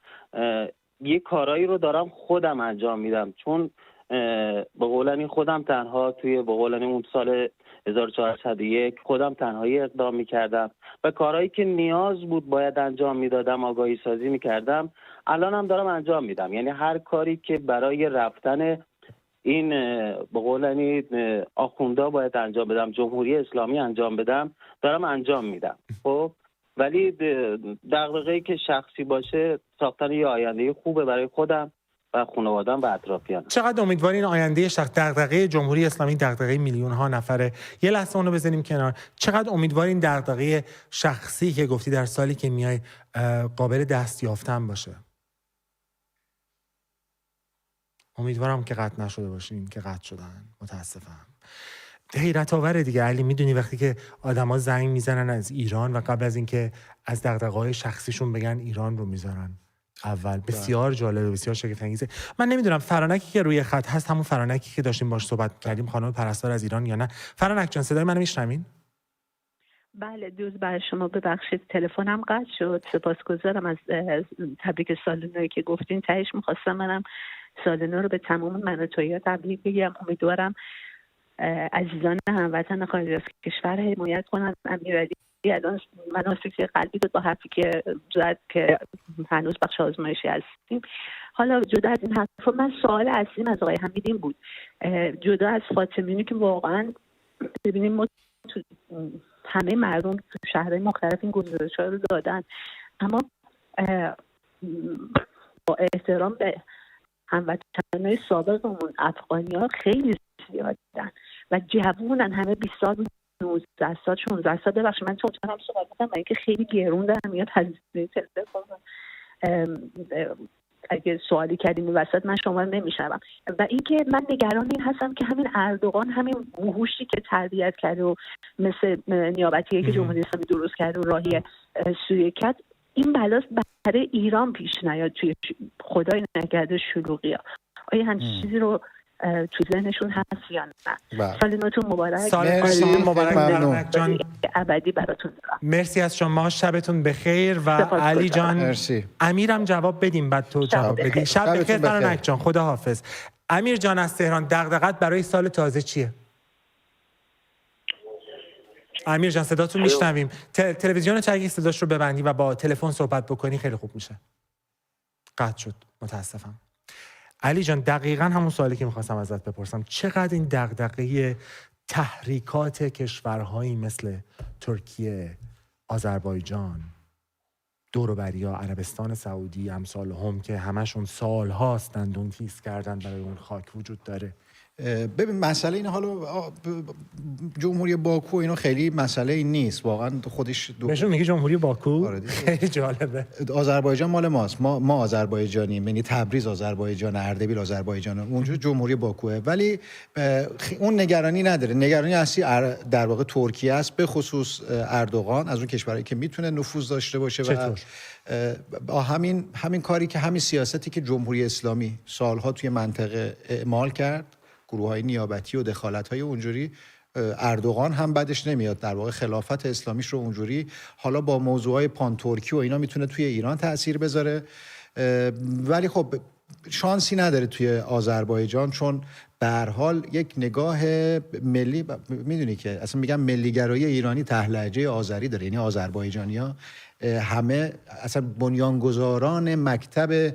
یه کارایی رو دارم خودم انجام میدم، چون به قولن خودم تنها توی به قولن اون سال 1401 خودم تنهایی اقدام میکردم و کارهایی که نیاز بود باید انجام میدادم، آگاهی سازی میکردم، الان هم دارم انجام میدم. یعنی هر کاری که برای رفتن این به قولن آخوندا باید انجام بدم، جمهوری اسلامی انجام بدم، دارم انجام میدم. خب ولی دغدغه‌ای که شخصی باشه ساختن یه آینده خوبه برای خودم و خانواده‌ام و اطرافیانم. چقدر امیدوارین آینده دغدغه جمهوری اسلامی دغدغه میلیون ها نفره؟ یه لحظه اونو بزنیم کنار. چقدر امیدوارین دغدغه شخصی که گفتی در سالی که میای قابل دست یافتن باشه؟ امیدوارم که قطع نشده باشین که قطع شدن. متاسفم. حیرت آوره دیگه علی. میدونی وقتی که آدما زنگ میزنن از ایران و قبل از اینکه از دغدغه‌های شخصیشون بگن ایران رو میذارن اول. بسیار جالبه، بسیار شگفت انگیزه. من نمیدونم فرانکی که روی خط هست همون فرانکی که داشتیم باهاش صحبت کردیم، خانم پرستار از ایران یا نه؟ فرانک جان صدای منو میشنوین؟ بله دوست بر شما، ببخشید تلفنم قطع شد. سپاسگزارم از تبریک سال نوی که گفتین. تهش میخواستم منم سال نو رو به تمام مناطق‌ها تبریک بگم. امیدوارم عزیزان هموطن خارج از کشور حمایت کنن. امیرعلی الان مناسک قلبی داد با حرفی که زد که هنوز بخش آزمایشی هستیم. حالا جدا از این حرفا، من سوال اصلیم از آقای حمید این بود، جدا از فاطمیونی که واقعا ببینیم ما همه مردم تو شهرهای مختلف این گزارش‌ها رو دادن، اما با احترام به هموطنان سابقمون افغانی‌ها خیلی زیادن و جوونن، همه 20 سال 19 سال 16 سال. ببخشید من چون هم صحبت می‌کنم برای اینکه خیلی گرون دارم میاد هزینه تلفن. اگه سوالی کردیم این وسط من شما رو نمیشنوم. و اینکه من نگران این هستم که همین اردوغان، همین وحوشی که تربیت کرده و مثل نیابتیه که جمهوری اسلامی درست کرده و راهی سوریه کرد، این بلاست برای ایران پیش نیاد توی خدای نکرده شلوغی ها. آیا همچین چیزی رو تو ذهنشون هست یا نه؟ سال نوتون مبارک. سال مبارک جان، ابدی براتون دارم. مرسی از شما، شبتون بخیر. و علی جان مرسی. امیرم جواب بدیم بعد تو جواب بدی. شب بخیر فرانک جان، خدا حافظ. امیر جان از تهران، دغدغت برای سال تازه چیه؟ امیر جان صداتون میشنویم. تلویزیون چرگی صداش رو ببندی و با تلفن صحبت بکنی خیلی خوب میشه. قطع شد متاسفم. علی جان دقیقاً همون سوالی که میخواستم ازت بپرسم، چقدر این دغدغه تحریکات کشورهایی مثل ترکیه، آذربایجان، دور و بریا، عربستان سعودی، امثال هم که همشون سال‌هاست دندون تیز کردن برای اون خاک وجود داره؟ ببین مسئله اینه، حالا جمهوری باکو اینو خیلی مسئله این نیست واقعا خودش. بهشون میگه جمهوری باکو؟ خیلی جالبه. آذربایجان مال ماست، ما آذربایجانیم، یعنی تبریز آذربایجان، اردبیل آذربایجان، اونجا جمهوری باکوه. ولی اون نگرانی نداره. نگرانی اصلی در واقع ترکیه است، به خصوص اردوغان، از اون کشورهایی که میتونه نفوذ داشته باشه. و با همین کاری که همین سیاستی که جمهوری اسلامی سالها توی منطقه اعمال کرد، گروه‌های نیابتی و دخالت‌های اونجوری، اردوغان هم بدش نمیاد در واقع خلافت اسلامیش رو اونجوری حالا با موضوعهای پان ترکی و اینا میتونه توی ایران تأثیر بذاره. ولی خب شانسی نداره توی آذربایجان، چون به هر حال یک نگاه ملی، میدونی که اصلا میگم ملیگرایی ایرانی ته لهجه آذری داره، یعنی آذربایجانی‌ها همه اصلا بنیانگذاران مکتب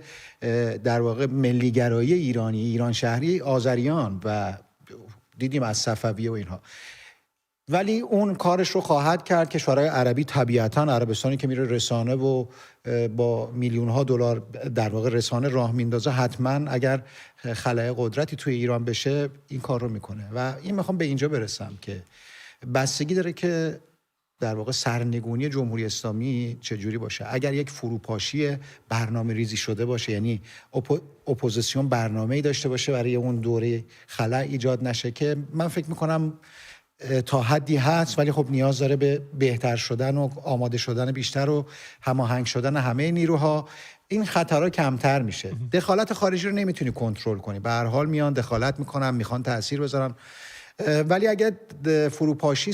در واقع ملیگرایی ایرانی، ایران شهری، آذریان و دیدیم از صفویه و اینها. ولی اون کارش رو خواهد کرد. کشورهای عربی طبیعتاً، عربستانی که میره رسانه و با میلیون‌ها دلار در واقع رسانه راه میندازه، حتما اگر خلأ قدرتی توی ایران بشه این کار رو میکنه. و این میخوام به اینجا برسم که بستگی داره که در واقع سرنگونی جمهوری اسلامی چجوری باشه. اگر یک فروپاشی برنامه ریزی شده باشه، یعنی اپوزیسیون برنامه‌ای داشته باشه برای اون دوره خلأ ایجاد نشه، که من فکر میکنم تا حدی هست، ولی خب نیاز داره به بهتر شدن و آماده شدن بیشتر و هماهنگ شدن همه نیروها. این خطرها کمتر میشه. دخالت خارجی رو نمیتونی کنترل کنی، به هر حال میان دخالت میکنن، میخوان تأثیر بذارن. ولی اگر فروپاشی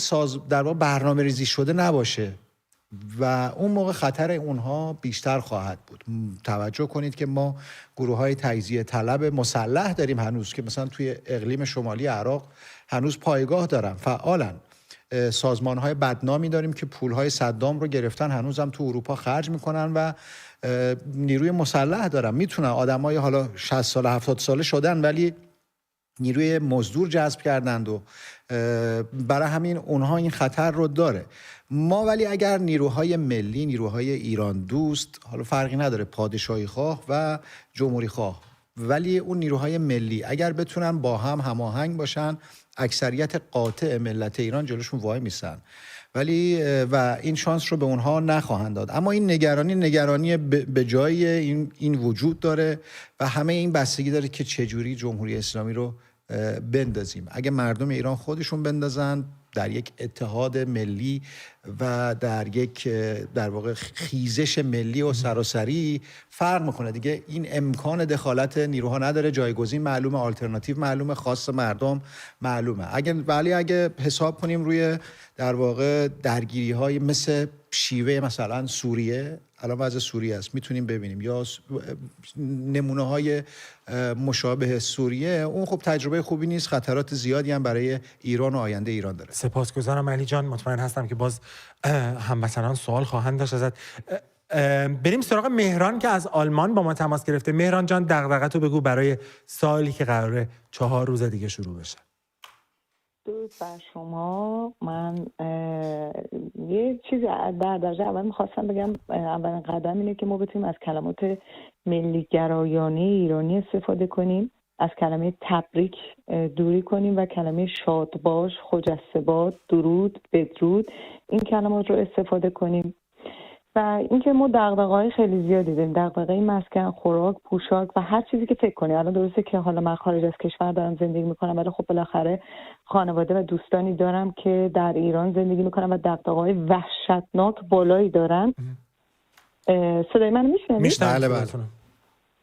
در واقع برنامه ریزی شده نباشه و اون موقع خطر اونها بیشتر خواهد بود. توجه کنید که ما گروه‌های تجزیه طلب مسلح داریم هنوز، که مثلا توی اقلیم شمالی عراق هنوز پایگاه دارن، فعالن. سازمان‌های بدنامی داریم که پول‌های صدام رو گرفتن، هنوز هم تو اروپا خرج میکنن و نیروی مسلح دارن، میتونن. آدمای حالا 60 ساله 70 ساله شدن ولی نیروی مزدور جذب کردند و برای همین اونها این خطر رو داره. ما ولی اگر نیروهای ملی، نیروهای ایران دوست، حالا فرقی نداره پادشاهی خواه و جمهوری خواه، ولی اون نیروهای ملی اگر بتونن با هم هماهنگ باشن، اکثریت قاطع ملت ایران جلوشون وای میسن. ولی و این شانس رو به اونها نخواهند داد. اما این نگرانی به جای این وجود داره و همه این بستگی داره که چجوری جمهوری اسلامی رو بندازیم. اگه مردم ایران خودشون بندازن در یک اتحاد ملی و در واقع خیزش ملی و سراسری فرق میکنه دیگه. این امکان دخالت نیروها نداره، جایگزین معلومه، آلترناتیو معلومه، خاص مردم معلومه. اگه حساب کنیم روی در واقع درگیری های مثل شیوه مثلا سوریه، الان وضع سوریه است، میتونیم ببینیم، یا نمونه های مشابه سوریه، اون خب تجربه خوبی نیست، خطرات زیادی هم برای ایران و آینده ایران داره. سپاسگزارم علی جان. مطمئن هستم که باز هموطنان سوال خواهند داشت ازت. بریم سراغ مهران که از آلمان با ما تماس گرفته. مهران جان دغدغه‌تو بگو برای سالی که قراره 4 روز دیگه شروع بشه. درود بر شما. من یه چیزی در درجه اول میخواستم بگم. اولین قدم اینه که ما بتونیم از کلمات ملی گرایانه ایرانی استفاده کنیم، از کلمه تبریک دوری کنیم و کلمه شاد باش، خجسته باد، درود، بدرود، این کلمات رو استفاده کنیم. و اینکه ما دغدغه‌های خیلی زیادی داریم، دغدغه مسکن، خوراک، پوشاک و هر چیزی که فکر کنی. الان درسته که حالا من خارج از کشور دارم زندگی میکنم، ولی خب بالاخره خانواده و دوستانی دارم که در ایران زندگی میکنم و دغدغه‌های وحشتناک بالایی دارن. صدای من میشنوید؟ بله.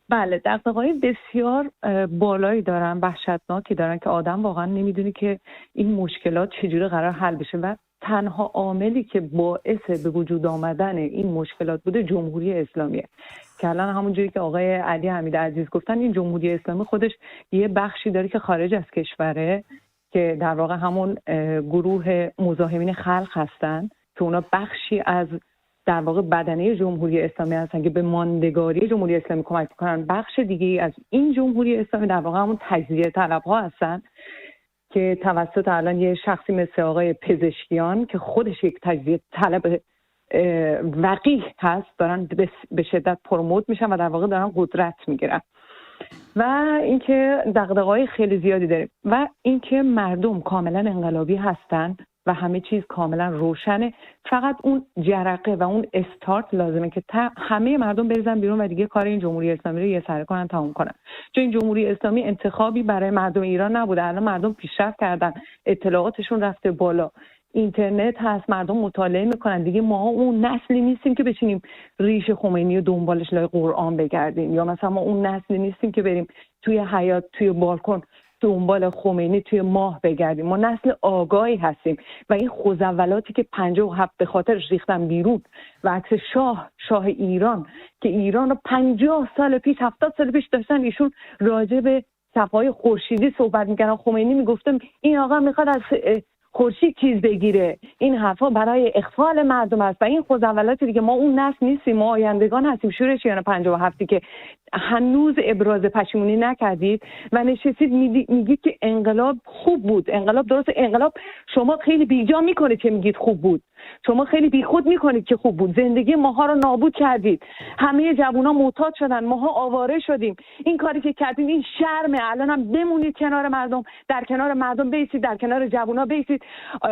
بله، دغدغه‌های بسیار بالایی دارن، وحشتناکی دارن که آدم واقعا نمیدونه که این مشکلات چجوری قرار حل بشه. و تنها عاملی که باعث به وجود آمدن این مشکلات بوده جمهوری اسلامیه که الان همونجوری که آقای علی حمید عزیز گفتن، این جمهوری اسلامی خودش یه بخشی داره که خارج از کشوره که در واقع همون گروه مزاحمین خلق هستن که اونا بخشی از در واقع بدنه جمهوری اسلامی هستن که به ماندگاری جمهوری اسلامی کمک میکنن. بخش دیگه از این جمهوری اسلامی در واقع همون تجزیه طلب‌ها هستن که توسط الان یه شخصی مثل آقای پزشکیان که خودش یک تجزیه طلب وقیح هست دارن به شدت پروموت میشن و در واقع دارن قدرت میگیرن. و اینکه دغدغه‌های خیلی زیادی داریم و اینکه مردم کاملا انقلابی هستن و همه چیز کاملا روشنه، فقط اون جرقه و اون استارت لازمه که همه مردم بریزن بیرون و دیگه کار این جمهوری اسلامی رو یه سره کنن، تموم کنن. چون این جمهوری اسلامی انتخابی برای مردم ایران نبوده. الان مردم پیشرفت کردن، اطلاعاتشون رفته بالا، اینترنت هست، مردم مطالعه میکنن. دیگه ما اون نسلی نیستیم که بشینیم ریش خمینی و دنبالش لای قرآن بگردیم، یا مثلا ما اون نسلی نیستیم که بریم توی حیاط توی بالکن دنبال خمینی توی ماه بگردیم. ما نسل آگاهی هستیم و این خوزعبلاتی که 57 به خاطرش ریختن بیرون و عکس شاه ایران که ایران رو 50 سال پیش 70 سال پیش داشتن ایشون راجع به صفای خورشیدی صحبت میکردن. خمینی میگفتم این آقا میخواد از خورشید چیز بگیره، این حرفا برای اخفال مردم است. و این خوزعبلاتی دیگه ما اون نسل نیستیم، ما آیندگان هستیم. شورشیان 57 که هنوز ابراز پشیمونی نکردید و نشستید میگید که انقلاب خوب بود. انقلاب درست، انقلاب شما خیلی بیجا میکنید که میگید خوب بود، شما خیلی بیخود میکنید که خوب بود. زندگی ماها رو نابود کردید، همه جوونا معتاد شدن، ماها آواره شدیم. این کاری که کردید این شرمه. الان هم بمونید کنار مردم، در کنار مردم بیسید، در کنار جوونا بیسید.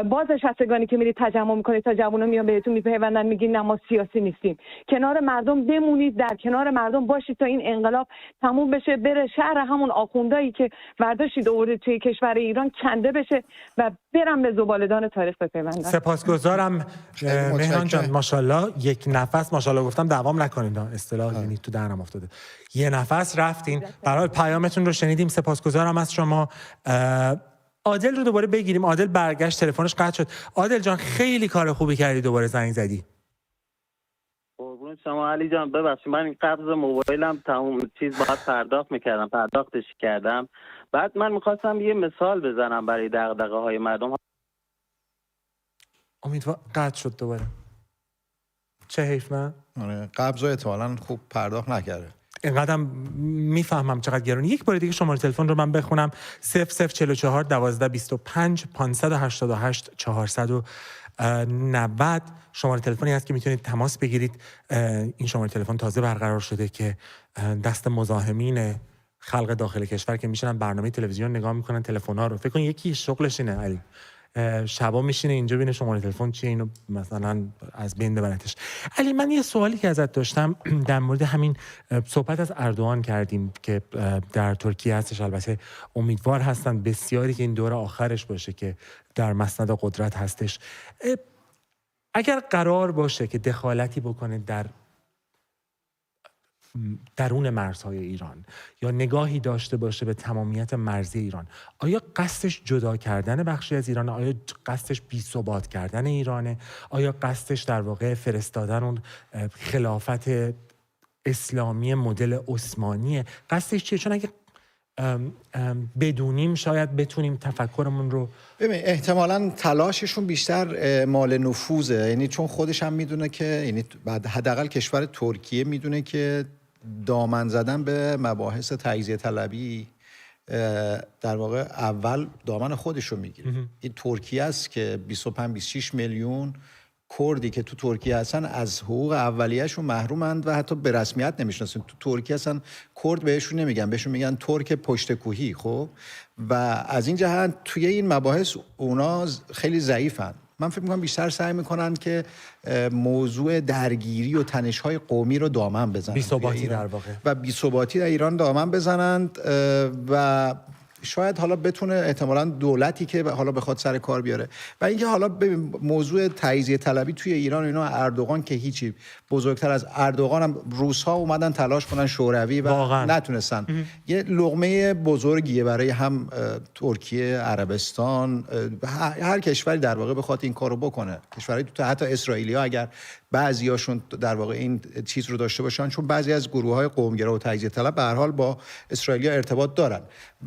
بازنشستگانی که میرید تجمع میکنید تا جوونا میان بهتون میپیوندن میگین نه ما سیاسی نیستیم، کنار مردم بمونید، در کنار مردم باشید تا این انقلاب تموم بشه، بره شهر همون آخوندایی که ورداشتید آورده توی کشور ایران کنده بشه و برم به زباله‌دان تاریخ بپیوندن. سپاسگزارم مهران جان. ماشاءالله یک نفس، ماشاءالله گفتم دوام نکنید، اصطلاح یعنی تو دهنم افتاده. یه نفس رفتین. برای پیامتون رو شنیدیم، سپاسگزارم از شما. عادل رو دوباره بگیریم. عادل برگشت، تلفنش قطع شد. عادل جان خیلی کار خوبی کردی، دوباره زنگ زدی. قربون شما علی جان. ببخشید من این قبض موبایلم تموم چیز باید پرداختش کردم. بعد من می‌خواستم یه مثال بزنم برای دغدغه‌های مردم. امیدوارم قطع شد دوباره. چه حیف من. قبض احتمالاً خوب پرداخت نکرده. اینقدرم میفهمم چقدر گرونه. یک بار دیگه شماره تلفن رو من بخونم: 0044 1225 588 490. شماره تلفنی هست که میتونید تماس بگیرید. این شماره تلفن تازه برقرار شده که دست مزاحمین خلق داخل کشور که میشنن برنامه تلویزیون نگاه میکنن تلفن‌ها رو، فکر کن یکی شغلش اینه علی، شبا میشینه اینجا ببینه شماره تلفن چیه، اینو مثلا از بین ببرتش. علی، من یه سوالی که ازت داشتم در مورد همین صحبت از اردوغان کردیم که در ترکیه هستش. البته امیدوار هستن بسیاری که این دوره آخرش باشه که در مسند قدرت هستش. اگر قرار باشه که دخالتی بکنه در درون مرزهای ایران یا نگاهی داشته باشه به تمامیت مرزی ایران، آیا قصدش جدا کردن بخشی از ایران؟ آیا قصدش بی‌ثبات کردن ایرانه؟ آیا قصدش در واقع فرستادن اون خلافت اسلامی مدل عثمانیه؟ قصدش چیه؟ چون اگه بدونیم شاید بتونیم تفکرمون رو ببین، احتمالاً تلاششون بیشتر مال نفوذه، یعنی چون خودش هم میدونه که، یعنی حداقل کشور ترکیه میدونه که دامن زدن به مباحث تجزیه طلبی در واقع اول دامن خودش رو میگیره. این ترکیه است که 25-26 میلیون کردی که تو ترکیه هستن از حقوق اولیه‌شون محرومند و حتی به رسمیت نمیشناسن. تو ترکیه هستن کرد بهشون نمیگن، بهشون میگن ترک پشت کوهی. خب و از این جهت توی این مباحث اونا خیلی ضعیفن. من فکر میکنم بیشتر سعی میکنن که موضوع درگیری و تنش‌های قومی رو دامن بزنن، بی‌ثباتی در واقع، و بی‌ثباتی در ایران دامن بزنند و شاید حالا بتونه احتمالاً دولتی که حالا بخواد سر کار بیاره. و اینکه حالا ببین موضوع تجزیه طلبی توی ایران اینا، اردوغان که هیچی، بزرگتر از اردوغان هم روس‌ها اومدن تلاش کنن شوروی و نتونستن. یه لقمه بزرگیه برای هم ترکیه، عربستان، هر کشوری در واقع بخواد این کارو بکنه. کشورهای حتی اسرائیلی‌ها اگر بعضیاشون در واقع این چیز رو داشته باشن، چون بعضی از گروه‌های قومگرا و تجزیه طلب به هر حال با اسرائیلیا ارتباط دارن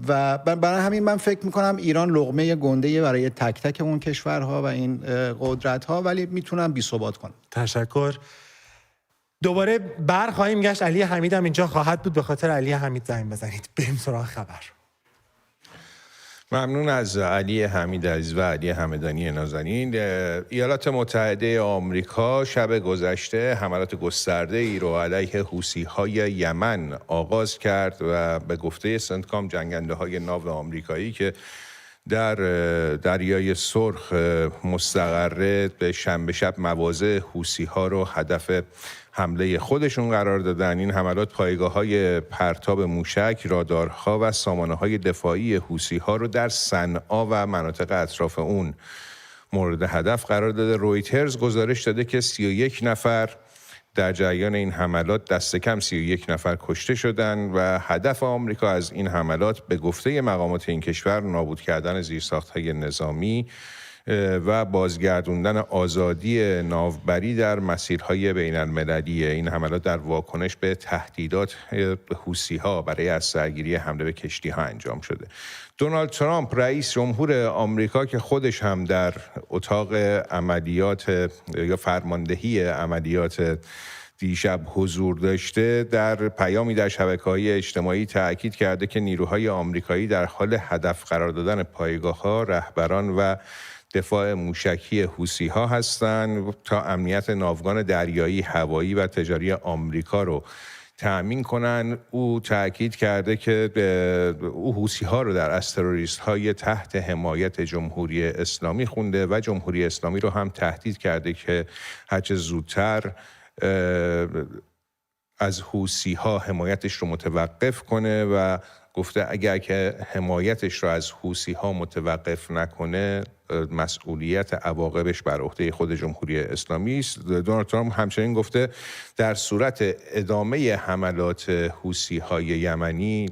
و برای همین من فکر می‌کنم ایران لقمه گنده‌ای برای تک تک اون کشورها و این قدرت‌ها، ولی میتونن بی‌ثبات کنن. تشکر. دوباره برخواهیم گشت. علی حمید هم اینجا خواهد بود، به خاطر علی حمید زنگ بزنید. بریم سراغ خبر. ممنون از علی حمید عزیز و علی همدانی نازنین. ایالات متحده آمریکا شب گذشته حملات گسترده ای رو علیه حوثی‌های یمن آغاز کرد و به گفته سنتکام جنگنده‌های ناو آمریکایی که در دریای سرخ مستقره به شنبه شب مواضع حوثی‌ها رو هدف حمله خودشون قرار دادن. این حملات پایگاه‌های پرتاب موشک، رادارها و سامانه‌های دفاعی حوثی‌ها رو در صنعا و مناطق اطراف اون مورد هدف قرار داده. رویترز گزارش داده که 31 نفر در جریان این حملات، دست کم 31 نفر کشته شدن و هدف آمریکا از این حملات به گفته مقامات این کشور نابود کردن زیرساخت‌های نظامی و بازگردوندن آزادی ناوبری در مسیرهای بین المللیه. این حملات در واکنش به تهدیدات حوثی‌ها برای از سرگیری حمله به کشتی‌ها انجام شده. دونالد ترامپ رئیس جمهور آمریکا که خودش هم در اتاق عملیات یا فرماندهی عملیات دیشب حضور داشته، در پیامی در شبکه‌های اجتماعی تأکید کرده که نیروهای آمریکایی در حال هدف قرار دادن پایگاه‌ها، رهبران و دفاع موشکی حوثی‌ها هستند تا امنیت ناوگان دریایی، هوایی و تجاری آمریکا رو تأمین کنند. او تأکید کرده که او حوثی‌ها رو در از تروریست‌های تحت حمایت جمهوری اسلامی خونده و جمهوری اسلامی رو هم تهدید کرده که هرچه زودتر از حوثی‌ها حمایتش رو متوقف کنه و گفته اگر که حمایتش رو از حوثی‌ها متوقف نکنه مسئولیت عواقبش بر عهده خود جمهوری اسلامی است. دونالد ترامپ همچنین گفته در صورت ادامه حملات حوثی‌های یمنی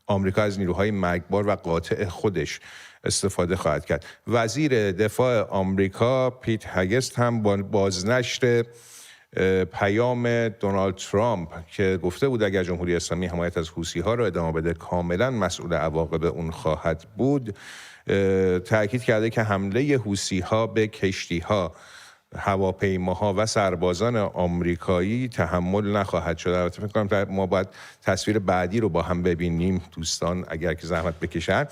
آمریکا از نیروهای مرگبار و قاطع خودش استفاده خواهد کرد. وزیر دفاع آمریکا پیت هگست هم با بازنشر پیام دونالد ترامپ که گفته بود اگر جمهوری اسلامی حمایت از حوثی‌ها را ادامه بده کاملا مسئول عواقب اون خواهد بود، تأکید کرده که حمله حوثی‌ها به کشتی‌ها، هواپیماها و سربازان آمریکایی تحمل نخواهد شد. البته فکر کنم ما باید تصویر بعدی رو با هم ببینیم دوستان اگر که زحمت بکشن.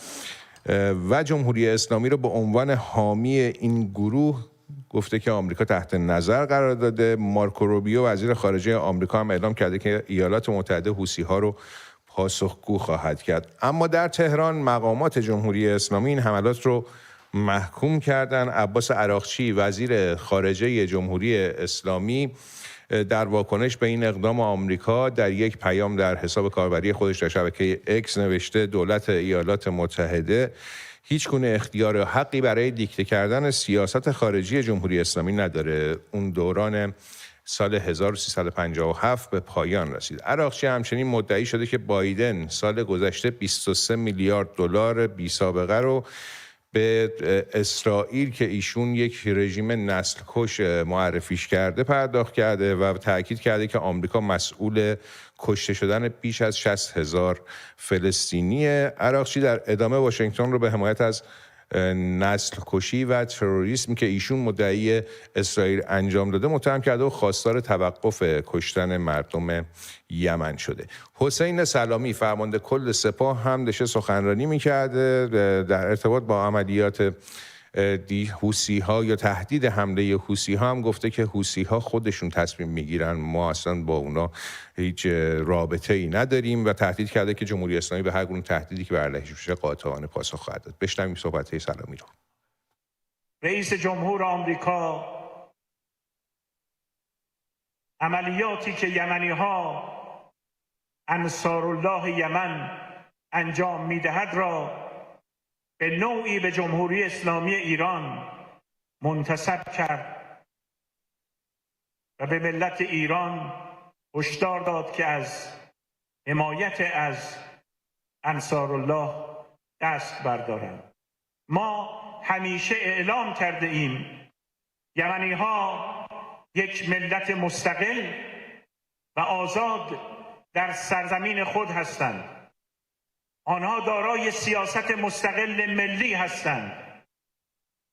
و جمهوری اسلامی رو به عنوان حامی این گروه گفته که آمریکا تحت نظر قرار داده. مارکو روبیو وزیر خارجه آمریکا هم اعلام کرده که ایالات متحده حوثی‌ها رو پاسخگو خواهد کرد. اما در تهران مقامات جمهوری اسلامی این حملات رو محکوم کردن. عباس عراقچی وزیر خارجه جمهوری اسلامی در واکنش به این اقدام آمریکا در یک پیام در حساب کاربری خودش در شبکه اکس نوشته دولت ایالات متحده هیچ گونه اختیار و حقی برای دیکته کردن سیاست خارجی جمهوری اسلامی نداره. اون دوران سال 1357 به پایان رسید. عراقچی همچنین مدعی شده که بایدن سال گذشته 23 میلیارد دلار بی سابقه رو به اسرائیل که ایشون یک رژیم نسل کش معرفیش کرده پرداخت کرده و تاکید کرده که آمریکا مسئول کشته شدن بیش از 60,000 فلسطینیه. عراقچی در ادامه واشنگتن رو به حمایت از نسل کشی و تروریسم که ایشون مدعی اسرائیل انجام داده متهم کرده و خواستار توقف کشتن مردم یمن شده. حسین سلامی فرمانده کل سپاه هم داشته سخنرانی میکرده در ارتباط با عملیات حوثی‌ها یا تهدید حمله حوثی‌ها هم گفته که حوثی‌ها خودشون تصمیم میگیرن، ما اصلا با اونا هیچ رابطه ای نداریم و تهدید کرده که جمهوری اسلامی به هر گونه تهدیدی که بر علیهش بشه قاطعانه پاسخ خواهد داد. بشنویم صحبت سلامی رو. رئیس جمهور آمریکا عملیاتی که یمنی‌ها انصارالله یمن انجام می‌دهد را به نوعی به جمهوری اسلامی ایران منتسب کرد و به ملت ایران هشدار داد که از حمایت از انصارالله دست بردارند. ما همیشه اعلام کرده ایم یمنی ها یک ملت مستقل و آزاد در سرزمین خود هستند. آنها دارای سیاست مستقل ملی هستند.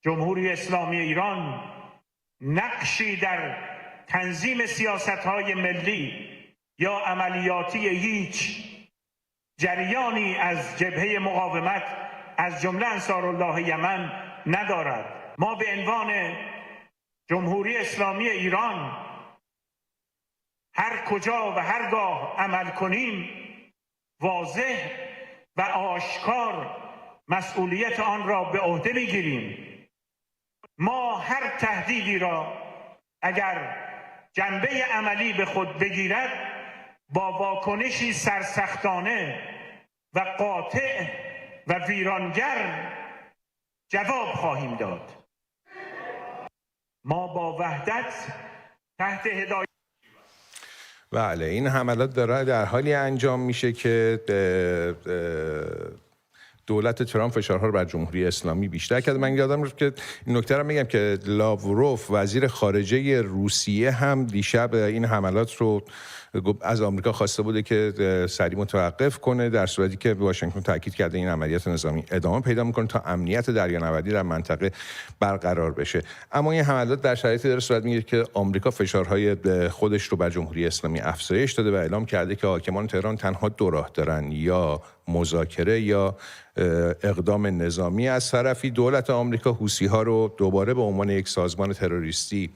جمهوری اسلامی ایران نقشی در تنظیم سیاست‌های ملی یا عملیاتی هیچ جریانی از جبهه مقاومت از جمله انصارالله یمن ندارد. ما به عنوان جمهوری اسلامی ایران هر کجا و هرگاه عمل کنیم واضح و آشکار مسئولیت آن را به عهده می‌گیریم. ما هر تهدیدی را اگر جنبه عملی به خود بگیرد با واکنشی سرسختانه و قاطع و ویرانگر جواب خواهیم داد. ما با وحدت تحت هدایت بله، این حملات داره در حالی انجام میشه که دولت ترامپ فشارها رو بر جمهوری اسلامی بیشتر کرده. من یادم رفت که این نکته رو میگم که لاوروف وزیر خارجه روسیه هم دیشب این حملات رو از آمریکا خواسته بوده که سریع متوقف کنه، در صورتی که واشنگتن تاکید کرده این عملیات نظامی ادامه پیدا میکنه تا امنیت دریانوردی در منطقه برقرار بشه. اما این حملات در شرایطی داره صورت میگیره که آمریکا فشارهای خودش رو بر جمهوری اسلامی افزایش داده و اعلام کرده که حاکمان تهران تنها دو راه دارن، یا مذاکره یا اقدام نظامی. از طرفی دولت آمریکا حوثی‌ها رو دوباره به عنوان یک سازمان تروریستی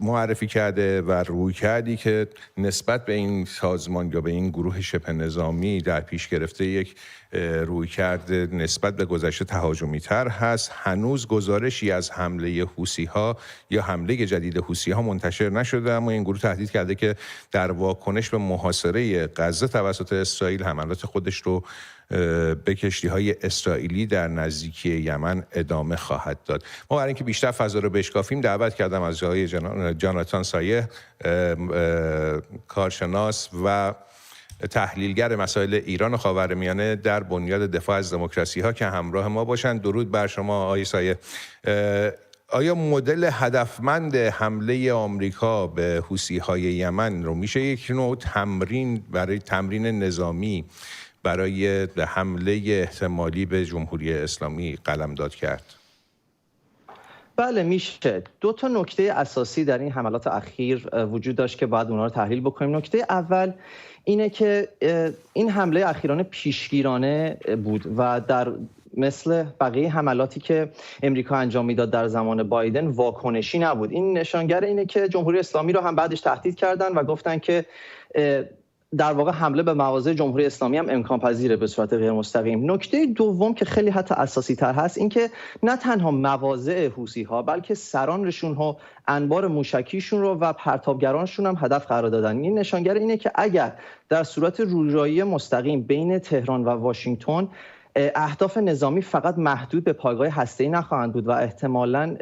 معرفی کرده و روی کردی که نسبت به این سازمان یا به این گروه شبه نظامی در پیش گرفته یک روی کرده نسبت به گذشته تهاجمی تر هست. هنوز گزارشی از حمله حوثی‌ها یا حمله جدید حوثی‌ها منتشر نشده، اما این گروه تهدید کرده که در واکنش به محاصره غزه توسط اسرائیل حملات خودش رو به کشتی‌های اسرائیلی در نزدیکی یمن ادامه خواهد داد. ما برای اینکه بیشتر فضا رو بشکافیم دعوت کردم از جای جاناتان سایه، کارشناس و تحلیلگر مسائل ایران و خاورمیانه در بنیاد دفاع از دموکراسی ها که همراه ما باشند. درود بر شما آقای سایه. آیا مدل هدفمند حمله آمریکا به حوثی‌های یمن رو میشه یک نوع تمرین برای تمرین نظامی برای حمله احتمالی به جمهوری اسلامی قلمداد کرد؟ بله میشه. دو تا نکته اساسی در این حملات اخیر وجود داشت که باید اونها رو تحلیل بکنیم. نکته اول اینه که این حمله اخیرانه پیشگیرانه بود و در مثل بقیه حملاتی که امریکا انجام میداد در زمان بایدن واکنشی نبود. این نشانگر اینه که جمهوری اسلامی رو هم بعدش تهدید کردن و گفتن که در واقع حمله به مواضع جمهوری اسلامی هم امکان پذیره به صورت غیر مستقیم. نکته دوم که خیلی حتی اساسی تر هست این که نه تنها مواضع حوثی ها بلکه سرانشون ها انبار موشکیشون رو و پرتابگرانشون هم هدف قرار دادن. این نشانگر اینه که اگر در صورت رویایی مستقیم بین تهران و واشنگتن اهداف نظامی فقط محدود به پایگاه هسته‌ای نخواهند بود و احتمالاً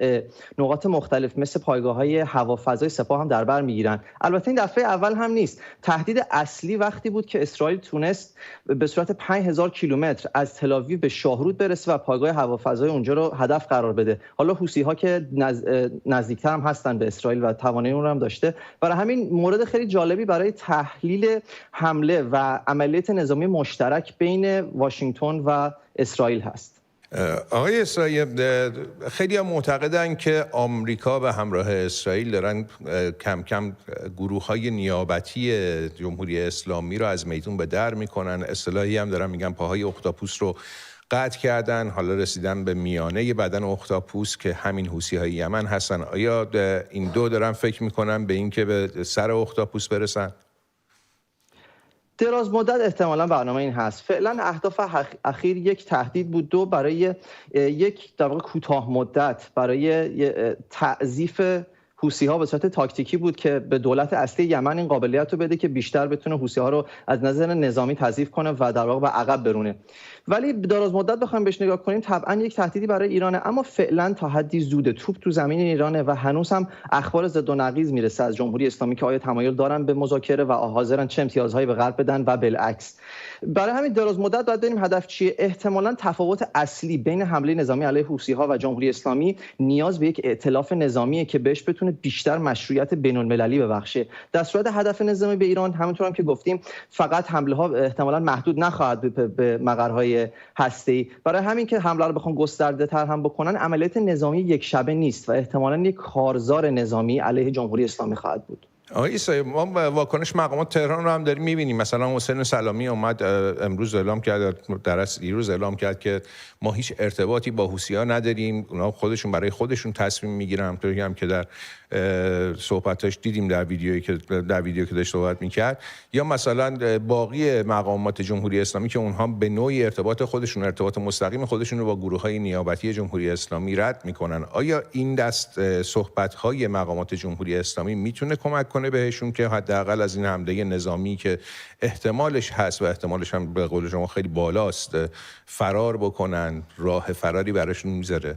نقاط مختلف مثل پایگاه‌های هوافضای سپاه هم در بر می‌گیرند. البته این دفعه اول هم نیست. تهدید اصلی وقتی بود که اسرائیل تونست به صورت 5000 کیلومتر از تل‌آویو به شاهرود برسه و پایگاه هوافضای اونجا رو هدف قرار بده. حالا حوثی‌ها که نزدیکتر هم هستن به اسرائیل و توانایی اون رو هم داشته. برای همین مورد خیلی جالبی برای تحلیل حمله و عملیات نظامی مشترک بین واشنگتن و اسرائیل هست. آقای اسرائیل، خیلی هم معتقدن که آمریکا به همراه اسرائیل دارن کم کم گروه‌های نیابتی جمهوری اسلامی رو از میدون به در میکنن. اصطلاحی هم دارن میگن پاهای اختاپوس رو قطع کردن، حالا رسیدن به میانه بدن اختاپوس که همین حوثی‌های یمن هستن. آیا این دو دارن فکر میکنن به این که به سر اختاپوس برسن؟ دراز مدت احتمالاً برنامه این هست. فعلا اهداف اخیر یک تهدید بود، دو برای یک در واقع کوتاه مدت برای تعذیف حوثی‌ها به صورت تاکتیکی بود که به دولت اصلی یمن این قابلیت رو بده که بیشتر بتونه حوثی‌ها رو از نظر نظامی تضعیف کنه و در واقع به عقب برونه. ولی دراز مدت بخوایم بهش نگاه کنیم طبعا یک تهدیدی برای ایرانه، اما فعلا تا حدی زوده. توپ تو زمین ایرانه و هنوز هم اخبار ضد و نقیض میرسه از جمهوری اسلامی که آیا تمایل دارن به مذاکره و حاضرن چه امتیازهایی به غرب بدن و بالعکس. برای همین دراز مدت باید ببینیم هدف چیه. احتمالاً تفاوت اصلی بین حمله نظامی علیه حوثی‌ها و جمهوری اسلامی نیاز به یک ائتلاف نظامیه که بهش بتونه بیشتر مشروعیت بین‌المللی ببخشه. در صورت هدف نظامی به ایران همونطور هم که گفتیم فقط حمله ها احتمالاً محدود نخواهد بود به مقرهای هسته‌ای. برای همین که حمله رو بخوان گسترده تر هم بکنن عملیات نظامی یک شبه نیست و احتمالاً یک کارزار نظامی علیه جمهوری اسلامی خواهد بود. آقای عیسایی، ما واکنش مقامات تهران رو هم داریم می‌بینیم. مثلا حسین سلامی اومد امروز اعلام کرد، در اصل دیروز اعلام کرد که ما هیچ ارتباطی با حوثی‌ها نداریم، اونا خودشون برای خودشون تصمیم میگیرن. همونطوری هم که در صحبتاش دیدیم در ویدیو که داشت صحبت میکرد. یا مثلا باقی مقامات جمهوری اسلامی که اونها به نوعی ارتباط مستقیم خودشون رو با گروه‌های نیابتی جمهوری اسلامی رد میکنن. آیا این دست صحبت‌های مقامات جمهوری اسلامی میتونه کمک کنه بهشون که حداقل از این حمله نظامی که احتمالش هست و احتمالش هم به قول شما خیلی بالاست فرار بکنن، راه فراری براشون میذاره؟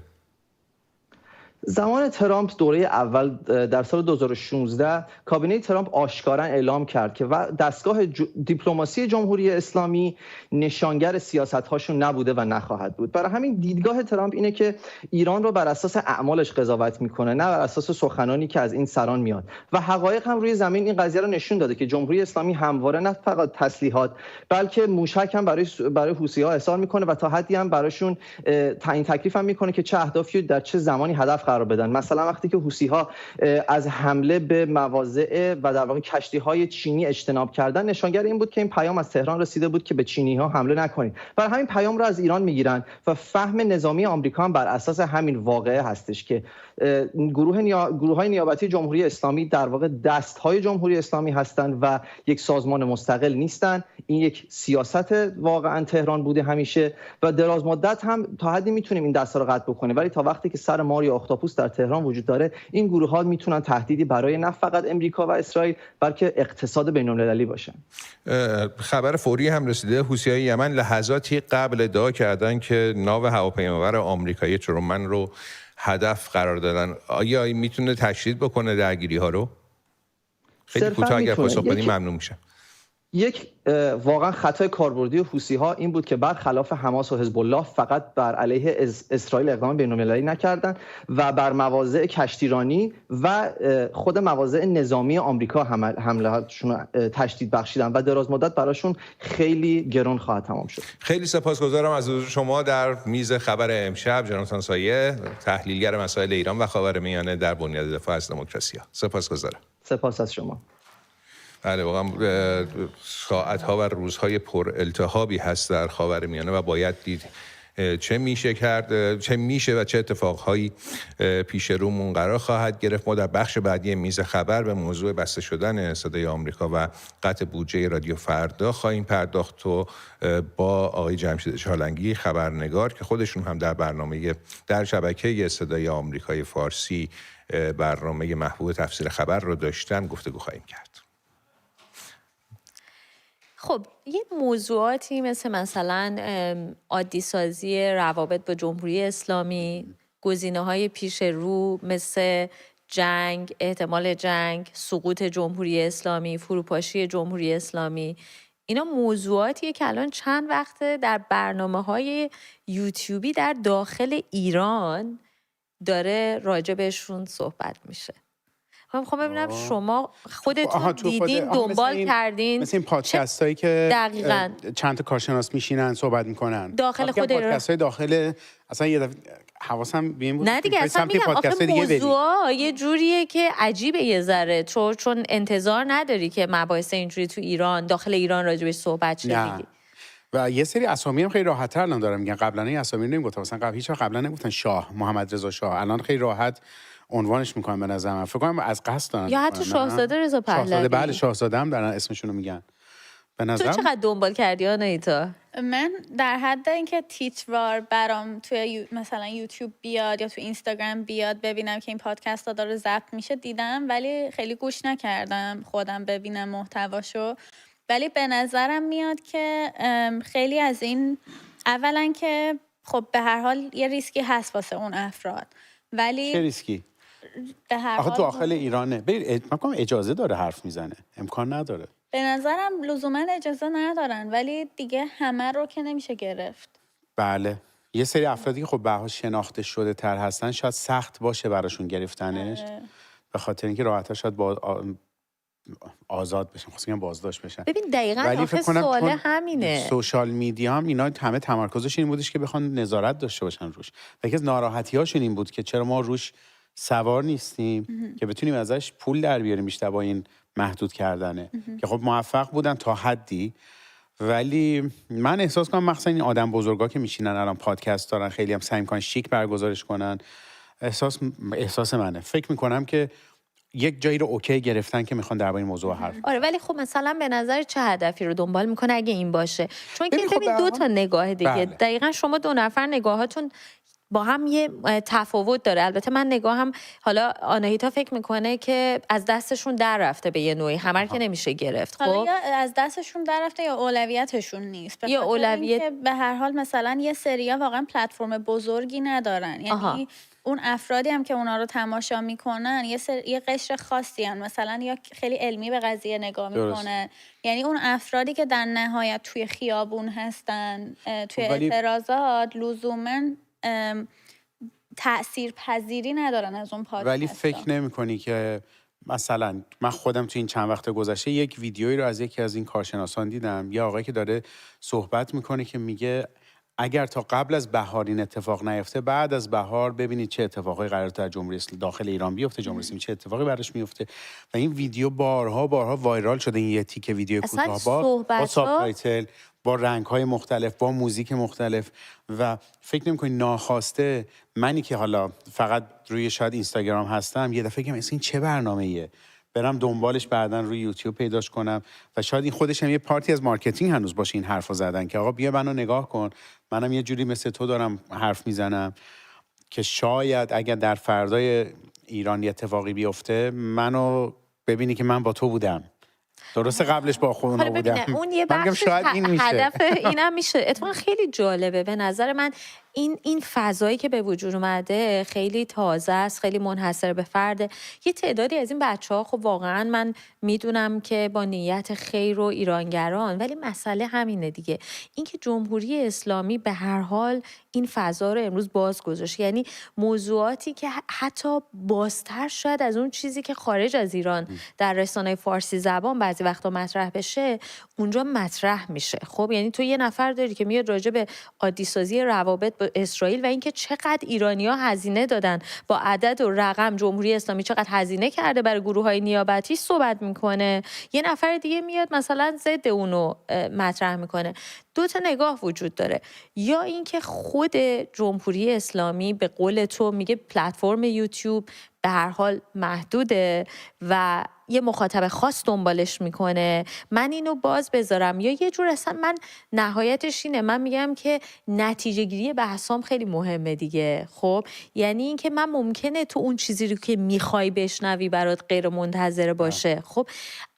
زمان ترامپ دوره اول در سال 2016 کابینه ترامپ آشکارا اعلام کرد که دستگاه دیپلماسی جمهوری اسلامی نشانگر سیاست‌هاشون نبوده و نخواهد بود. برای همین دیدگاه ترامپ اینه که ایران رو بر اساس اعمالش قضاوت میکنه، نه بر اساس سخنانی که از این سران میاد. و حقایق هم روی زمین این قضیه رو نشون داده که جمهوری اسلامی همواره نه فقط تسلیحات بلکه موشک هم برای حوثی‌ها احضار میکنه و تا حدی هم براشون تعیین تکلیف هم میکنه که چه اهدافی در چه زمانی هدف قرار بدن. مثلا وقتی که حوثی‌ها از حمله به مواضع و در واقع کشتی‌های چینی اجتناب کردن، نشانگر این بود که این پیام از تهران رسیده بود که به چینی‌ها حمله نکنید. برای همین پیام رو از ایران میگیرن و فهم نظامی آمریکا هم بر اساس همین واقعه هستش که گروه‌های نیابتی جمهوری اسلامی در واقع دست‌های جمهوری اسلامی هستند و یک سازمان مستقل نیستند. این یک سیاست واقعا تهران بوده همیشه و دراز مدت هم تا حدی میتونیم این دست‌ها رو قطع بکنیم، ولی تا وقتی که سر مار یا اختاپوس در تهران وجود داره این گروه‌ها میتونن تهدیدی برای نه فقط امریکا و اسرائیل بلکه اقتصاد بین‌المللی باشن. خبر فوری هم رسیده حوثی‌های یمن لحظاتی قبل ادعا کردن که ناو هواپیمابر آمریکایی ترومن رو هدف قرار دادن. آیا این میتونه تشدید بکنه درگیری‌ها رو؟ خیلی کوتاه اگر پاسخ بدید ممنون میشم. یک واقعا خطای کاربردی حوثی‌ها این بود که برخلاف حماس و حزب الله فقط بر علیه اسرائیل اقدام بین‌المللی نکردند و بر مواضع کشتیرانی و خود مواضع نظامی آمریکا حمله‌هاشون تشدید بخشیدن و دراز مدت براشون خیلی گران خواهد تمام شد. خیلی سپاسگزارم از حضور شما در میز خبر امشب. جناتان سایه، تحلیلگر مسائل ایران و خاورمیانه در بنیاد دفاع از دموکراسی. سپاسگزارم. سپاس از شما. بله، واقعا ساعت‌ها و روزهای پر التهابی هست در خاورمیانه و باید دید چه میشه کرد، چه میشه و چه اتفاقهایی پیش رومون قرار خواهد گرفت. ما در بخش بعدی میز خبر به موضوع بسته شدن صدای آمریکا و قطع بودجه رادیو فردا خواهیم پرداخت تو با آقای جمشید چالنگی خبرنگار که خودشون هم در شبکه صدای آمریکای فارسی برنامه محبوب تفسیر خبر رو داشتن گفتگو خواهیم کرد. خب یه موضوعاتی مثلا عادی سازی روابط با جمهوری اسلامی، گزینه‌های پیش رو مثل جنگ، احتمال جنگ، سقوط جمهوری اسلامی، فروپاشی جمهوری اسلامی، اینا موضوعاتیه که الان چند وقته در برنامه‌های یوتیوبی در داخل ایران داره راجع بهشون صحبت میشه. میخوام ببینم شما خودتون دیدین، دنبال کردین؟ مثل این پادکست هایی که دقیقاً چند تا کارشناس میشینن صحبت میکنن داخل خود پادکست های داخل اصلا یه دفعه حواسم به این بود نه دیگه، اصلا میگم آخه موضوعا یه جوریه که عجیبه یه ذره، چون انتظار نداری که مباحث اینجوری تو ایران داخل ایران راجبش صحبت شه دیگه. و یه سری اسامی هم خیلی راحت‌تر الان دارن میگن. قبلا این اسامی رو نمیگفتن، مثلا هیچ وقت قبلا نگفتن شاه، محمد رضا شاه، الان خیلی راحت عنوانش میکنن. به نظر من فکر کنم از قصد دارن، یا حتی شاهزاده رضا پهلوی. شاهزاده، بله شاهزاده هم دارن اسمشون رو میگن. به نظر تو چقدر دنبال کردی آناهیتا؟ من در حد اینکه تیتروار برام توی مثلا یوتیوب بیاد یا تو اینستاگرام بیاد ببینم که این پادکست ها داره ضبط میشه دیدم، ولی خیلی گوش نکردم خودم ببینم محتواشو. ولی به نظرم میاد که خیلی از این، اولا که خب به هر حال یه ریسکی هست واسه اون افراد، ولی چه ریسکی؟ به هر حال داخل ایرانه. من اجازه داره حرف میزنه، امکان نداره. به نظرم لزوما اجازه ندارن، ولی دیگه همه رو که نمیشه گرفت. بله یه سری افرادی که خب به حال شناخته شده تر هستن شاید سخت باشه براشون گرفتنش، به خاطر اینکه راحت‌تر شاید آزاد بشن، خاصه بازداشت بشن. ببین دقیقاً آخه سوال همینه. سوشال میدیا هم اینا همه تمرکزش این بودش که بخوان نظارت داشته باشن روش. و یکی از ناراحتی‌هاشون این بود که چرا ما روش سوار نیستیم که بتونیم ازش پول در بیاریم بیشتر با این محدود کردنه. که خب موفق بودن تا حدی، ولی من احساس کنم مثلا این آدم بزرگا که میشینن الان پادکست دارن خیلی هم سعی میکنن شیک برگزارش کنن. احساس منه، فکر میکنم که یک جایی رو اوکی گرفتن که میخوان درباره این موضوع حرف. آره ولی خب مثلا به نظر چه هدفی رو دنبال میکنه اگه این باشه؟ چون که ببین دو تا نگاه دیگه. بله. دقیقاً شما دو نفر نگاهاتون با هم یه تفاوت داره. البته من نگاهم، حالا آناهیتا فکر میکنه که از دستشون در رفته به یه نوعی، همه که نمیشه گرفت. خب یا از دستشون در رفته یا اولویتشون نیست. یا اولویت به هر حال مثلا یه سریا واقعا پلتفرم بزرگی ندارن. یعنی اون افرادی هم که اونا رو تماشا میکنن یه قشر خاصی هن. مثلا یا خیلی علمی به قضیه نگاه میکنن، یعنی اون افرادی که در نهایت توی خیابون هستن، توی اعتراضات، لزوماً تأثیر پذیری ندارن از اون پادکست. ولی فکر نمی کنی که مثلا من خودم تو این چند وقت گذشته یک ویدیویی رو از یکی از این کارشناسان دیدم، یه آقایی که داره صحبت میکنه که میگه اگر تا قبل از بهار این اتفاق نیفته، بعد از بهار ببینید چه اتفاقی قراره در جمهوری اسلامی داخل ایران بیفته، جمهوری اسلامی چه اتفاقی براش میفته. و این ویدیو بارها وایرال شده. این یه تیکه ویدیو کوتاه با سابتایتل، با رنگ‌های مختلف، با موزیک مختلف. و فکر نمی‌کنی ناخواسته منی که حالا فقط روی شاید اینستاگرام هستم یه دفعه که این چه برنامه‌ایه، برم دنبالش بعدن روی یوتیوب پیداش کنم. و شاید این خودش هم یه پارتی از مارکتینگ هنوز باشه این حرفو زدن که آقا بیا منو نگاه کن، منم یه جوری مثل تو دارم حرف میزنم که شاید اگر در فردای ایران یه اتفاقی بیفته منو ببینی که من با تو بودم. درسته قبلش با خودم بودم. اون یه بخش هدف اینم میشه. اتفاقا خیلی جالبه به نظر من این فضایی که به وجود اومده خیلی تازه است، خیلی منحصر به فرده. یه تعدادی از این بچه‌ها خب واقعا من میدونم که با نیت خیر و ایرانگران، ولی مسئله همینه دیگه، اینکه جمهوری اسلامی به هر حال این فضا رو امروز باز گذاشت. یعنی موضوعاتی که حتی بازتر شاید از اون چیزی که خارج از ایران در رسانه‌های فارسی زبان بعضی وقتا مطرح بشه اونجا مطرح میشه. خب یعنی تو یه نفر داری که میاد راجع به عادی سازی روابط با اسرائیل و اینکه چقدر ایرانی‌ها هزینه دادن با عدد و رقم، جمهوری اسلامی چقدر هزینه کرده برای گروه‌های نیابتی صحبت میکنه. یه نفر دیگه میاد مثلا ضد اونو مطرح میکنه. دو تا نگاه وجود داره، یا اینکه خود جمهوری اسلامی به قول تو میگه پلتفرم یوتیوب به هر حال محدوده و یه مخاطب خاص دنبالش میکنه، من اینو باز بذارم، یا یه جور اصلا من نهایتش اینه، من میگم که نتیجه گیری بحثام خیلی مهمه دیگه. خب یعنی اینکه من ممکنه تو اون چیزی رو که میخوای بشنوی برات غیر منتظره باشه، خب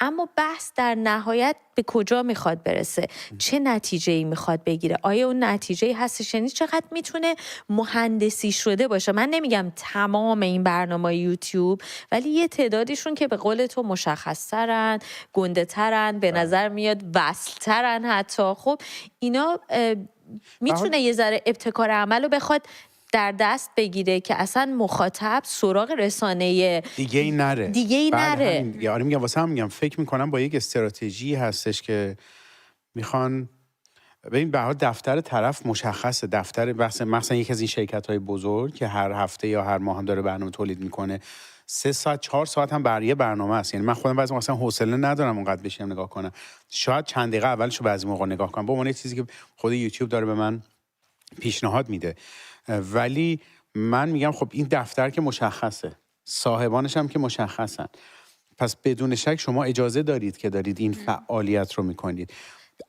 اما بحث در نهایت به کجا میخواد برسه، چه نتیجه‌ای میخواد بگیره، آیا اون نتیجه‌ای هستش، یعنی چقدر میتونه مهندسی شده باشه. من نمیگم تمام این برنامه یوتیوب، ولی یه تعدادیشون که به قول تو مشخص‌ترن، گنده‌ترن، به نظر میاد وصل‌ترن حتی، خب اینا میتونه یه ذره ابتکار عمل رو بخواد در دست بگیره که اصلا مخاطب سراغ رسانه دیگه ای نره. نره. میگم واسه هم میگم فکر میکنم با یک استراتژی هستش که میخوان ببین به هر دفتر طرف مشخصه، دفتر مثلا یک از این شرکت‌های بزرگ که هر هفته یا هر ماه هم داره برنامه تولید میکنه 3 ساعت 4 ساعت هم برای برنامه است. یعنی من خودم بعضی مثلا حوصله ندارم اونقدر بشینم نگاه کنم، شاید چند دقیقه اولشو بعضی موقع نگاه کنم. با اون چیزی که خود یوتیوب داره به من پیشنهاد میده، ولی من میگم خب این دفتر که مشخصه، صاحبانش هم که مشخصن، پس بدون شک شما اجازه دارید که دارید این فعالیت رو میکنید.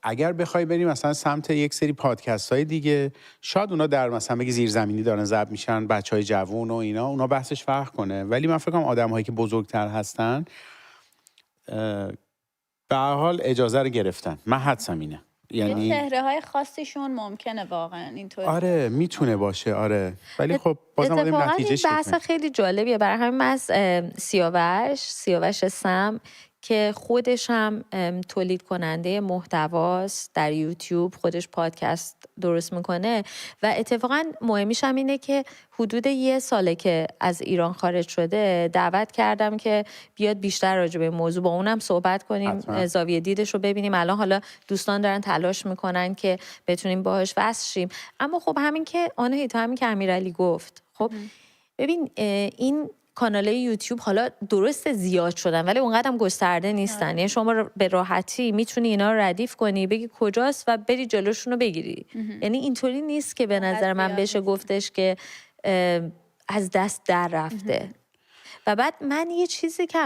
اگر بخوای بریم مثلا سمت یک سری پادکست های دیگه، شاید اونا در مثلا بگی زیرزمینی دارن ضبط میشن، بچهای جوون و اینا، اونا بحثش فرق کنه، ولی من فکر کنم آدم‌هایی که بزرگتر هستن به هر حال اجازه رو گرفتن. من حدسم اینه، یعنی چهره‌های خاصیشون ممکنه واقعا اینطوری. آره میتونه باشه، آره، ولی خب بازم آدم نتیجهش این بحث خیلی جالبیه. برای همین من از سیاوش سم که خودش هم تولید کننده محتواست در یوتیوب، خودش پادکست درست میکنه و اتفاقا مهمیش هم اینه که حدود 1 ساله که از ایران خارج شده، دعوت کردم که بیاد بیشتر راجع به موضوع با اونم صحبت کنیم، زاویه دیدش رو ببینیم. الان حالا دوستان دارن تلاش میکنن که بتونیم باهاش وصل شیم. اما خب همین که همین که امیرعلی گفت، خب ببین این کانال یوتیوب حالا درست زیاد شدن ولی اونقدر هم گسترده نیستن. یعنی شما به راحتی میتونی اینا رو ردیف کنی، بگی کجاست و بری جلوشون رو بگیری. یعنی اینطوری نیست که به نظر من بشه گفتش که از دست در رفته. و بعد من یه چیزی که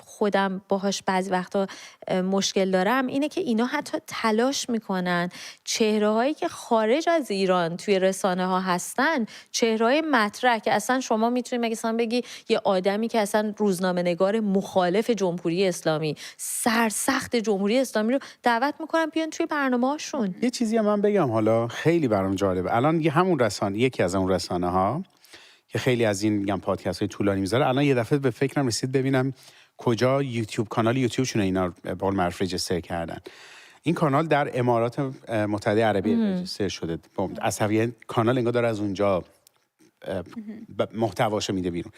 خودم باهاش بعضی وقتا مشکل دارم اینه که اینا حتی تلاش میکنن چهره‌هایی که خارج از ایران توی رسانه ها هستن، چهره‌های مطرح که اصلا شما میتونی مثلا بگی یه آدمی که اصلا روزنامه نگار مخالف جمهوری اسلامی، سرسخت جمهوری اسلامی رو دعوت میکنن بیان توی برنامه‌هاشون. یه چیزی هم من بگم حالا خیلی برام جالبه. الان همون رسانه، یکی از اون رسانه ها که خیلی از این میگم پادکست های طولانی میذاره، الان یه دفعه به فکرم رسید ببینم کجا یوتیوب کانال یوتیوبشون اینا به قول معروف رجیستر کردن. این کانال در امارات متحده عربی رجیستر شده. عصبی کانال انگار داره از اونجا محتواشو میده بیرون.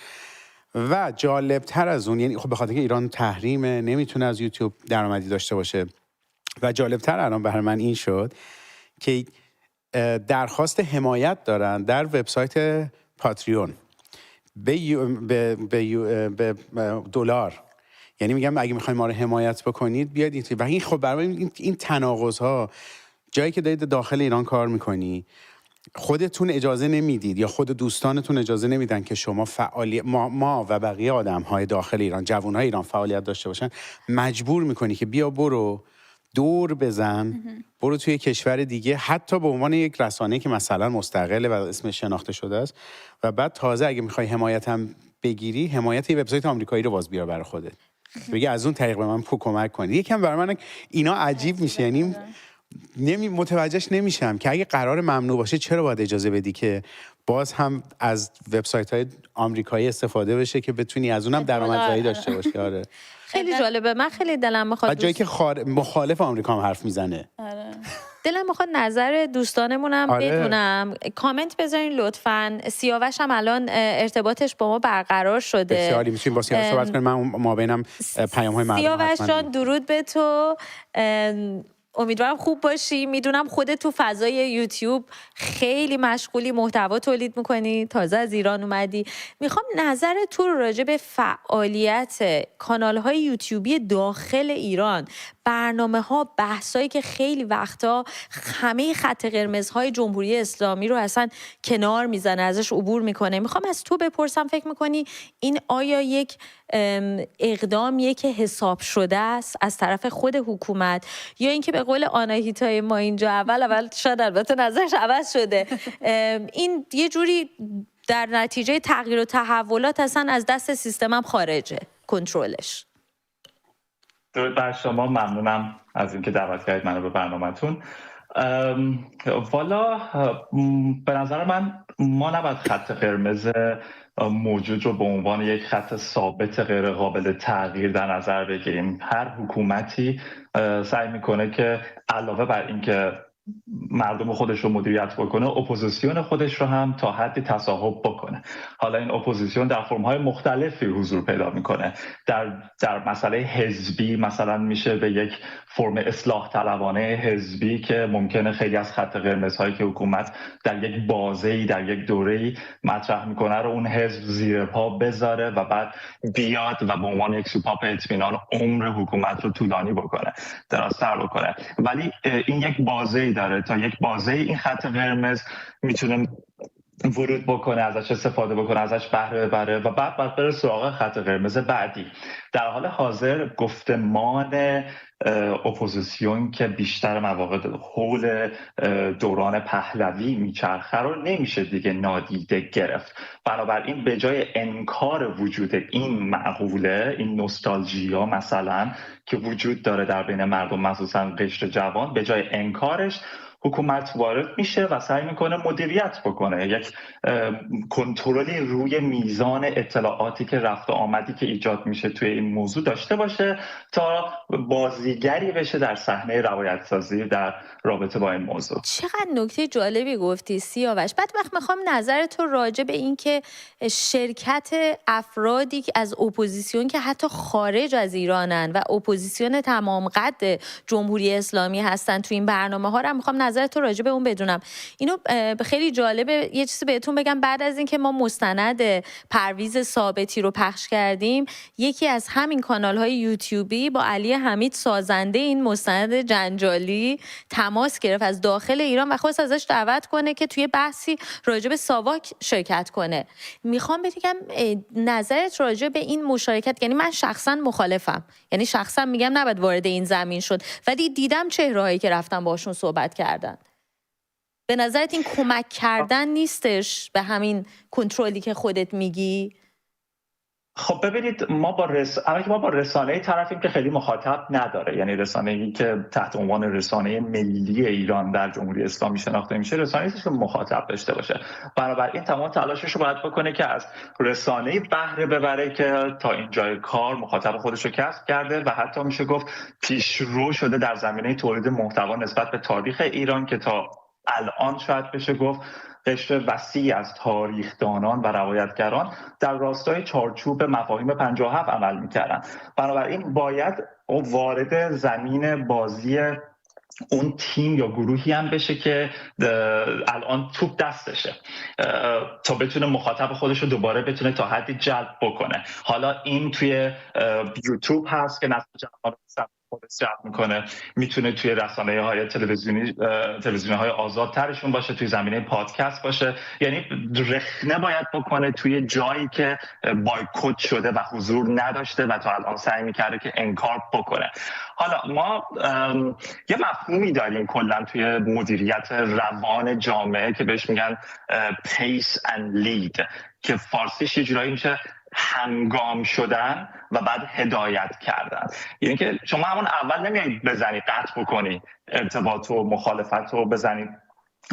و جالبتر از اون، یعنی خب به خاطر اینکه ایران تحریمه نمیتونه از یوتیوب درآمدی داشته باشه، و جالبتر الان برای من این شد که درخواست حمایت دارن در وبسایت پاتریون به دلار. یعنی میگم اگه میخواین ما رو حمایت بکنید بیاید این. و این خب برای این تناقض ها، جایی که دارید داخل ایران کار میکنی خودتون اجازه نمیدید یا خود دوستانتون اجازه نمیدن که شما ما و بقیه آدم‌های داخل ایران، جوان‌های ایران فعالیت داشته باشن، مجبور میکنی که بیا برو دور بزن، برو توی کشور دیگه، حتی به عنوان یک رسانه که مثلا مستقله و اسمش شناخته شده است، و بعد تازه اگه میخوای حمایت هم بگیری، حمایت یه وبسایت آمریکایی رو باز بیار برای خودت، بگی از اون طریق به من کمک کنی. یکم برای من اینا عجیب میشه، یعنی متوجهش نمیشم که اگه قرار ممنوع باشه چرا باید اجازه بدی که باز هم از وبسایت‌های آمریکایی استفاده بشه که بتونی از اونم درآمدزایی داشته باشی. آره خیلی جالبه. من خیلی دلم میخواد جایی که مخالف آمریکا هم حرف میزنه. آره. دلم میخواد نظر دوستانمونم بدونم. کامنت بذارین لطفاً. سیاوش هم الان ارتباطش با ما برقرار شده. بسیاری میتونیم با سیاوش صحبت کنیم. من ما بینم پیام‌های مردم. سیاوش جان درود به تو. امیدوارم خوب باشی. میدونم خودت تو فضای یوتیوب خیلی مشغولی، محتوا تولید میکنی، تازه از ایران اومدی. میخوام نظر تو رو راجع به فعالیت کانال‌های یوتیوبی داخل ایران برنامه‌ها، بحثایی که خیلی وقتا همه خط قرمزهای جمهوری اسلامی رو اصلا کنار میزنه، ازش عبور میکنه. میخوام از تو بپرسم، فکر میکنی این آیا یک اقدامیه که حساب شده است از طرف خود حکومت، یا اینکه به قول آناهیتای ما اینجا اول شاید البته نظرش عوض شده، این یه جوری در نتیجه تغییر و تحولات اصلا از دست سیستم هم خارجه کنترلش؟ درود بر شما، ممنونم از اینکه دعوت کردید منو به برنامه‌تون. والا به نظر من ما نباید خط قرمز موجود رو به عنوان یک خط ثابت غیر قابل تغییر در نظر بگیریم. هر حکومتی سعی میکنه که علاوه بر اینکه مردم خودش رو مدیریت بکنه، اپوزیسیون خودش رو هم تا حدی تصاحب بکنه. حالا این اپوزیسیون در فرم‌های مختلفی حضور پیدا میکنه. در مسئله حزبی مثلا میشه به یک فرم اصلاح طلبانه حزبی که ممکنه خیلی از خط قرمزهایی که حکومت در یک بازه‌ای در یک دوره‌ای مطرح میکنه رو اون حزب زیر پا بذاره و بعد بیاد و به عنوان یک سوپاپ اطمینان عمر حکومت رو طولانی بکنه، درازتر بکنه. ولی این یک بازه‌ای داره، تا یک بازه این خط قرمز میتونه ورود بکنه، ازش استفاده بکنه، ازش بهره ببره و بعد بره سراغ خط قرمز بعدی. در حال حاضر گفتمان اپوزیسیون که بیشتر مواقع حول دوران پهلوی میچرخه رو نمیشه دیگه نادیده گرفت. بنابراین به جای انکار وجود این معقوله، این نوستالژیا مثلا که وجود داره در بین مردم مخصوصا قشر جوان، به جای انکارش حکومت وارد میشه و سعی میکنه مدیریت بکنه، یک کنترلی روی میزان اطلاعاتی که رفت و آمدی که ایجاد میشه توی این موضوع داشته باشه تا بازیگری بشه در صحنه روایت سازی در رابطه با این موضوع. چقدر نکته جالبی گفتی سیاوش. بعد میخوام نظر تو راجع به این که شرکت افرادی که از اپوزیسیون که حتی خارج از ایرانن و اپوزیسیون تمام قد جمهوری اسلامی هستن تو این برنامه‌ها رو میخوام نظر تو راجع به اون بدونم. اینو خیلی جالبه یه چیزی بهتون بگم. بعد از اینکه ما مستند پرویز ثابتی رو پخش کردیم، یکی از همین کانال‌های یوتیوبی با علی حمید سازنده این مستند جنجالی تماس گرفت از داخل ایران و خواست ازش دعوت کنه که توی بحثی راجع به ساواک شرکت کنه. میخوام بگم نظرت راجع به این مشارکت، یعنی من شخصا مخالفم، یعنی شخصا میگم نباید وارد این زمین شد، ولی دیدم چهرهایی که رفتن باشون صحبت کردن. به نظرت این کمک کردن نیستش به همین کنترلی که خودت میگی؟ خب ببینید، ما با رسانه‌ای طرفیم که خیلی مخاطب نداره، یعنی رسانه‌ای که تحت عنوان رسانه ملی ایران در جمهوری اسلامی شناخته میشه، رسانه‌ای که مخاطب داشته باشه. بنابراین تمام تلاشش رو باید بکنه که از رسانه‌ای بهره ببره که تا اینجای کار مخاطب خودش رو کسب کرده و حتی میشه گفت پیشرو شده در زمینه تولید محتوا نسبت به تاریخ ایران که تا الان شاید بشه گفت قشر وسیعی از تاریخدانان و روایتگران در راستای چارچوب مفاهیم 57 عمل می‌کردن. بنابراین باید وارد زمین بازی اون تیم یا گروهی هم بشه که الان توپ دستشه تا بتونه مخاطب خودش رو دوباره بتونه تا حدی جلب بکنه. حالا این توی یوتیوب هست که نسل جوان خودش جلب میکنه، میتونه توی رسانه‌های تلویزیون‌های آزادترشون باشه، توی زمینه پادکست باشه. یعنی رخنه باید بکنه توی جایی که بایکوت شده و حضور نداشته و تا الان سعی میکرده که انکار بکنه. حالا ما یه مفهومی داریم کلا توی مدیریت روان جامعه که بهش میگن pace and lead که فارسیش یه جورایی میشه همگام شدن و بعد هدایت کردن. یعنی که شما همون اول نمیایید بزنی قطع بکنی ارتباط و مخالفت رو بزنی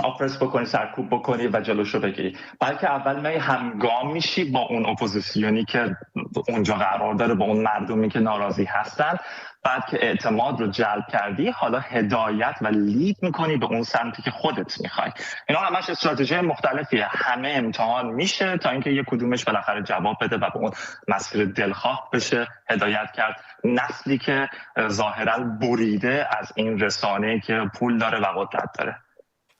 آپرس بکنی، سرکوب بکنی و جلوش رو بگیری، بلکه اول می همگام میشی با اون اپوزیسیونی که اونجا قرار داره، با اون مردمی که ناراضی هستن. بعد که اعتماد رو جلب کردی، حالا هدایت و لید میکنی به اون سمتی که خودت میخوای. اینا همش استراتژی مختلفیه، همه امتحان میشه تا اینکه یک کدومش بالاخره جواب بده و به اون مسیر دلخواه بشه هدایت کرد نسلی که ظاهرا بریده از این رسانه‌ای که پول داره و قدرت داره.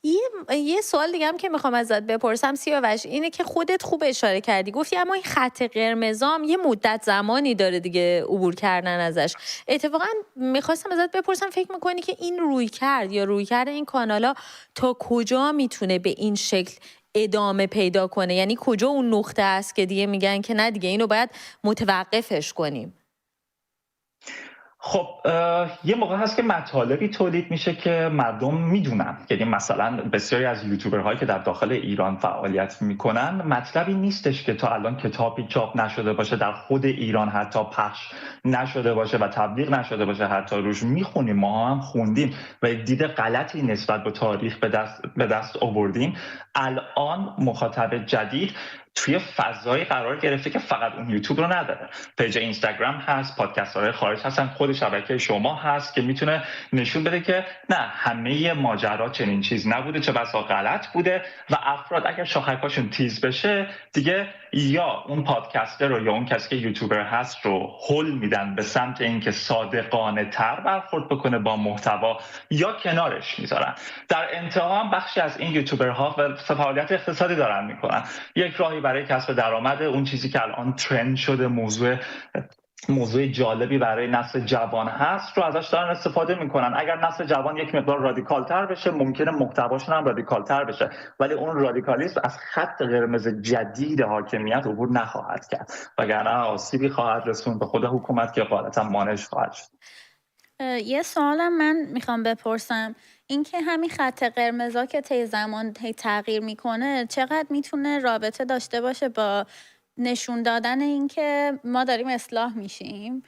یه سوال دیگه هم که میخوام ازت بپرسم سیاوش اینه که خودت خوب اشاره کردی، گفتی اما این خط قرمزام یه مدت زمانی داره دیگه عبور کردن ازش. اتفاقا میخواستم ازت بپرسم فکر میکنی که این رویکرد این کانالا تا کجا میتونه به این شکل ادامه پیدا کنه؟ یعنی کجا اون نقطه است که دیگه میگن که نه دیگه اینو باید متوقفش کنیم؟ خب یه موقع هست که مطالبی تولید میشه که مردم میدونن، یعنی مثلا بسیاری از یوتیوبرهایی که در داخل ایران فعالیت میکنن مطلبی نیستش که تا الان کتابی چاپ نشده باشه، در خود ایران حتی پخش نشده باشه و تبلیغ نشده باشه، حتی روش میخونیم، ما هم خوندیم و دید غلطی نسبت به تاریخ به دست آوردیم. الان مخاطب جدید توی فضایی قرار گرفته که فقط اون یوتیوب رو نداره، پیج اینستاگرام هست، پادکست‌های خارج هستن، خود شبکه شما هست که میتونه نشون بده که نه همه ماجرا چنین چیز نبوده، چه بسا غلط بوده و افراد اگر شاخک‌هاشون تیز بشه دیگه یا اون پادکستر رو یا اون کسی که یوتیوبر هست رو هول میدن به سمت اینکه صادقانه تر برخورد بکنه با محتوا یا کنارش میذارن. در انتها هم بخشی از این یوتیوبرها فعالیت اقتصادی دارن میکنن، یک راهی برای کسب درآمد، اون چیزی که الان ترند شده، موضوع جالبی برای نسل جوان هست رو ازش دارن استفاده میکنن. اگر نسل جوان یک مقدار رادیکال تر بشه ممکنه محتواشون هم رادیکال تر بشه، ولی اون رادیکالیسم از خط قرمز جدید حاکمیت عبور نخواهد کرد، وگرنه آسیبی خواهد رسوند به خود حکومت که غالبا مانعش خواهد شد. یه سوالم من میخوام بپرسم، این که همین خط قرمزا که طی زمان تغییر میکنه چقدر میتونه رابطه داشته باشه با نشون دادن این که ما داریم اصلاح میشیم،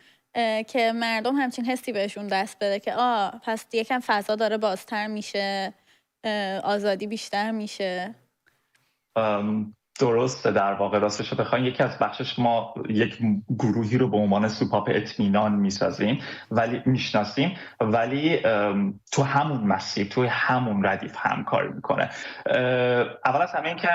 که مردم همچین حسی بهشون دست بده که پس یکم فضا داره بازتر میشه، آزادی بیشتر میشه؟ درسته، در واقع راستش بخواین یکی از بخشش ما یک گروهی رو به عنوان سوپاپ اطمینان میشناسیم ولی تو همون مسیر، تو همون ردیف همکاری میکنه. اول از همه این که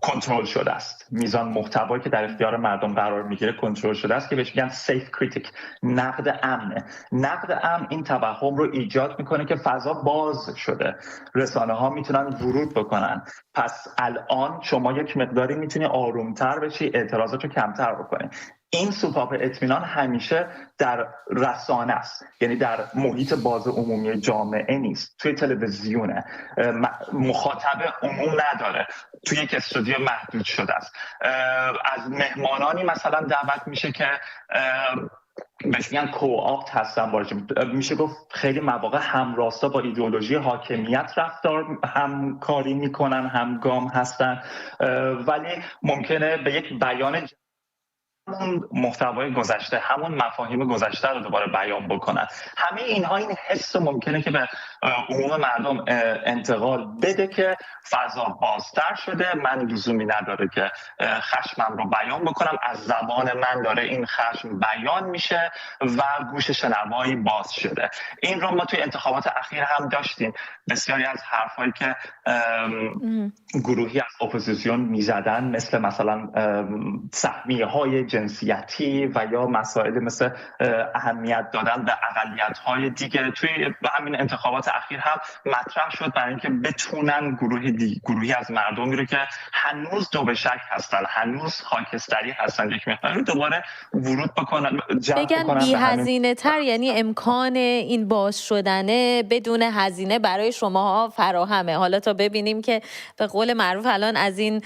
کنترل شده است، میزان محتوایی که در اختیار مردم قرار میگیره کنترل شده است که بهش میگن سیف کریتیک، نقد امنه. نقد امن این توهم رو ایجاد میکنه که فضا باز شده، رسانه ها میتونن ورود بکنن، پس الان شما یک مقداری میتونی آرومتر بشی، اعتراضات رو کمتر بکنی. این سوپاپ اطمینان همیشه در رسانه است، یعنی در محیط باز عمومی جامعه نیست، توی تلویزیونه، مخاطب عموم نداره، توی یک استودیو محدود شده است. از مهمانانی مثلا دعوت میشه که بهش میگن کوآپت هستن، میشه گفت خیلی مواقع همراستا با ایدئولوژی حاکمیت همکاری میکنن، همگام هستن، ولی ممکنه به یک بیان همون محتوای گذشته، همون مفاهیم گذشته رو دوباره بیان بکنن. همه اینها این حس ممکنه که به عموم مردم انتقال بده که فضا بازتر شده، من لزومی نداره که خشمم رو بیان بکنم، از زبان من داره این خشم بیان میشه و گوش شنوایی باز شده. این رو ما توی انتخابات اخیر هم داشتیم، بسیاری از حرفایی که گروهی از اپوزیسیون میزدن، مثلا سهمیه‌های جنسیتی و یا مسائل مثل اهمیت دادن به اقلیت‌های دیگه، توی همین انتخابات اخیر هم مطرح شد برای اینکه بتونن گروهی از مردمی رو که هنوز دو به شک هستن، هنوز خاکستری هستن، یک مقدار دوباره ورود بکنن، بگن بی هزینه تر، یعنی امکان این باز شدنه بدون هزینه برای شماها فراهمه. حالا تا ببینیم که به قول معروف الان از این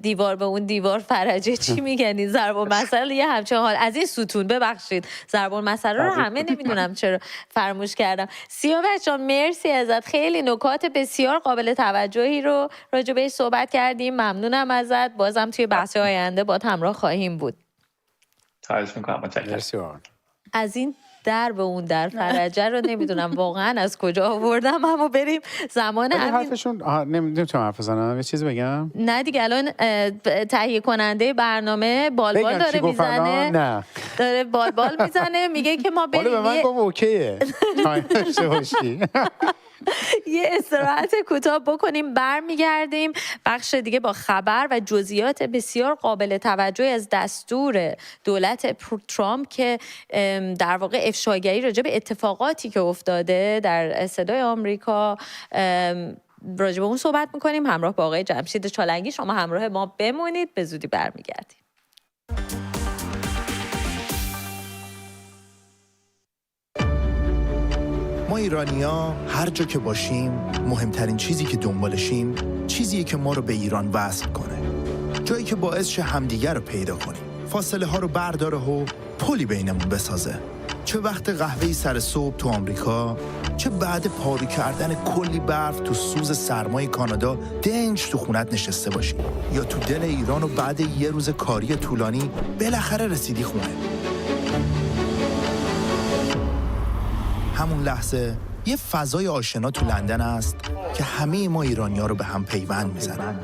دیوار به اون دیوار فرجه چی میگن، ضرب المثل یه همچین حال، از این ستون ببخشید ضرب المثل رو همه نمیدونم چرا فراموش کردم. سیاوش جان مرسی ازت، خیلی نکات بسیار قابل توجهی رو راجع بهش صحبت کردیم، ممنونم ازت، بازم توی بحث آینده با همراه خواهیم بود. خواهش می‌کنم، متشکرم. از این در به اون در فرجه رو نمیدونم واقعا از کجا آوردم، اما بریم زمان همین حرفشون نمیتونم حرف بزنم، یه چیزی بگم؟ نه دیگه، الان تهیه کننده برنامه بالبال داره میزنه، نه داره بالبال میزنه، میگه که ما بریم. به من گفت اوکیه تایم داشته باشی. یه استراحت کوتاه بکنیم، برمیگردیم بخش دیگه با خبر و جزئیات بسیار قابل توجهی از دستور دولت ترامپ که در واقع افشاگری راجع به اتفاقاتی که افتاده در صدای آمریکا راجع به اون صحبت میکنیم. همراه با آقای جمشید چالنگی شما همراه ما بمونید، به زودی برمیگردیم. ما ایرانی‌ها هر جا که باشیم مهمترین چیزی که دنبالشیم چیزیه که ما رو به ایران وصل کنه، جایی که باعث شه همدیگر رو پیدا کنیم، فاصله ها رو برداره و پلی بینمون بسازه. چه وقت قهوه‌ای سر صبح تو آمریکا، چه بعد پارو کردن کلی برف تو سوز سرمای کانادا دنج تو خونت نشسته باشی، یا تو دل ایران و بعد یه روز کاری طولانی بالاخره رسیدی خونه. همون لحظه یه فضای آشنا تو لندن است که همه ما ایرانی‌ها رو به هم پیوند میزنه.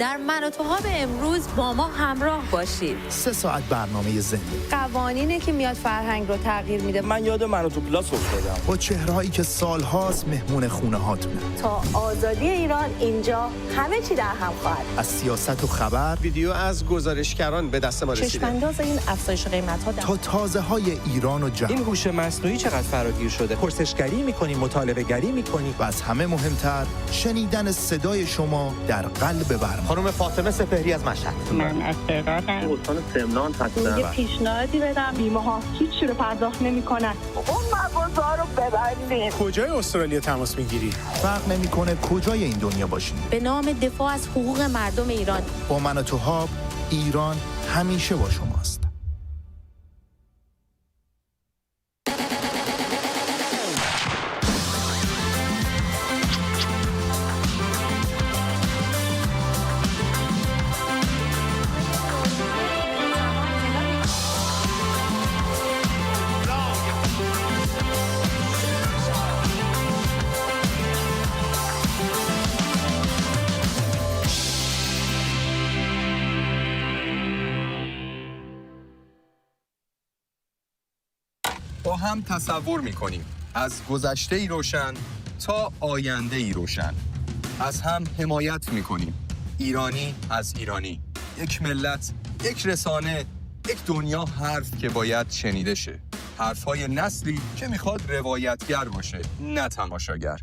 در من و توها به امروز با ما همراه باشید. 3 ساعت برنامه زنده، قوانینی که میاد فرهنگ رو تغییر میده. من یاد من تو پلاس افتادم با چهرهایی که سالهاست مهمون خونه هاتونه. تا آزادی ایران اینجا همه چی در هم خواهد. از سیاست و خبر، ویدیو از گزارشگران به دست ما رسیده. چشم‌انداز این افزایش قیمت‌ها تا تازه های ایران و جهان. این هوش مصنوعی چقدر فراگیر شده. پرسشگری می‌کنیم، مطالعه‌گری می‌کنیم و از همه مهمتر شنیدن صدای شما در قلب برنامه. خانم فاطمه سپهری از مشهد. من از تهرانم. استان سمنان هستم. یه پیشنهادی بدم، بیمه‌ها هیچ رو پرداخت نمی‌کنن. اون مغازه‌ها رو ببندید. کجای استرالیا تماس میگیری؟ فرق نمی‌کنه کجای این دنیا باشین. به نام دفاع از حقوق مردم ایران، با من و توها، ایران همیشه با شماست. با هم تصور می‌کنیم از گذشته‌ای روشن تا آینده‌ای روشن. از هم حمایت می‌کنیم، ایرانی از ایرانی، یک ملت، یک رسانه، یک دنیا حرف که باید شنیده شه. حرف‌های نسلی که می‌خواد روایتگر باشه، نه تماشاگر.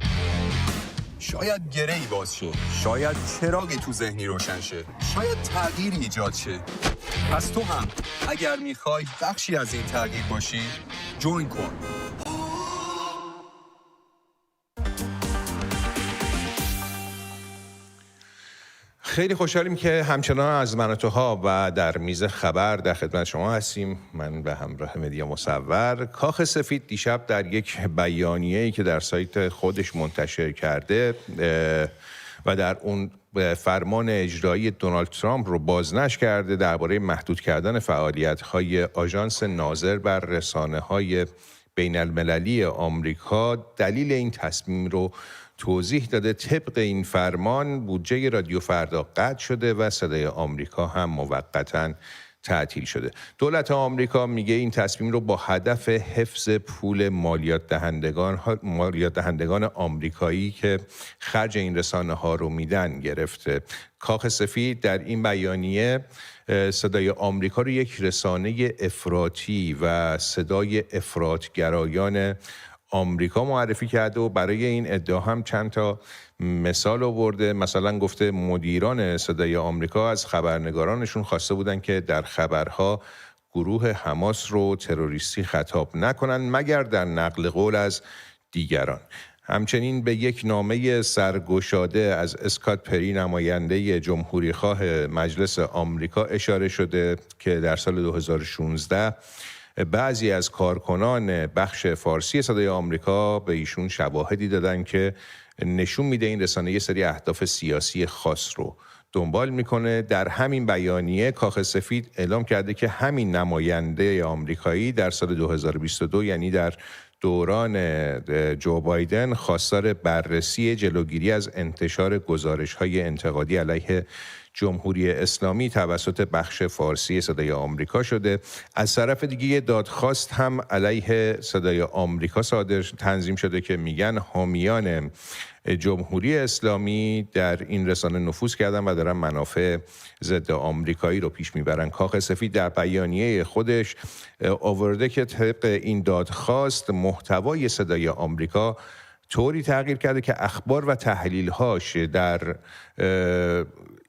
شاید گره‌ای باز شه، شاید چراغی تو ذهنی روشن شه، شاید تغییری ایجاد شه. پس تو هم اگر میخوای بخشی از این تغییر باشی، جوین کن. خیلی خوشحالیم که همچنان از من و توها و در میز خبر در خدمت شما هستیم. من به همراه مدیا مصور. کاخ سفید دیشب در یک بیانیه‌ای که در سایت خودش منتشر کرده و در اون فرمان اجرایی دونالد ترامپ رو بازنشر کرده درباره محدود کردن فعالیت‌های آژانس ناظر بر رسانه‌های بین المللی آمریکا، دلیل این تصمیم رو توضیح داده. طبق این فرمان بودجه رادیو فردا قطع شده و صدای آمریکا هم موقتاً تعطیل شده. دولت آمریکا میگه این تصمیم رو با هدف حفظ پول مالیات دهندگان آمریکایی که خرج این رسانه ها رو میدن گرفته. کاخ سفید در این بیانیه صدای آمریکا رو یک رسانه افراطی و صدای افراطگرایان آمریکا معرفی کرده و برای این ادعا هم چند تا مثال آورده. مثلا گفته مدیران صدای آمریکا از خبرنگارانشون خواسته بودن که در خبرها گروه حماس رو تروریستی خطاب نکنن مگر در نقل قول از دیگران. همچنین به یک نامه سرگشاده از اسکات پری نماینده جمهوریخواه مجلس آمریکا اشاره شده که در سال 2016 بعضی از کارکنان بخش فارسی صدای آمریکا به ایشون شواهدی دادن که نشون میده این رسانه یه سری اهداف سیاسی خاص رو دنبال میکنه. در همین بیانیه کاخ سفید اعلام کرده که همین نماینده آمریکایی در سال 2022 یعنی در دوران جو بایدن خواستار بررسی جلوگیری از انتشار گزارش‌های انتقادی علیه جمهوری اسلامی توسط بخش فارسی صدای آمریکا شده. از طرف دیگه یه دادخواست هم علیه صدای آمریکا تنظیم شده که میگن حامیان جمهوری اسلامی در این رسانه نفوذ کردن و دارن منافع ضد آمریکایی رو پیش میبرن. کاخ سفید در بیانیه خودش آورده که طبق این دادخواست محتوای صدای آمریکا طوری تغییر کرده که اخبار و تحلیل‌هاش در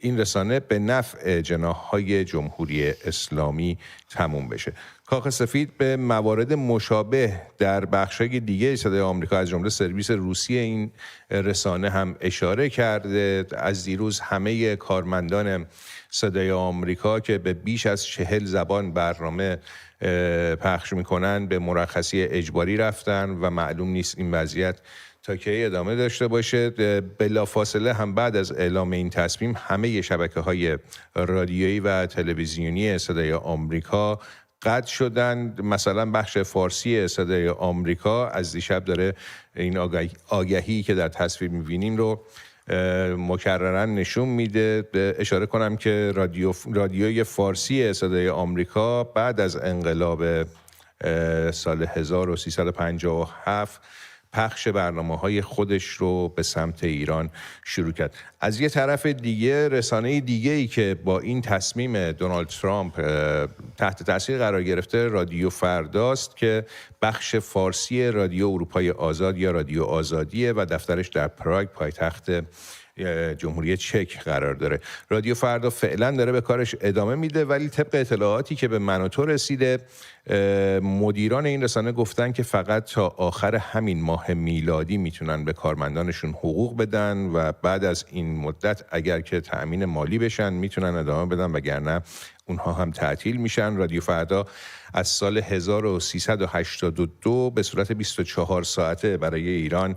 این رسانه به نفع جناح‌های جمهوری اسلامی تموم بشه. کاخ سفید به موارد مشابه در بخش‌های دیگه صدای آمریکا از جمله سرویس روسی این رسانه هم اشاره کرده. از دیروز همه کارمندان صدای آمریکا که به بیش از 40 زبان برنامه پخش میکنن به مرخصی اجباری رفتن و معلوم نیست این وضعیت تا کی ادامه داشته باشه. بلافاصله هم بعد از اعلام این تصمیم همه شبکه‌های رادیویی و تلویزیونی صدای آمریکا قطع شدند. مثلا بخش فارسی صدای آمریکا از دیشب داره این آگهی که در تصویر می‌بینیم رو مکرراً نشون میده. اشاره کنم که رادیوی فارسی صدای آمریکا بعد از انقلاب سال 1357 پخش برنامه‌های خودش رو به سمت ایران شروع کرد. از یه طرف دیگه رسانه دیگه‌ای که با این تصمیم دونالد ترامپ تحت تاثیر قرار گرفته رادیو فرداست که بخش فارسی رادیو اروپای آزاد یا رادیو آزادیه و دفترش در پراگ پایتخت جمهوری چک قرار داره. رادیو فردا فعلا داره به کارش ادامه میده، ولی طبق اطلاعاتی که به من و تو رسیده مدیران این رسانه گفتن که فقط تا آخر همین ماه میلادی میتونن به کارمندانشون حقوق بدن و بعد از این مدت اگر که تأمین مالی بشن میتونن ادامه بدن، وگرنه اونها هم تعطیل میشن. رادیو فردا از سال 1382 به صورت 24 ساعته برای ایران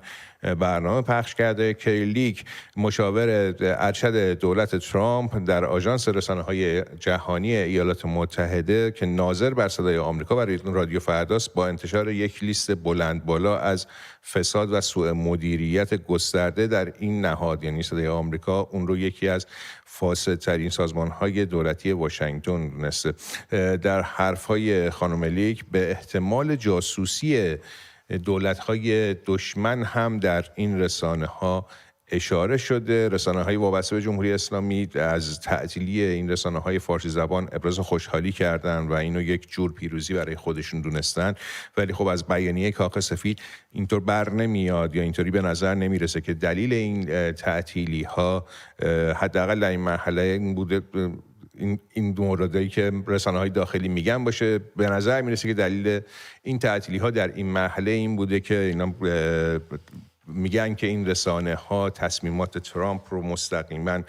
برنامه پخش کرده. کریلیک مشاور ارشد دولت ترامپ در آژانس رسانه‌های جهانی ایالات متحده که ناظر بر صدای آمریکا و رادیو فرداست، با انتشار یک لیست بلند بالا از فساد و سوء مدیریت گسترده در این نهاد یعنی صدای آمریکا اون رو یکی از فاسدترین سازمان‌های دولتی واشنگتن دونسته. در حرف‌های خانم لیک به احتمال جاسوسی دولت‌های دشمن هم در این رسانه‌ها اشاره شده. رسانه‌های وابسته به جمهوری اسلامی از تعطیلی این رسانه‌های فارسی زبان ابراز خوشحالی کردن و اینو یک جور پیروزی برای خودشون دونستن، ولی خب از بیانیه کاخ سفید اینطور بر نمیاد یا اینطوری به نظر نمیرسه که دلیل این تعطیلی‌ها حداقل در این مرحله این بوده، این دو موردی که رسانه‌های داخلی میگن باشه. به نظر میرسه که دلیل این تعطیلی‌ها در این مرحله این بوده که اینا میگن که این رسانه‌ها تصمیمات ترامپ رو مستقیما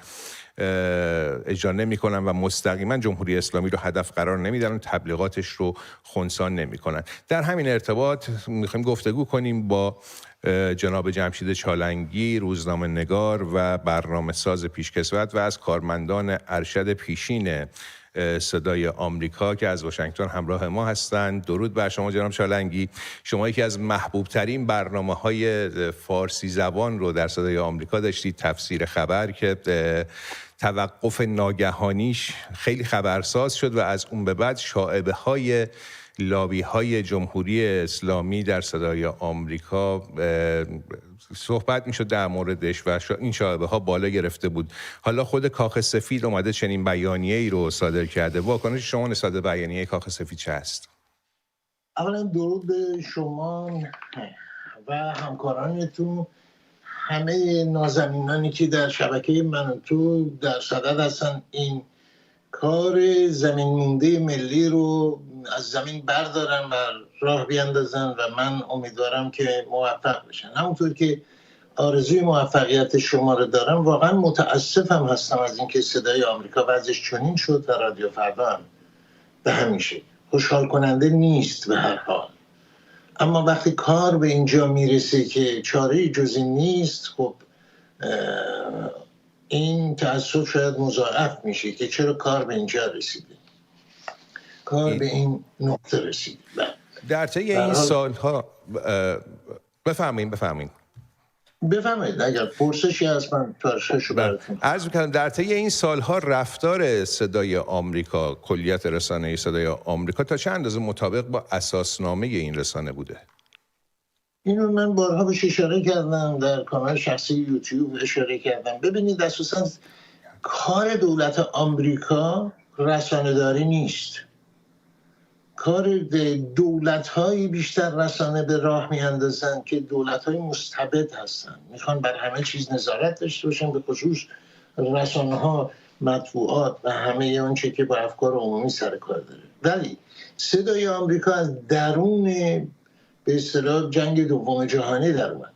اجرا نمی‌کنن و مستقیما جمهوری اسلامی رو هدف قرار نمیدن و تبلیغاتش رو خنثی نمی‌کنن. در همین ارتباط می‌خوایم گفتگو کنیم با جناب جمشید چالنگی، روزنامه‌نگار و برنامه‌ساز پیشکسوت و از کارمندان ارشد پیشین صدای آمریکا که از واشنگتن همراه ما هستند. درود بر شما جناب چالنگی. شما یکی از محبوب ترین برنامه‌های فارسی زبان رو در صدای آمریکا داشتید، تفسیر خبر، که توقف ناگهانیش خیلی خبرساز شد و از اون به بعد شائبه‌های لابی‌های جمهوری اسلامی در صدای آمریکا صحبت میشد در موردش و این شائبه‌ها بالا گرفته بود. حالا خود کاخ سفید اومده چنین بیانیه‌ای رو صادر کرده. واکنش شما نسبت به بیانیه کاخ سفید چه است؟ اولا درود به شما و همکارانتون، همه نازنینانی که در شبکه من و تو در صدد هستن این کار زمین مونده ملی رو از زمین بردارن و راه بیاندازن و من امیدوارم که موفق بشن. همونطور که آرزوی موفقیت شما رو دارم، واقعا متاسفم هستم از اینکه صدای آمریکا وضعش چنین شد و رادیو فردا هم به همین شکل. خوشحال کننده نیست به هر حال، اما وقتی کار به اینجا میرسه که چاره جز این نیست، خب این تأسف شاید مضاعف میشه که چرا کار به اینجا رسیده، کار به این نقطه رسیده. در طی این سالها بفهمین بفهمید اگر پرسشی هست من پرسشو براتون عرض می‌کنم در طی این سالها رفتار صدای آمریکا، کلیت رسانه صدای آمریکا تا چه اندازه مطابق با اساسنامه این رسانه بوده؟ اینو من بارها بهش اشاره کردم، در کانال شخصی یوتیوب اشاره کردم. ببینید اساساً کار دولت آمریکا رسانه‌داری نیست. کار دولت‌هایی بیشتر رسانه به راه می‌اندازن که دولت‌های مستبد هستن، میخوان بر همه چیز نظارت داشته باشن، به خصوص رسانه‌ها، مطبوعات و همه آنچه که با افکار عمومی سر کار داره. ولی صدای آمریکا از درون به اصطلاح جنگ دوم جهانی در اومد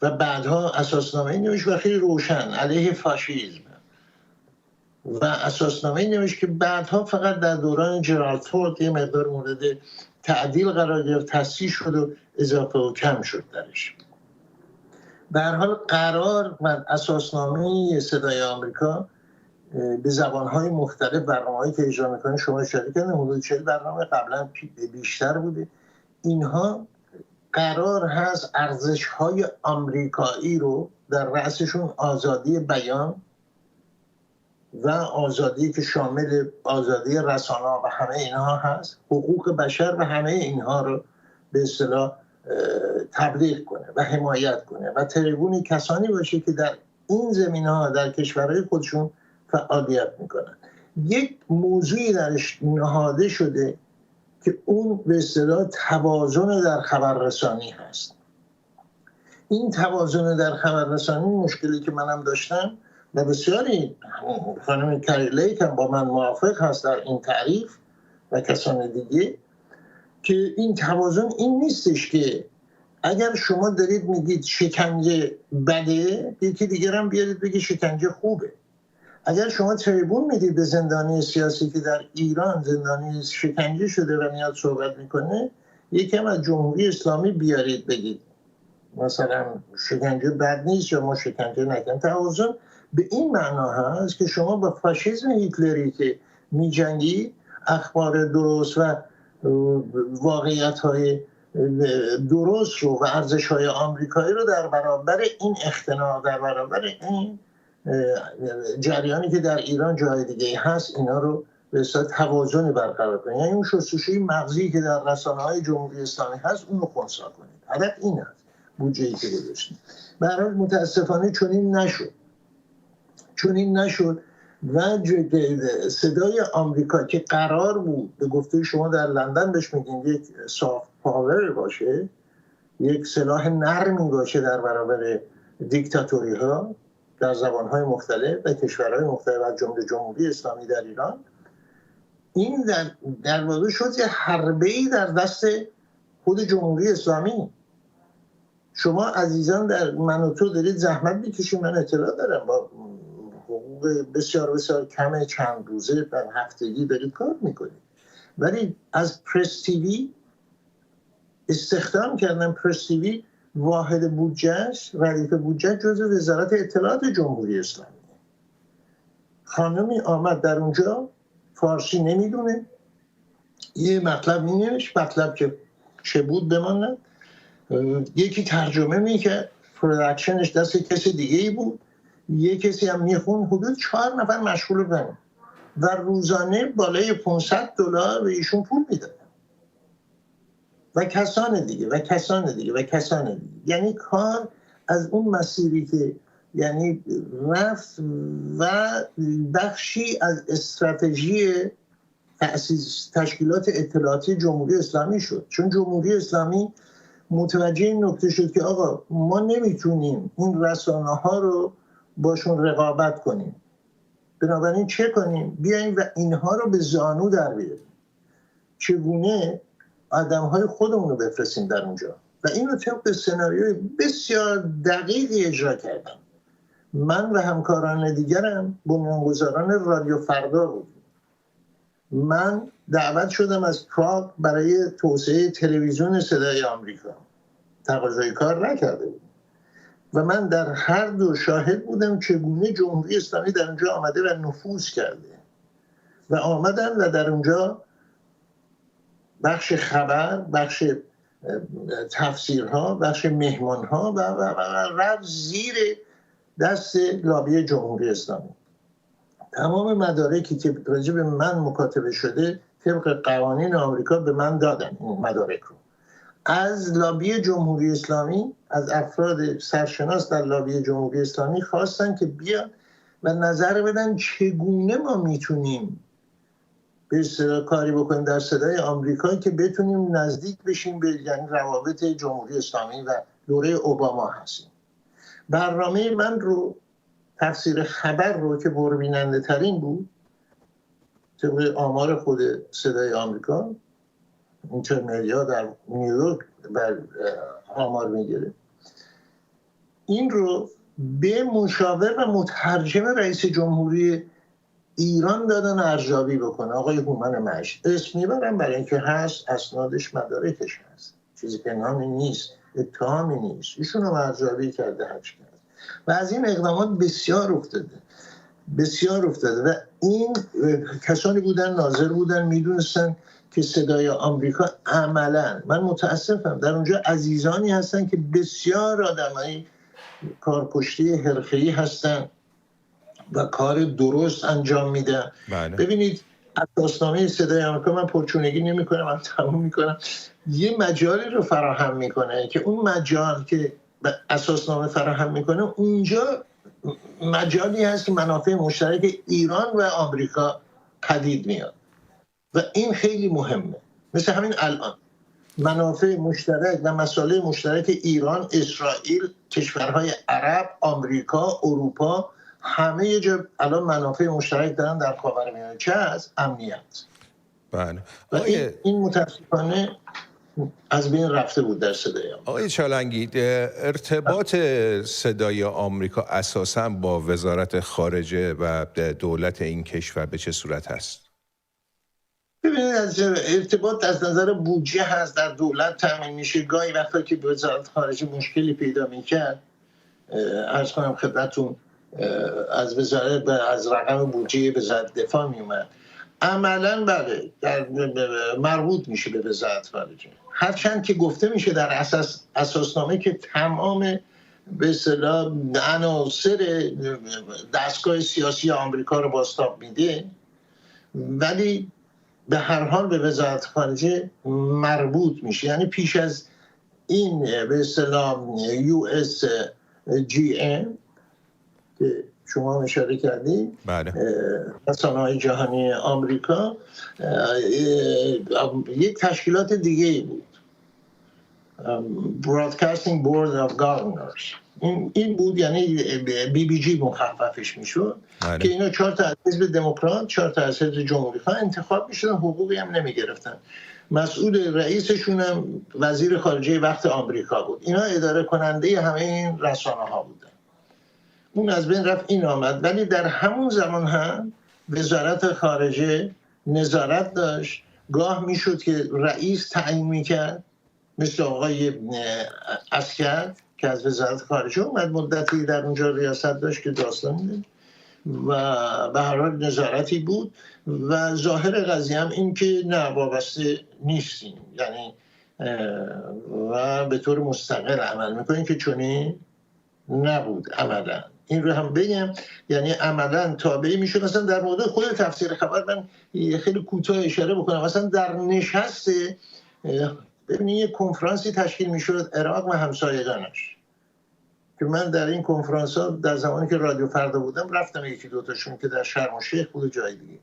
و بعدها اساسنامه نوشت و خیلی روشن علیه فاشیسم و اساسنامه نوشت که بعدها فقط در دوران جرالد فورد یه مقدار مورد تعدیل قرار گرفت، تصحیح شد و اضافه و کم شد درش. به هر حال قرار و اساسنامه صدای آمریکا به زبان‌های مختلف برنامه‌هایی که اجرا می‌کنه شما اشاره کردین حدود 40 برنامه قبلا بیشتر بوده. اینها قرار هست ارزش‌های آمریکایی رو در رأسشون آزادی بیان و آزادی که شامل آزادی رسانه و همه اینها هست، حقوق بشر و همه اینها رو به اصطلاح تبلیغ کنه و حمایت کنه و تریبونی کسانی باشه که در این زمینه‌ها در کشورهای خودشون فعالیت میکنن. یک موضوعی درش نهاده شده که اون به اصطلاح توازن در خبررسانی هست. این توازن در خبررسانی مشکلی که منم داشتم و بسیاری خانم کریلیک هم با من موافق هست در این تعریف و کسان دیگه که این توازن این نیستش که اگر شما دارید میگید شکنجه بده یکی دیگر هم بیارید بگید شکنجه خوبه. اگر شما تریبون میدید به زندانی سیاسی که در ایران زندانی شکنجه شده و میاد صحبت میکنه یکم از جمهوری اسلامی بیارید بگید مثلا شکنجه بد نیست یا ما شکنجه نکنیم. توازن به این معنا هست که شما با فاشیسم هیتلری که میجنگی اخبار درست و واقعیت‌های درست رو و ارزش‌های آمریکایی رو در برابر این اختناق، در برابر این جریانی که در ایران جای دیگه هست اینا رو به اصطلاح توازن برقرار کنید. یعنی اون شستشوی مغزی که در رسانه‌های جمهوری اسلامی هست اون رو خنثی کنید. هدف این است بودجه‌ای که گذاشتید. به هر حال متاسفانه چنین نشد و صدای آمریکا که قرار بود به گفته شما در لندن بهش میگین یک سافت پاور باشه، یک سلاح نرمی باشه در برابر دیکتاتوری ها در زبانهای مختلف و کشورهای مختلف از جمله جمهوری اسلامی در ایران، این در واقع شد یه حربه‌ای در دست خود جمهوری اسلامی. شما عزیزان در من و تو دارید زحمت میکشید، من اطلاع دارم با حقوق بسیار بسیار کم چند روزه و هفتگی دارید کار میکنید، ولی از پرس تیوی استخدام کردن. پرس تیوی واحد بودجهش ردیف بودجه جزو وزارت اطلاعات جمهوری اسلامی. خانمی آمد در اونجا فارسی نمیدونه، یه مطلب مینوشت، مطلب که چه بود بماند، یکی ترجمه میکرد، پرودکشنش دست کسی دیگه ای بود، یه کسی هم میخون، حدود 4 نفر مشغول بودن و روزانه بالای $500 به ایشون پول میدادن و کسان دیگه. یعنی کار از اون مسیری که یعنی رفت و بخشی از استراتژی تأسیس تشکیلات اطلاعاتی جمهوری اسلامی شد، چون جمهوری اسلامی متوجه این نکته شد که آقا ما نمیتونیم این رسانه ها رو باشون رقابت کنیم، بنابراین چه کنیم؟ بیاییم و اینها رو به زانو در بیاریم. چگونه آدم‌های خودمون رو بفرستیم در اونجا و این رو طبق سناریوی بسیار دقیقی اجرا کردم. من و همکاران دیگرم بنیانگذاران رادیو فردا بودیم. من دعوت شدم از پراگ برای توسعه تلویزیون صدای آمریکا، تقاضای کار نکرده بود و من در هر دو شاهد بودم چگونه جمهوری اسلامی در اونجا آمده و نفوذ کرده و آمدن و در اونجا بخش خبر، بخش تفسیرها، بخش مهمانها و رفت زیر دست لابی جمهوری اسلامی. تمام مدارکی که راجع به من مکاتبه شده طبق قوانین آمریکا به من دادن این مدارک رو. از لابی جمهوری اسلامی، از افراد سرشناس در لابی جمهوری اسلامی خواستن که بیان و نظر بدن چگونه ما میتونیم به اصطلاح کاری بکنیم در صدای آمریکا که بتونیم نزدیک بشیم به یعنی روابط جمهوری اسلامی و دوره اوباما هستیم. برنامه من رو تفسیر خبر رو که پربیننده ترین بود طبق آمار خود صدای آمریکا، اینترمدیا در نیویورک بر آمار میگیره، این رو به مشاور و مترجم رئیس جمهوری ایران دادن ارزیابی بکنه، آقای هومن مشت. اسم میبرم برای اینکه هست، اسنادش مدارکش هست، چیزی پنهانی نیست، اتهامی نیست. ایشون رو ارزیابی کرده، هرچی کرده و از این اقدامات بسیار افتاده و این کسانی بودن، ناظر بودن، میدونستن که صدای آمریکا عملا، من متاسفم در اونجا عزیزانی هستن که بسیار آدمای کارکشته حرفه‌ای هستن و کار درست انجام میدن. ببینید اساسنامه صدای آمریکا، من پرچونگی نمی کنم، من تموم میکنم، یه مجالی رو فراهم میکنه که اون مجال که اساسنامه فراهم میکنه اونجا مجالی هست که منافع مشترک ایران و آمریکا پدید میاد و این خیلی مهمه. مثل همین الان منافع مشترک و مسائل مشترک ایران، اسرائیل، کشورهای عرب، آمریکا، اروپا، همه یه جا الان منافع مشترک دارن در خاورمیانه. چه از امنیت. بله. و این متاسفانه از بین رفته بود در صدای آمریکا. آقای چالنگی، ارتباط صدای آمریکا اساساً با وزارت خارجه و دولت این کشور به چه صورت هست؟ ببینید از ارتباط از نظر بودجه هست، در دولت تامین میشه. گاهی وقتا که به وزارت خارجه مشکلی پیدا میکرد، عرض کنم خدمتتون، از وزارت از رقم بودجه وزارت دفاع میومد. عملاً بله مربوط میشه به وزارت خارجه، هرچند که گفته میشه در اساسنامه که تمام به اصطلاح عناصر دستگاه سیاسی آمریکا رو بازتاب میده، ولی به هر حال به وزارت خارجه مربوط میشه. یعنی پیش از این به اصطلاح USGM که شما اشاره کردید، رسانه‌های جهانی آمریکا، یک تشکیلات دیگه بود، Broadcasting Board of Governors. این بود، یعنی BBG مخففش میشد، که اینا 4 تا از حزب دموکرات، 4 تا از حزب جمهوری خواه انتخاب میشدن، حقوقی هم نمیگرفتن. مسئول رئیسشون هم وزیر خارجه وقت آمریکا بود. اینا اداره کننده همه این رسانه ها بودن. اون از بین رفت، این آمد. ولی در همون زمان هم وزارت خارجه نظارت داشت. گاه میشد که رئیس تعیین میکرد، مثل آقای عسکر که از وزارت خارجه اومد، مدتی در اونجا ریاست داشت که داستان میده و به هر حال نظارتی بود. و ظاهر قضیه هم این که نه وابسته نیستیم، یعنی و به طور مستقل عمل میکنیم، که چونی نبود عملا. این رو هم بگم، یعنی عملا تابعی میشد. مثلا در مورد خود تفسیر خبر من خیلی کوتاه اشاره بکنم. مثلا در نشست، ببینید یه کنفرانسی تشکیل میشد عراق و همسایگانش، که من در این کنفرانس ها در زمانی که رادیو فردا بودم رفتم، یکی دوتاشون که در شرم الشیخ بود و جای دیگه.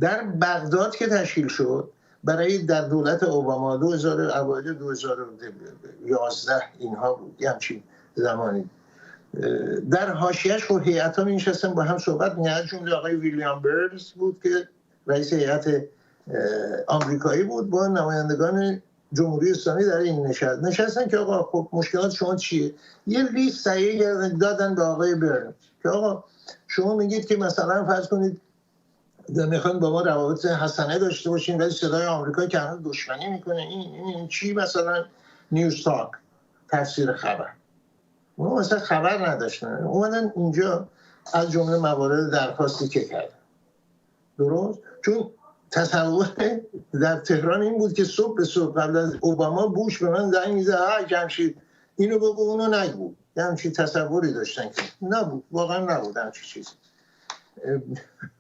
در بغداد که تشکیل شد برای در دولت اوباما اوایل 2011 اینها بود، یه همچین زمانی، در حاشیه‌اش خب هیئت‌ها می‌نشستن با هم صحبت می‌کردن. جمله آقای ویلیام برنز بود که رئیس هیئت آمریکایی بود، با نمایندگان جمهوری اسلامی در این نشستن که آقا خب مشکلات شما چیه؟ یه لیست تهیه دادن به آقای برنز که آقا شما میگید که مثلا فرض کنید میخواین با ما روابط حسنه داشته باشین، ولی صدای آمریکا که هنوز دشمنی میکنه. این چی؟ مثلا نیوز تاک، تفسیر خبر. ما مثلا خبر نداشتن، اومدن اینجا از جمله موارد درخواستی که کردن. درست؟ چون تصور در تهران این بود که صبح به صبح قبل از اوباما بوش به من زنگ میزد جمشید اینو بگو اونو نگو. همچین تصوری داشتن که نبود، واقعا نبود همچین چیزی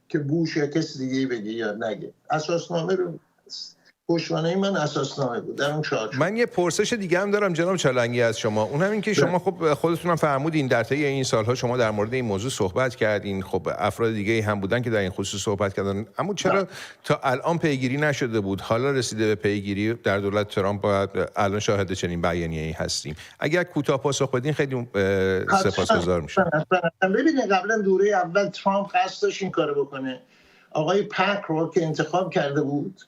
که بوش یا کسی دیگه بگه یا نگه. اساسنامه رو پشتوانه من اساسنامه بود در اون چارچوب. من یه پرسش دیگه هم دارم جناب چالنگی از شما، اون هم این که شما خب خودتون هم فرمودین در طی این سالها شما در مورد این موضوع صحبت کردین، خب افراد دیگه هم بودن که در این خصوص صحبت کردن، اما چرا تا الان پیگیری نشده بود؟ حالا رسیده به پیگیری در دولت ترامپ، باید الان شاهد چنین بیانیه‌ای هستیم. اگر کوتاه پاسخ بدین خیلی سپاسگزار میشم. ببینید قبلا دوره اول ترامپ قصد داشت این کارو بکنه. آقای پک رو که انتخاب کرده بود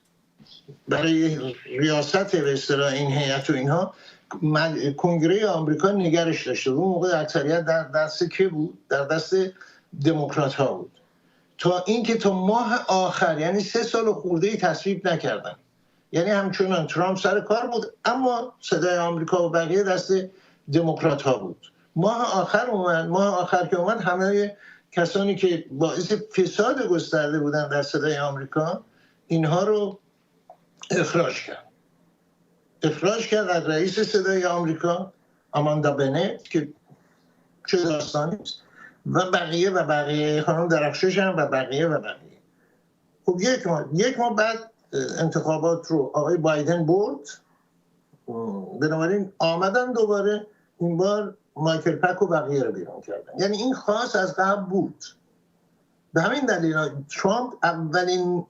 برای ریاست به اصطلاح این هیئت و اینها، کنگره آمریکا نگرش داشته. اون موقع اکثریت در دست کی بود؟ در دست دموکرات ها بود. تا اینکه تا ماه آخر، یعنی 3 سال خورده‌ای تصویب نکردن. یعنی همچنان ترامپ سر کار بود، اما صدای آمریکا و بقیه دست دموکرات ها بود. ماه آخر که اومد همه کسانی که باعث فساد گسترده بودن در صدای آمریکا اینها رو اخراج کرد از رئیس صدای آمریکا آماندا بنت که چه داستانی است و بقیه خانم درخشش هم و بقیه. خب یک ماه بعد انتخابات رو آقای بایدن برد، بنابراین آمدن دوباره این بار مایکل پک و بقیه رو بیرون کردن. یعنی این خاص از قبل بود. به همین دلیل ترامپ اولین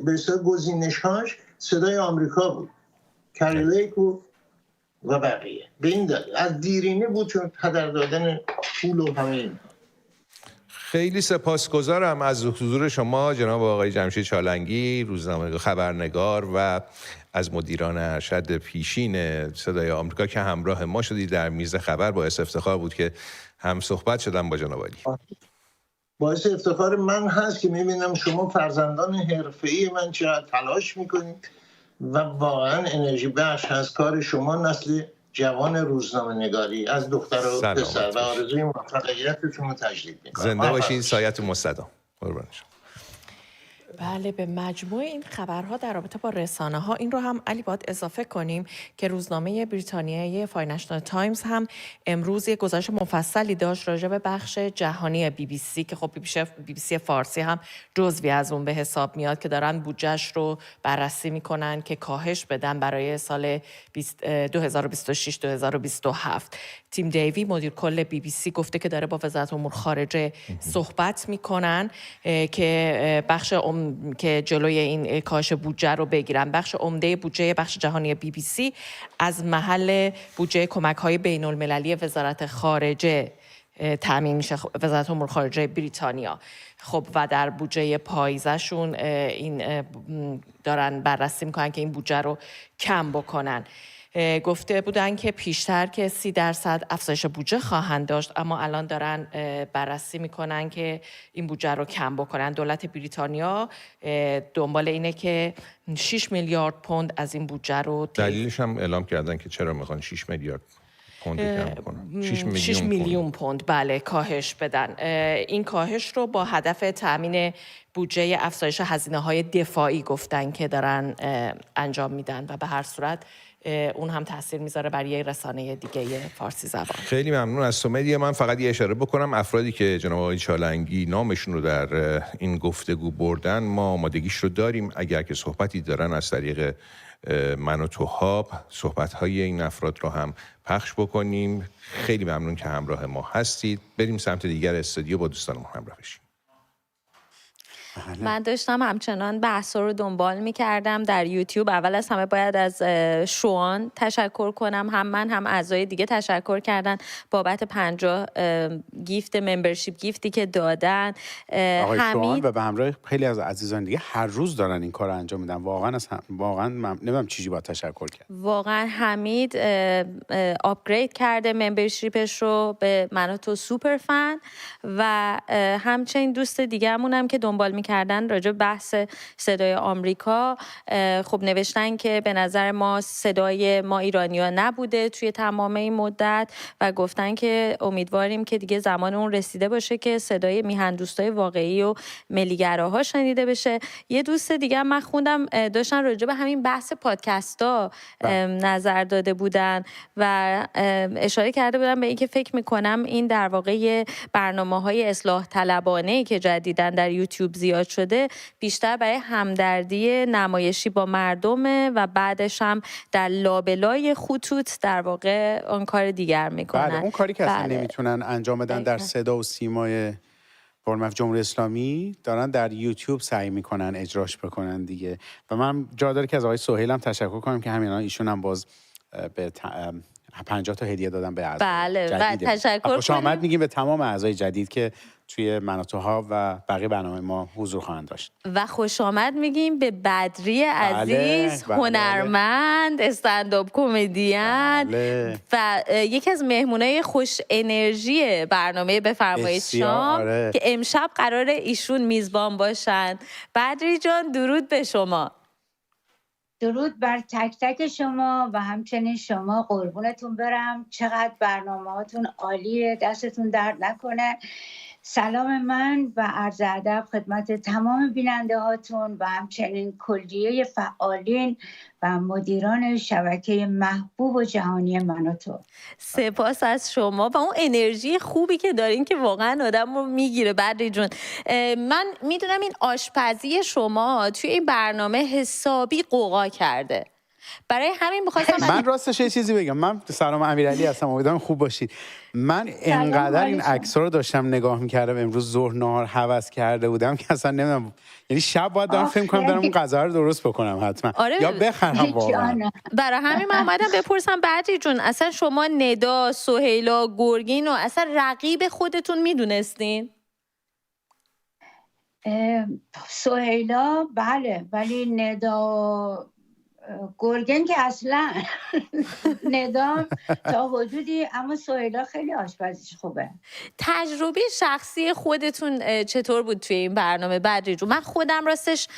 به اصطلاح گزینش‌هاش صدای آمریکا بود، کری لیک و بقیه. به این دلیل از دیرینه بود، چون هدر دادن پول و همه این. خیلی سپاسگزارم از حضور شما جناب آقای جمشید چالنگی، روزنامه خبرنگار و از مدیران ارشد پیشین صدای آمریکا که همراه ما شدید در میز خبر. باعث افتخار بود که هم صحبت شدم با جناب عالی. باعث افتخار من هست که میبینم شما فرزندان حرفه‌ای من چقدر تلاش میکنید و واقعا انرژی بخش هست کار شما، نسل جوان روزنامه نگاری از دختر و پسر، و آرزوی موفقیتتون رو تجدید میکنم. زنده باشین، سایه‌تون مستدام. قربان شما. بله، به مجموع این خبرها در رابطه با رسانه ها این رو هم علی باید اضافه کنیم که روزنامه بریتانیایی فاینانشال تایمز هم امروز یک گزارش مفصلی داشت راجع به بخش جهانی BBC که خب BBC فارسی هم جزوی از اون به حساب میاد که دارن بودجهش رو بررسی میکنن که کاهش بدن برای سال 2026-2027. تیم دیوی مدیر کل BBC گفته که داره با وزارت امور خارجه صحبت میکنن که بخش که جلوی این کاهش بودجه رو بگیرن. بخش عمده بودجه بخش جهانی BBC از محل بودجه کمک‌های بین‌المللی وزارت خارجه تامین میشه، وزارت امور خارجه بریتانیا. خب و در بودجه پاییزشون این دارن بررسی میکنن که این بودجه رو کم بکنن. گفته بودن که پیشتر که 30% افزایش بودجه خواهند داشت، اما الان دارن بررسی میکنن که این بودجه رو کم بکنن. دولت بریتانیا دنبال اینه که 6 میلیارد پوند از این بودجه رو دلیلش هم اعلام کردن که چرا میخوان 6 میلیارد پوند کم بکنن. 6 میلیون پوند بله کاهش بدن. این کاهش رو با هدف تامین بودجه افزایش هزینه‌های دفاعی گفتن که دارن انجام میدن و به هر صورت اون هم تاثیر میذاره بر یه رسانه دیگه فارسی زبان. خیلی ممنون از سمیدی. من فقط یه اشاره بکنم، افرادی که جناب آقای چالنگی نامشون رو در این گفتگو بردن ما آمادگیش رو داریم، اگر که صحبتی دارن از طریق من و توهاب صحبت‌های این افراد رو هم پخش بکنیم. خیلی ممنون که همراه ما هستید. بریم سمت دیگر استودیو با دوستانمون همراه بشیم. من داشتم همچنان بحث رو دنبال می‌کردم در یوتیوب. اول از همه باید از شوان تشکر کنم، هم من هم اعضای دیگه تشکر کردن بابت 50 گیفت ممبرشیپ گیفتی که دادن. آقای شوان و به همراه خیلی از عزیزان دیگه هر روز دارن این کار رو انجام میدن. واقعا نمیدونم چیزی باید تشکر کرد. واقعا حمید آپگرید کرده ممبرشیپش رو به من و تو سوپر فن، و همچنین دوست دیگه‌مون هم که دنبال کردن راجع به بحث صدای آمریکا. خب نوشتن که به نظر ما صدای ما ایرانی‌ها نبوده توی تمام این مدت و گفتن که امیدواریم که دیگه زمان اون رسیده باشه که صدای میهن‌دوستای واقعی و ملی‌گراها شنیده بشه. یه دوست دیگه من خوندم داشتن راجع به همین بحث پادکست‌ها نظر داده بودن و اشاره کرده بودن به اینکه فکر می‌کنم این در واقع برنامه‌های اصلاح طلبانه‌ای که جدیداً در یوتیوب زیاد شده بیشتر برای همدردی نمایشی با مردمه و بعدش هم در لابلای خطوط در واقع اون کار دیگر میکنن. بله، اون کاری که اصلا نمیتونن انجام بدن در صدا و سیمای حرمت جمهوری اسلامی دارن در یوتیوب سعی میکنن اجراش بکنن دیگه. و من جا داره که از آقای سهیل هم تشکر کنم که همین ایشون هم باز به 50 تا هدیه دادن به اعضای بله و تشکر خوش آمد میگیم به تمام اعضای جدید که توی مناطق‌ها و بقیه برنامه ما حضور خواهند داشت. و خوش آمد میگیم به بدری عزیز، هنرمند، استندآپ کمدین و یکی از مهمونای خوش انرژی برنامه بفرمایید شام که امشب قرار ایشون میزبان باشن. بدری جان درود به شما. درود بر تک تک شما و همچنین شما، قربونتون برم. چقدر برنامه‌هاتون عالیه، دستتون درد نکنه. سلام من و عرض ادب خدمت تمام بیننده هاتون و همچنین کلیه فعالین و مدیران شبکه محبوب و جهانی من و تو. سپاس از شما و اون انرژی خوبی که دارین که واقعا آدم رو میگیره. بدری جون، من میدونم این آشپزی شما توی این برنامه حسابی قوقا کرده، برای همین می‌خواستم من راستش یه چیزی بگم. من سلام امیرعلی هستم، امیدوارم خوب باشید. من انقدر این عکس‌ها رو داشتم نگاه می‌کردم امروز ظهر نهار هوس کرده بودم که اصلا نمیدونم، یعنی شب باید دارم فکر کنم برم اون غذا رو درست بکنم حتما یا بخرم واقعا. برای همین من اومدم بپرسم بدری جون، اصلا شما ندا، سهیلا، گرگین و اصلا رقیب خودتون میدونستین؟ سهیلا بله، ولی ندا گرگن که اصلا ندام تا حدودی، اما سهیلا خیلی آشپزیش خوبه. تجربه شخصی خودتون چطور بود توی این برنامه بدری جون؟ من خودم راستش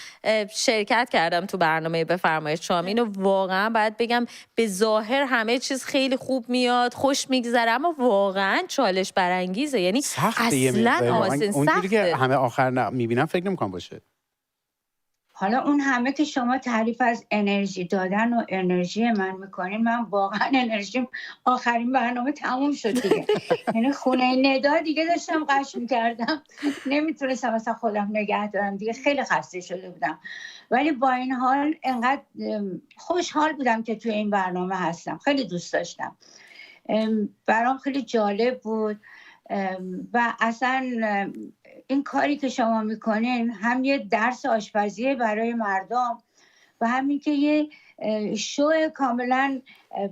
شرکت کردم تو برنامه بفرمایید شام. اینو واقعا باید بگم به ظاهر همه چیز خیلی خوب میاد، خوش میگذره، اما واقعا چالش برانگیزه. یعنی اصلا آسان اونجوری که همه آخر میبینم فکر نمی‌کنم باشه. حالا اون همه که شما تعریف از انرژی دادن و انرژی من میکنین، من واقعا انرژیم آخرین برنامه تموم شد دیگه. یعنی خونه ندا دیگه داشتم قش میکردم، نمیتونستم مثلا خودم نگه دارم دیگه، خیلی خسته شده بودم. ولی با این حال انقدر خوشحال بودم که توی این برنامه هستم، خیلی دوست داشتم، برام خیلی جالب بود. و اصلا این کاری که شما میکنین هم یه درس آشپزی برای مردم و همین که یه شو کاملا،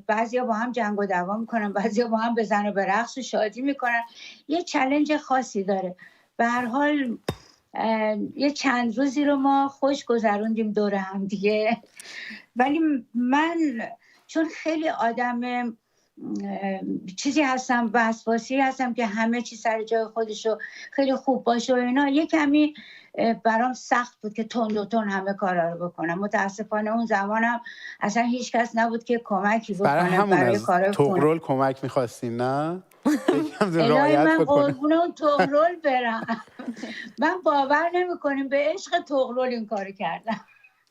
بعضیا با هم جنگ و دعوا میکنن، بعضیا با هم بزن و به رقص و شادی میکنن، یه چالش خاصی داره. به هر حال یه چند روزی رو ما خوش گذروندیم دور هم دیگه. ولی من چون خیلی آدم چیزی هستم، وسواسی هستم که همه چی سر جای خودشو خیلی خوب باشه و اینا، یه کمی برام سخت بود که تند همه کارا رو بکنم. متاسفانه اون زمانم اصلا هیچ کس نبود که کمکی بکنه برای کارا. تغرل کمک می‌خواستین نه؟ الهی من قربون اون تغرل برم. من باور نمی‌کنیم به عشق تغرل این کارو کردم.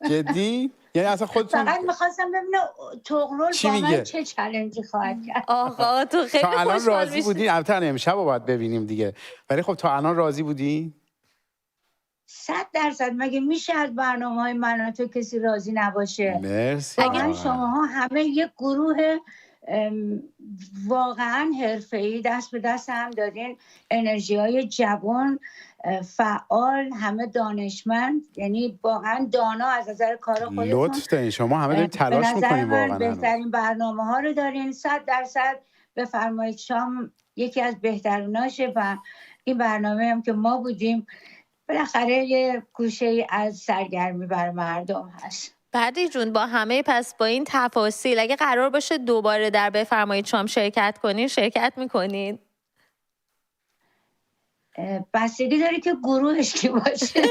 جدی؟ یعنی اصلا خودتون فقط می‌خواستم ببینم تغرل با من چه چالنجی خواهد کرد. آقا تو خیلی خوشحال الان راضی بودین؟ البته امشب رو باید ببینیم دیگه، ولی خب تا الان راضی بودین؟ 100% مگه میشه از برنامه‌های من و تو کسی راضی نباشه؟ مرسی. اگر شماها همه یک گروه واقعا حرفه‌ای دست به دست هم دادین، انرژی‌های جوان، فعال، همه دانشمند، یعنی واقعا دانا از نظر کار خودتون. لطف دارین، شما همه دارین تلاش میکنین واقعا. بهترین برنامه‌ها رو دارین. 100% بفرمایید شام یکی از بهتریناشه و این برنامه هم که ما بودیم بالاخره یه گوشه از سرگرمی برای مردم هست. بدری جون با همه پس با این تفاصیل اگه قرار باشه دوباره در بفرمایید شام شرکت کنین، شرکت میکنین؟ بستگی داره که گروهش کی باشه.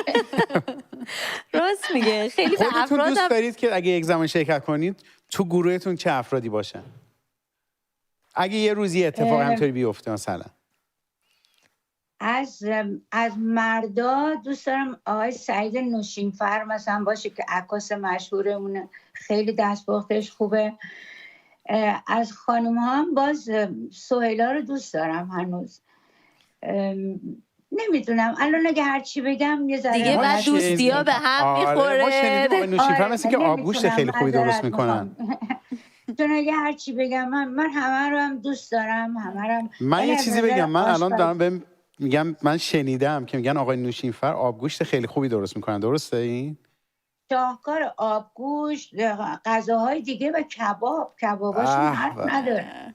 راست میگه. خیلی به خودتون افراد دوست دارید که اگه یک زمان شرکت کنید تو گروهتون چه افرادی باشن؟ اگه یه روزی اتفاق همطوری بیفته مثلا از مردا دوست دارم آقای سعید نوشینفر مثلا باشه که عکاس مشهورمونه، خیلی دستپختش خوبه. از خانم ها هم باز سهیلا رو دوست دارم هنوز. نمیدونم الان اگه هرچی بگم یه ذره دیگه بعد دوستی ها به هم میخوره. ما شنیدیم آقای نوشینفر مثل که آبگوشت خیلی خوبی درست میکنن. چون اگه هرچی بگم من همه رو هم دوست دارم، همه رو هم. من یه چیزی بگم، من الان دارم میگم من شنیدم که میگن آقای نوشینفر آبگوشت خیلی خوبی درست میکنن، درسته این؟ شاهکار آبگوشت، غذاهای دیگه و کباباشون حرف نداره.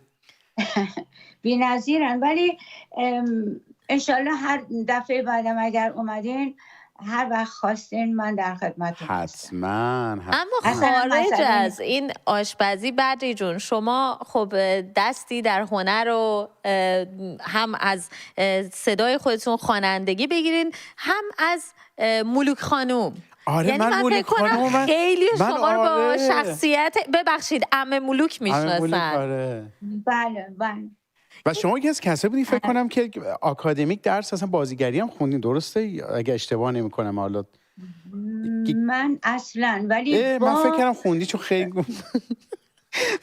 بی‌نظیرن. ولی انشالله هر دفعه بعدم اگر اومدین هر وقت خواستین من در خدمتتون حتما. اما خارج از این آشپزی بدری جون، شما خب دستی در هنر رو هم از صدای خودتون خوانندگی بگیرین، هم از ملوک خانوم. آره یعنی من فکر کنم خیلی شما رو با شخصیت ببخشید عمه ملوک میشناسن. آره. بله. و شما یکی از کسایی بودین فکر کنم که آکادمیک درس اصلا بازیگری هم خوندین، درسته؟ اگه اشتباه نمی‌کنم حالا. من اصلا ولی من فکر کردم خوندی چون خیلی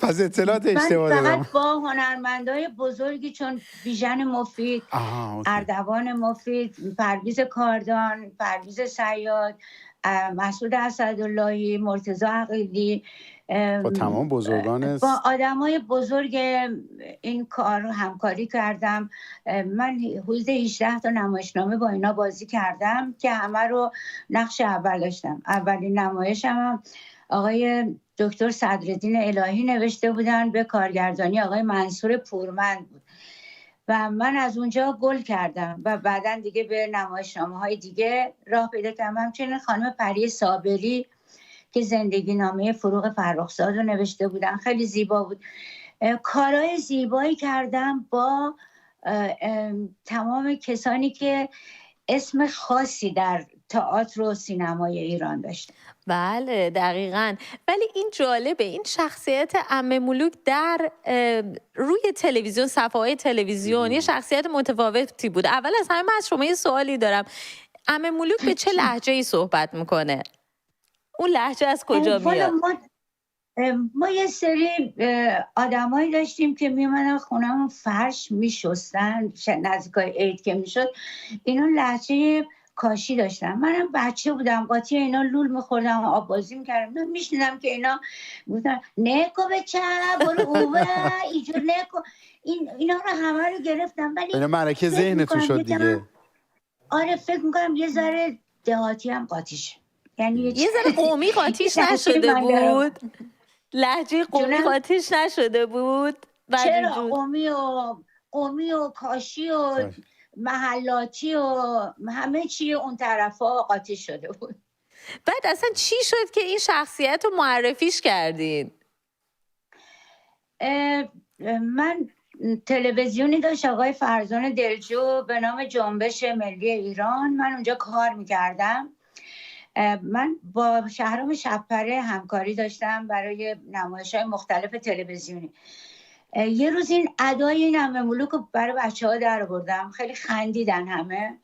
پس اطلاعات اشتباه دادم. فقط با هنرمندای بزرگی چون بیژن مفید، اردوان مفید، پرویز کاردان، پرویز صیاد، مسعود اسداللهی، مرتضی عقیلی، با تمام بزرگان با آدمای بزرگ این کار همکاری کردم. من حدود 18 تا نمایشنامه با اینا بازی کردم که همه رو نقش اول داشتم. اولین نمایشم آقای دکتر صدرالدین الهی نوشته بودن به کارگردانی آقای منصور پورمند بود و من از اونجا گل کردم و بعدن دیگه به نمایشنامه‌های دیگه راه پیدا کردم. همچنین خانم پری صابری که زندگی نامه فروغ فرخزاد رو نوشته بودن، خیلی زیبا بود. کارهای زیبایی کردم با تمام کسانی که اسم خاصی در تئاتر و سینمای ایران داشتن. بله دقیقاً. ولی این جالبه، این شخصیت عمه ملوک در روی تلویزیون، صفحه‌های تلویزیون یه شخصیت متفاوتی بود. اول از همه من از شما یه سوالی دارم، عمه ملوک به چه لهجه‌ای صحبت میکنه؟ اون لهجه از کجا میاد؟ ما یه سری آدمایی داشتیم که میومدن خونمون فرش میشستن نزدیکای عید که میشد، اینا لهجه کاشی داشتن. منم بچه بودم، قاطی اینا لول میخوردم و آب بازی میکردم، میشنیدم که اینا گفتن نکو بچه برو اوه اینجور نکو، اینا رو همه رو گرفتم. ولی اینا ملکه ذهنتون شد دیگه. آره فکر میکنم یه ذره دهاتی هم قاطیش، یعنی یه ذره قومی قاطیش نشده بود؟ لهجه قومی قاطیش نشده بود؟ چرا قومی و کاشی و محلاتی و همه چی اون طرفا قاطی شده بود. بعد اصلا چی شد که این شخصیت رو معرفیش کردین؟ من تلویزیونی داشت آقای فرزان دلجو به نام جنبش ملی ایران، من اونجا کار میکردم. من با شهرام شبپره همکاری داشتم برای نمایش‌های مختلف تلویزیونی. یه روز این ادای این عمه ملوک رو برای بچه‌ها در آوردم، خیلی خندیدن همه.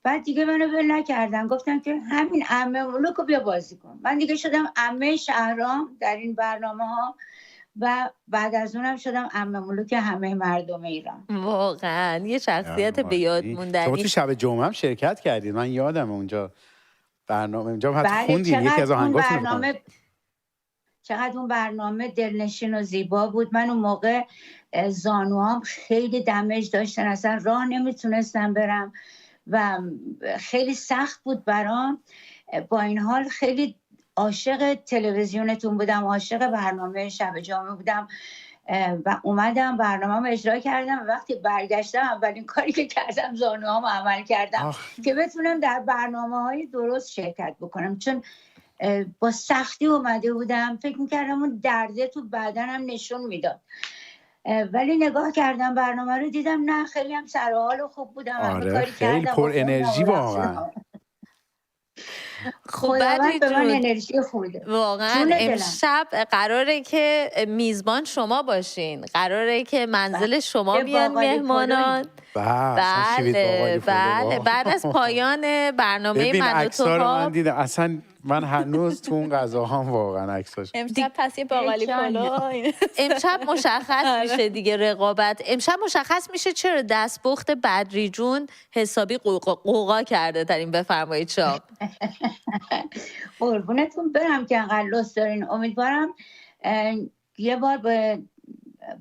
بعد دیگه منو ول نکردن، گفتن که همین عمه ملوک رو بیا بازی کن. من دیگه شدم عمه شهرام در این برنامه‌ها و بعد از اونم شدم عمه ملوک همه مردم ایران. واقعا یه شخصیت به یاد موندنی. شما تو شب جمعه هم شرکت کردید، من یادم اونجا برنامه اونجا حتی خوندین یکی از آهنگاتون. چقدر اون برنامه دلنشین و زیبا بود. من اون موقع زانوام خیلی دمیج داشتن، اصلا راه نمیتونستم برم و خیلی سخت بود برام. با این حال خیلی عاشق تلویزیونتون بودم، عاشق برنامه شب جمعه بودم و اومدم برنامه‌مو اجرا کردم و وقتی برگشتم اولین کاری که کردم زانوهامو عمل کردم که بتونم در برنامه‌های درست شرکت بکنم، چون با سختی اومده بودم. فکر میکردم اون درده تو بدنم نشون میداد. ولی نگاه کردم برنامه رو دیدم نه خیلی هم سر و حال خوب بودم. آره خیلی پر انرژی واقعا. خب بدری به من انرژی خوبه واقعا. امشب قراره که میزبان شما باشین، قراره که منزل شما بیان مهمانان. بله بعد از پایان برنامه من و تو من دیدم اصلا من هنوز تو اون غذاهام واقعا عکساش. امشب پس یه باقالی پلو امشب مشخص میشه دیگه رقابت. امشب مشخص میشه چرا دستپخت بدری جون حسابی قوقا کرده ترین. بفرمایید شام. قربونتون برم که انقدر لطف دارین. امیدوارم یه بار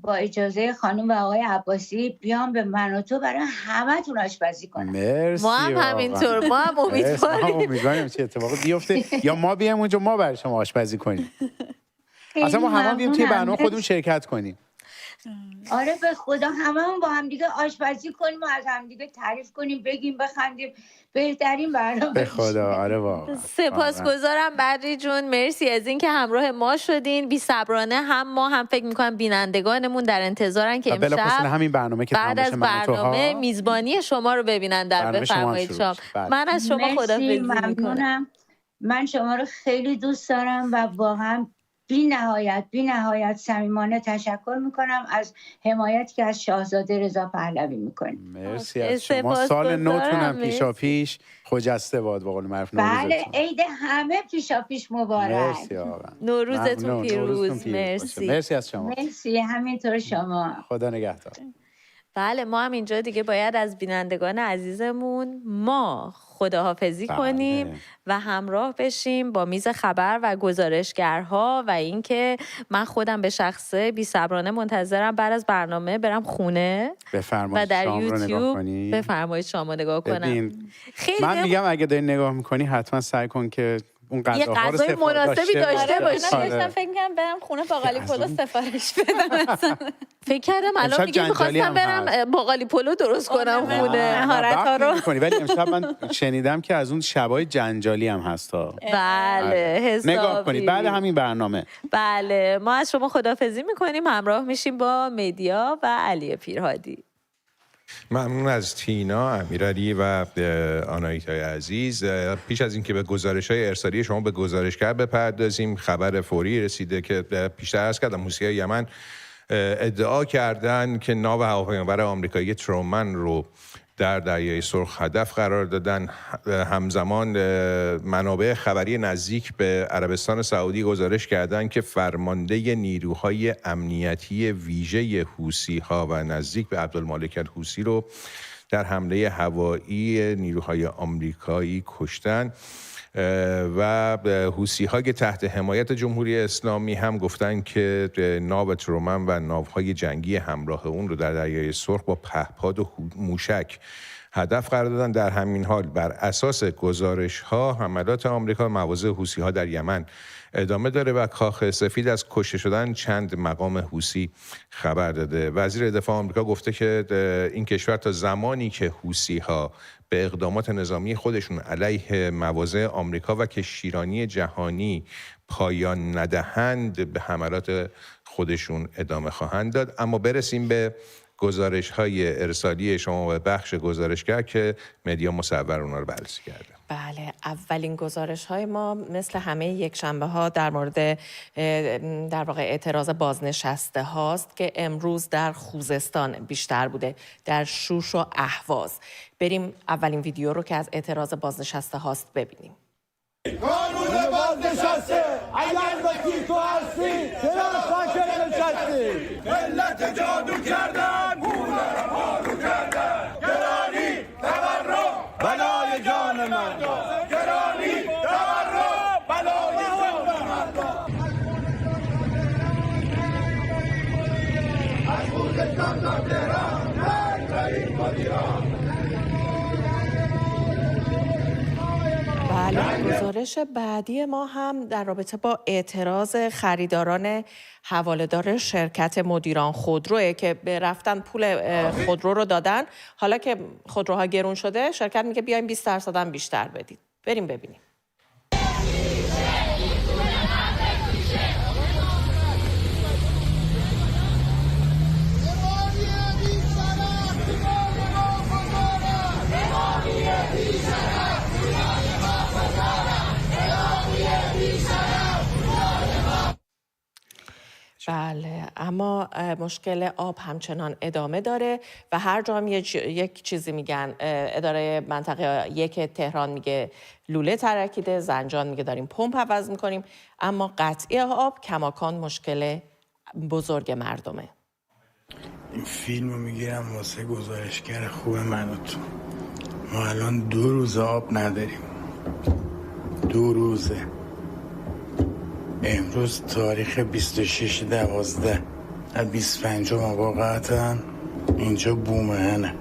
با اجازه خانم و آقای عباسی بیام به من و تو برای همتون آشپزی کنم. مرسی. ما هم همینطور. ما هم امیدواریم چه اتفاقی بیفته یا ما بیام اونجا ما برای شما آشپزی کنیم. اصلا ما همه بیام توی برنامه خودمون شرکت کنیم. آره به خدا هممون با هم دیگه آشپزی کنیم و از هم دیگه تعریف کنیم، بگیم، بخندیم. بهترین برنامه. به خدا. آره واقعا. سپاسگزارم بدری جون. مرسی از اینکه همراه ما شدین. بی صبرانه هم ما هم فکر می‌کنم بینندگانمون در انتظارن که امشب همین برنامه که بعد از برنامه میزبانی شما رو ببینن در بفرمایید شام. من از شما خداحافظی می‌کنم. من شما رو خیلی دوست دارم و واقعا بی نهایت صمیمانه تشکر میکنم از حمایتی که از شاهزاده رضا پهلوی میکنیم. مرسی از شما. سال نوتون هم پیشاپیش خجسته باد به قول معروف. بله عید همه پیشاپیش مبارک. مرسی آقا. نوروزتون پیروز. مرسی از شما. مرسی همینطور شما. خدا نگهدار. بله ما هم اینجا دیگه باید از بینندگان عزیزمون ما خداحافظی کنیم و همراه بشیم با میز خبر و گزارشگرها و اینکه من خودم به شخصه بی‌صبرانه منتظرم بعد از برنامه برم خونه و در یوتیوب بفرمایید شام رو نگاه کنم. من میگم اگه داری نگاه میکنی حتما سعی کن که اون یه غذای مناسبی داشته باشی. من داشتم فکر می‌کردم برم خونه باقالی پلو سفارش بدم. فکر کردم الان میگه می‌خواستم برم باقالی پلو درست کنم خونه. مهارت‌ها رو ولی امشب من شنیدم که از اون شبای جنجالی هم هستا. بله حسابی. نگاه کنید بعد همین برنامه. بله ما از شما خداحافظی می‌کنیم. همراه میشیم با مدیا و علی پیرهادی. ممنون از تینا امیرعلی و آناهیتای عزیز. پیش از اینکه به گزارش‌های ارسالی شما به گزارشگر بپردازیم، خبر فوری رسیده که پیشتر عرض کردم حوثی‌های یمن ادعا کردن که ناو هواپیمابر آمریکایی ترومن رو در دریای سرخ هدف قرار دادن. همزمان منابع خبری نزدیک به عربستان سعودی گزارش کردند که فرمانده نیروهای امنیتی ویژه حوثی‌ها و نزدیک به عبدالمالک الحوثی رو در حمله هوایی نیروهای آمریکایی کشتن و حوثی‌ها که تحت حمایت جمهوری اسلامی هم گفتن که ناو ترومن و ناوهای جنگی همراه اون رو در دریای سرخ با پهپاد و موشک هدف قرار دادن. در همین حال بر اساس گزارش‌ها حملات آمریکا مواضع حوثی‌ها در یمن ادامه داره و کاخ سفید از کشته شدن چند مقام حوثی خبر داده. وزیر دفاع آمریکا گفته که این کشور تا زمانی که حوثی‌ها به اقدامات نظامی خودشون علیه مواضع آمریکا و کشتیرانی جهانی پایان ندهند به حملات خودشون ادامه خواهند داد. اما برسیم به گزارش‌های ارسالی شما و بخش گزارشگر که مدیا مصور اونا رو بررسی کرده. بله اولین گزارش‌های ما مثل همه یکشنبه‌ها در مورد در واقع اعتراض بازنشسته هاست که امروز در خوزستان بیشتر بوده، در شوش و اهواز. بریم اولین ویدیو رو که از اعتراض بازنشسته هاست ببینیم. قانون بازنشسته اگر وکیل تو هستی چرا ساکت نشستی؟ ملت جادو کردن پول را پارو کردن گرانی تورم بلای جان من گرانی تورم بلای جان من از خوزستان تا تهران هر غریب مدیران. بله گزارش بعدی ما هم در رابطه با اعتراض خریداران حواله‌دار شرکت مدیران خودروه که رفتن پول خودرو رو دادن. حالا که خودروها گرون شده شرکت میگه بیایم 20% هم بیشتر بدید. بریم ببینیم. بله، اما مشکل آب همچنان ادامه داره و هر جا هم یک چیزی میگن. اداره منطقه 1 تهران میگه لوله ترکیده، زنجان میگه داریم پمپ عوض میکنیم، اما قطعی آب کماکان مشکل بزرگ مردمه. این فیلم رو میگیرم واسه گزارشگر خوب من و تو. ما الان 2 روز آب نداریم. 2 روزه. امروز تاریخ 26/12 از 25 واقعا اینجا بومهنه.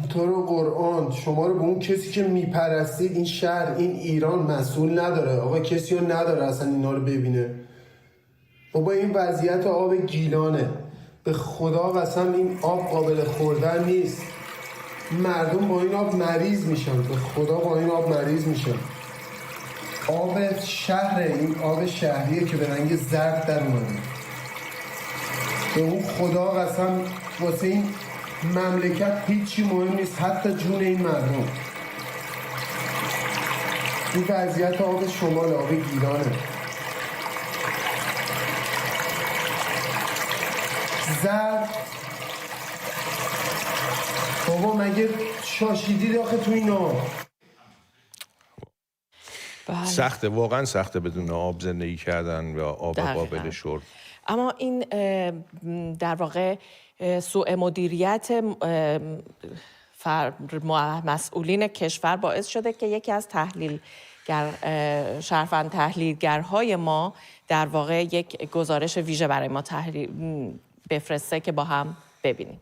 تو رو قرآن شما رو به اون کسی که میپرستید این شهر این ایران مسئول نداره. آقا کسی رو نداره اصلا اینا رو ببینه. بابا این وضعیت آب گیلانه، به خدا قسم این آب قابل خوردن نیست. مردم با این آب مریض میشن، به خدا با این آب مریض میشن. آب شهر، این آب شهریه که به رنگ زرد در اومده. به اون خدا قسم واسه این مملکت هیچی مهم نیست، حتی جون این مردم. این وضعیت آب شمال، آب گیلانه. زرد بابا مگه شاشیدی داخل تو این آب؟ سخته، واقعا سخته بدون آب زندگی کردن و آب قابل شرب. اما این در واقع سوء مدیریت مسئولین کشور باعث شده که یکی از شهروند تحلیلگرهای ما در واقع یک گزارش ویژه برای ما بفرسته که با هم ببینیم.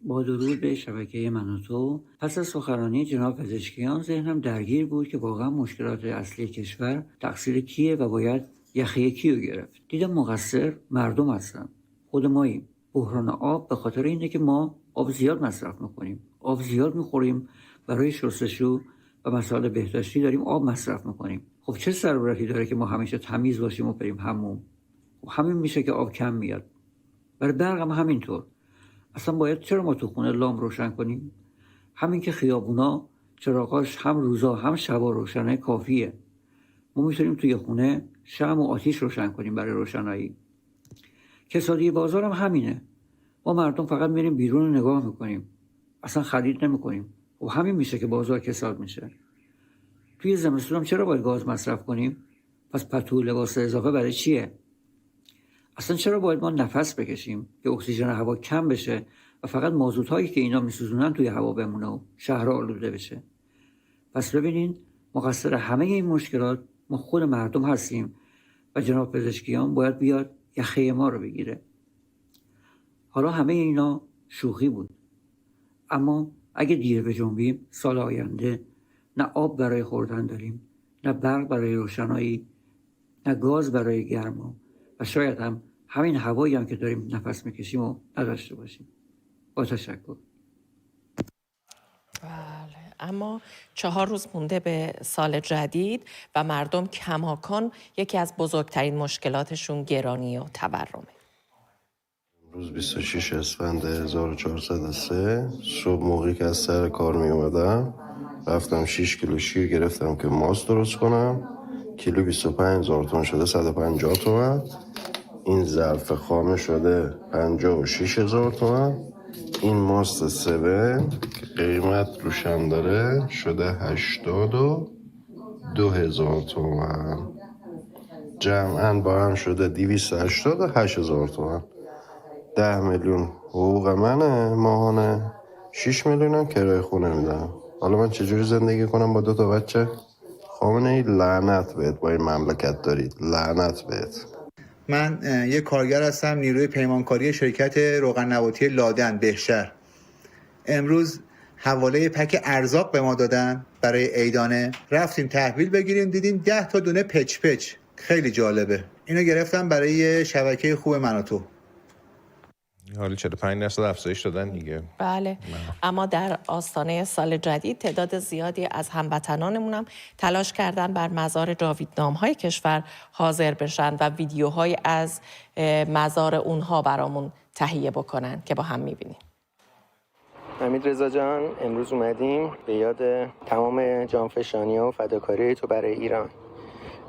با درود به شبکه من و تو، پس از سخنرانی جناب پزشکیان ذهنم درگیر بود که واقعا مشکلات اصلی کشور تقصیر کیه و باید یخه کیو گرفت. دیدم مقصر مردم هستن، خود ماییم. بحران آب به خاطر اینه که ما آب زیاد مصرف میکنیم، آب زیاد میخوریم، برای شستشو و مسائل بهداشتی داریم آب مصرف میکنیم. خب چه ضرورتی داره که ما همیشه تمیز باشیم و بریم حموم؟ خب همین میشه که آب کم میاد. برای برق هم همینطور. اصلا باید چرا ما تو خونه لامپ روشن کنیم؟ همین که خیابونا چراغاش هم روزا هم شبا روشنه کافیه. ما میتونیم توی خونه شمع و آتیش روشن کنیم برای روشنایی. کسادی بازار هم همینه. ما مردم فقط میریم بیرون رو نگاه میکنیم، اصلا خرید نمیکنیم. و همین میشه که بازار کساد میشه. توی زمستون هم چرا باید گاز مصرف کنیم؟ پس پتو لباس اضافه برای چیه؟ اصلا چرا باید ما نفس بکشیم که اکسیژن هوا کم بشه و فقط مازوت هایی که اینا میسوزونن توی هوا بمونه و شهر آلوده بشه؟ پس ببینین مقصر همه این مشکلات ما خود مردم هستیم و جناب پزشکیان باید بیاد یخه ما رو بگیره. حالا همه اینا شوخی بود، اما اگه دیر بجنبیم سال آینده نه آب برای خوردن داریم، نه برق برای روشنایی، نه گاز برای گرما و شاید هم همین هوایی هم که داریم نفس میکشیم و نداشته باشیم. با تشکر. بله، اما 4 روز مونده به سال جدید و مردم کماکان یکی از بزرگترین مشکلاتشون گرانی و تورمه. روز 26 اسفند 1403 صبح موقعی که از سر کار می اومدم رفتم 6 کیلو شیر گرفتم که ماست درست کنم. کیلو 25,000 تومان شده 150 تومان. این ظرف خامه شده 56,000 تومان. این ماست 7 که قیمت روشم داره شده 82,000 تومان. جمعاً با هم شده 288,000 تومان. 10 میلیون حقوق منه ماهانه، 6 میلیون هم کرایه خونه میدم. حالا من چجوری زندگی کنم با 2 تا بچه؟ خامنه ای لعنت بهت با این مملکت دارید، لعنت بهت. من یک کارگر هستم نیروی پیمانکاری شرکت روغن نباتی لادن بهشهر. امروز حواله پک ارزاق به ما دادن برای عیدانه. رفتیم تحویل بگیریم، دیدیم 10 تا دونه پچ پچ. خیلی جالبه. اینو گرفتم برای شبکه خوب من و تو. حالا 45% افزایش دادن دیگه. بله، اما در آستانه سال جدید تعداد زیادی از هموطنانمون هم تلاش کردن بر مزار جاویدنام‌های کشور حاضر بشن و ویدیوهای از مزار اونها برامون تهیه بکنن که با هم می‌بینیم. حمید رضا جان، امروز اومدیم به یاد تمام جانفشانی‌ها و فداکاری تو برای ایران.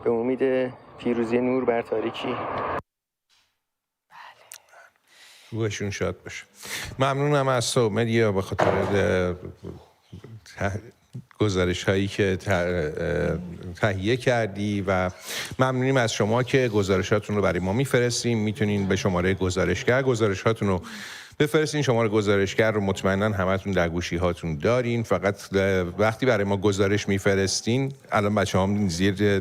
به امید پیروزی نور بر تاریکی. روحشون شاد باشه. ممنونم از تو مدیا به خاطر گزارش هایی که تهیه کردی و ممنونیم از شما که گزارشاتون رو برای ما میفرستیم. میتونین به شماره گزارشگر گزارشاتون رو بفرستین. شماره گزارشگر رو مطمئنا همتون در گوشی هاتون دارین. فقط وقتی برای ما گزارش میفرستین، الان بچه‌هام زیر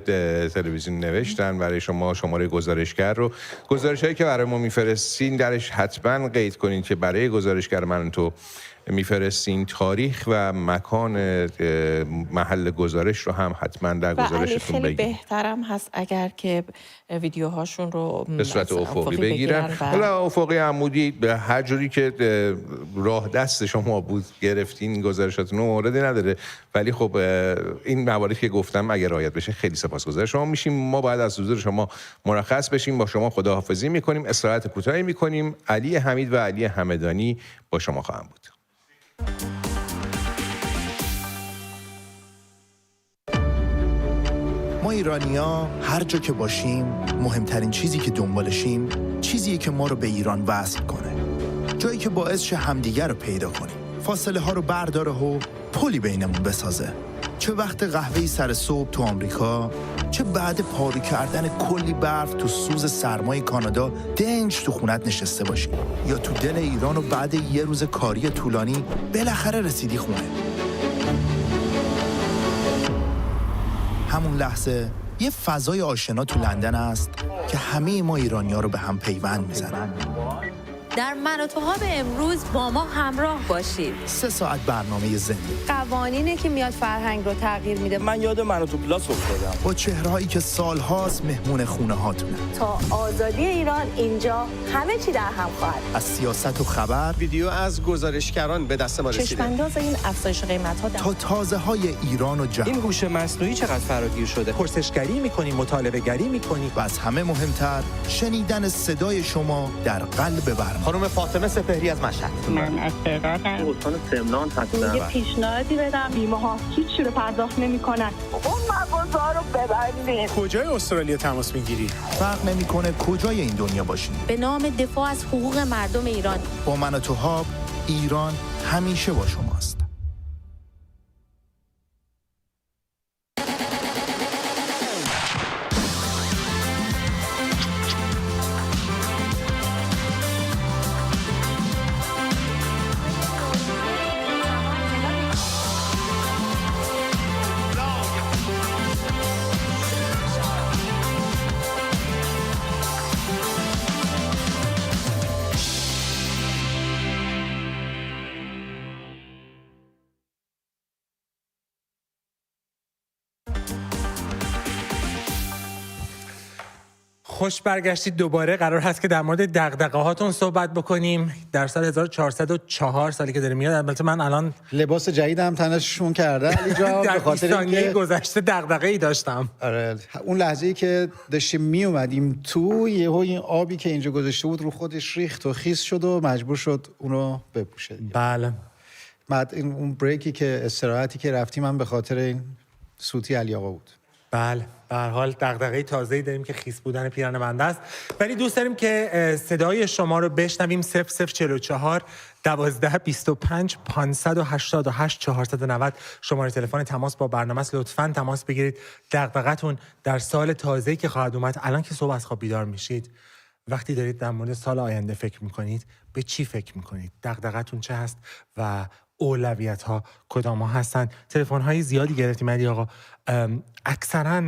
تلویزیون نوشتن برای شما شماره گزارشگر رو، گزارشایی که برای ما میفرستین درش حتما قید کنین که برای گزارشگر من تو میفرستین تاریخ و مکان محل گزارش رو هم حتما در گزارشتون بگید. خیلی بهترم هست اگر که ویدیوهاشون رو به صورت افقی بگیرن. حالا افقی عمودی به هر جوری که راه دست شما بود گرفتین گزارشاتون موردی نداره، ولی خب این مواردی که گفتم اگر رعایت بشه خیلی سپاسگزار شما میشیم. ما باید از حضور شما مرخص بشیم، با شما خداحافظی میکنیم، استراحت کوتاهی میکنیم. علی حمید و علی همدانی با شما خواهم بود. ما ایرانی‌ها هر جا که باشیم مهمترین چیزی که دنبالشیم چیزیه که ما رو به ایران وصل کنه، جایی که باعث شه همدیگر رو پیدا کنیم، فاصله ها رو برداره و پلی بینمون بسازه. چه وقت قهوه‌ای سر صبح تو آمریکا، چه بعد پارو کردن کلی برف تو سوز سرمای کانادا دنج تو خونت نشسته باشی، یا تو دل ایران و بعد یه روز کاری طولانی بالاخره رسیدی خونه. همون لحظه یه فضای آشنا تو لندن است که همه ما ایرانی‌ها رو به هم پیوند میزنه. در من و توها به امروز با ما همراه باشید. 3 ساعت برنامه زنده. قوانینه که میاد فرهنگ رو تغییر میده. من یاد من و تو پلاس افتادم. با چهرهایی که سالهاست مهمون خونه هاتونه. تا آزادی ایران اینجا همه چی در هم خواهد. از سیاست و خبر، ویدیو از گزارشگران به دست ما رسیده. چشم‌انداز این افزایش قیمت‌ها تا تازه های ایران و جهان. این هوش مصنوعی چقدر فراگیر شده. پرسشگری می‌کنیم، مطالعه‌گری می‌کنیم و از همه مهمتر شنیدن صدای شما در قلب برنامه. خانم فاطمه سپهری از مشهد. من از تهرانم. استان سمنان هستم. یه پیشنهادی بدم، بیمه‌ها هیچ رو پرداخت نمی‌کنن. اون مغازه‌ها رو ببندید. کجای استرالیا تماس میگیری؟ فرق نمی‌کنه کجای این دنیا باشین. به نام دفاع از حقوق مردم ایران با من و توها، ایران همیشه با شماست. خوش برگشتید. دوباره قرار هست که در مورد دغدغه هاتون صحبت بکنیم. در سال 1404 سالی که داره میاد، البته من الان لباس جدیدم تنشون کرده علی جان، در به خاطر ثانیه گذشته دغدغه‌ای داشتم. آره، اون لحظه‌ای که داشتیم می اومدیم تو، یهو این آبی که اینجا گذاشته بود رو خودش ریخت و خیس شد و مجبور شد اونو بپوشه. بله. بعد اون بریکی که استراحتی که رفتیم من به خاطر این سوتی علی آقا بود. بله، به هر حال دغدغه تازه‌ای داریم که خیس بودن پیرن بنده است، ولی دوست داریم که صدای شما رو بشنویم. 0044 12 25 588 490 شماره تلفن تماس با برنامه است. لطفاً تماس بگیرید. دغدغه‌تون در سال تازه‌ای که خواهد اومد، الان که صبح از خواب بیدار میشید، وقتی دارید در مورد سال آینده فکر میکنید، به چی فکر میکنید؟ دغدغه‌تون چه هست و اولویت‌ها کدام ها هستن؟ تلفن‌های زیادی گرفتیم علی آقا، اکثراً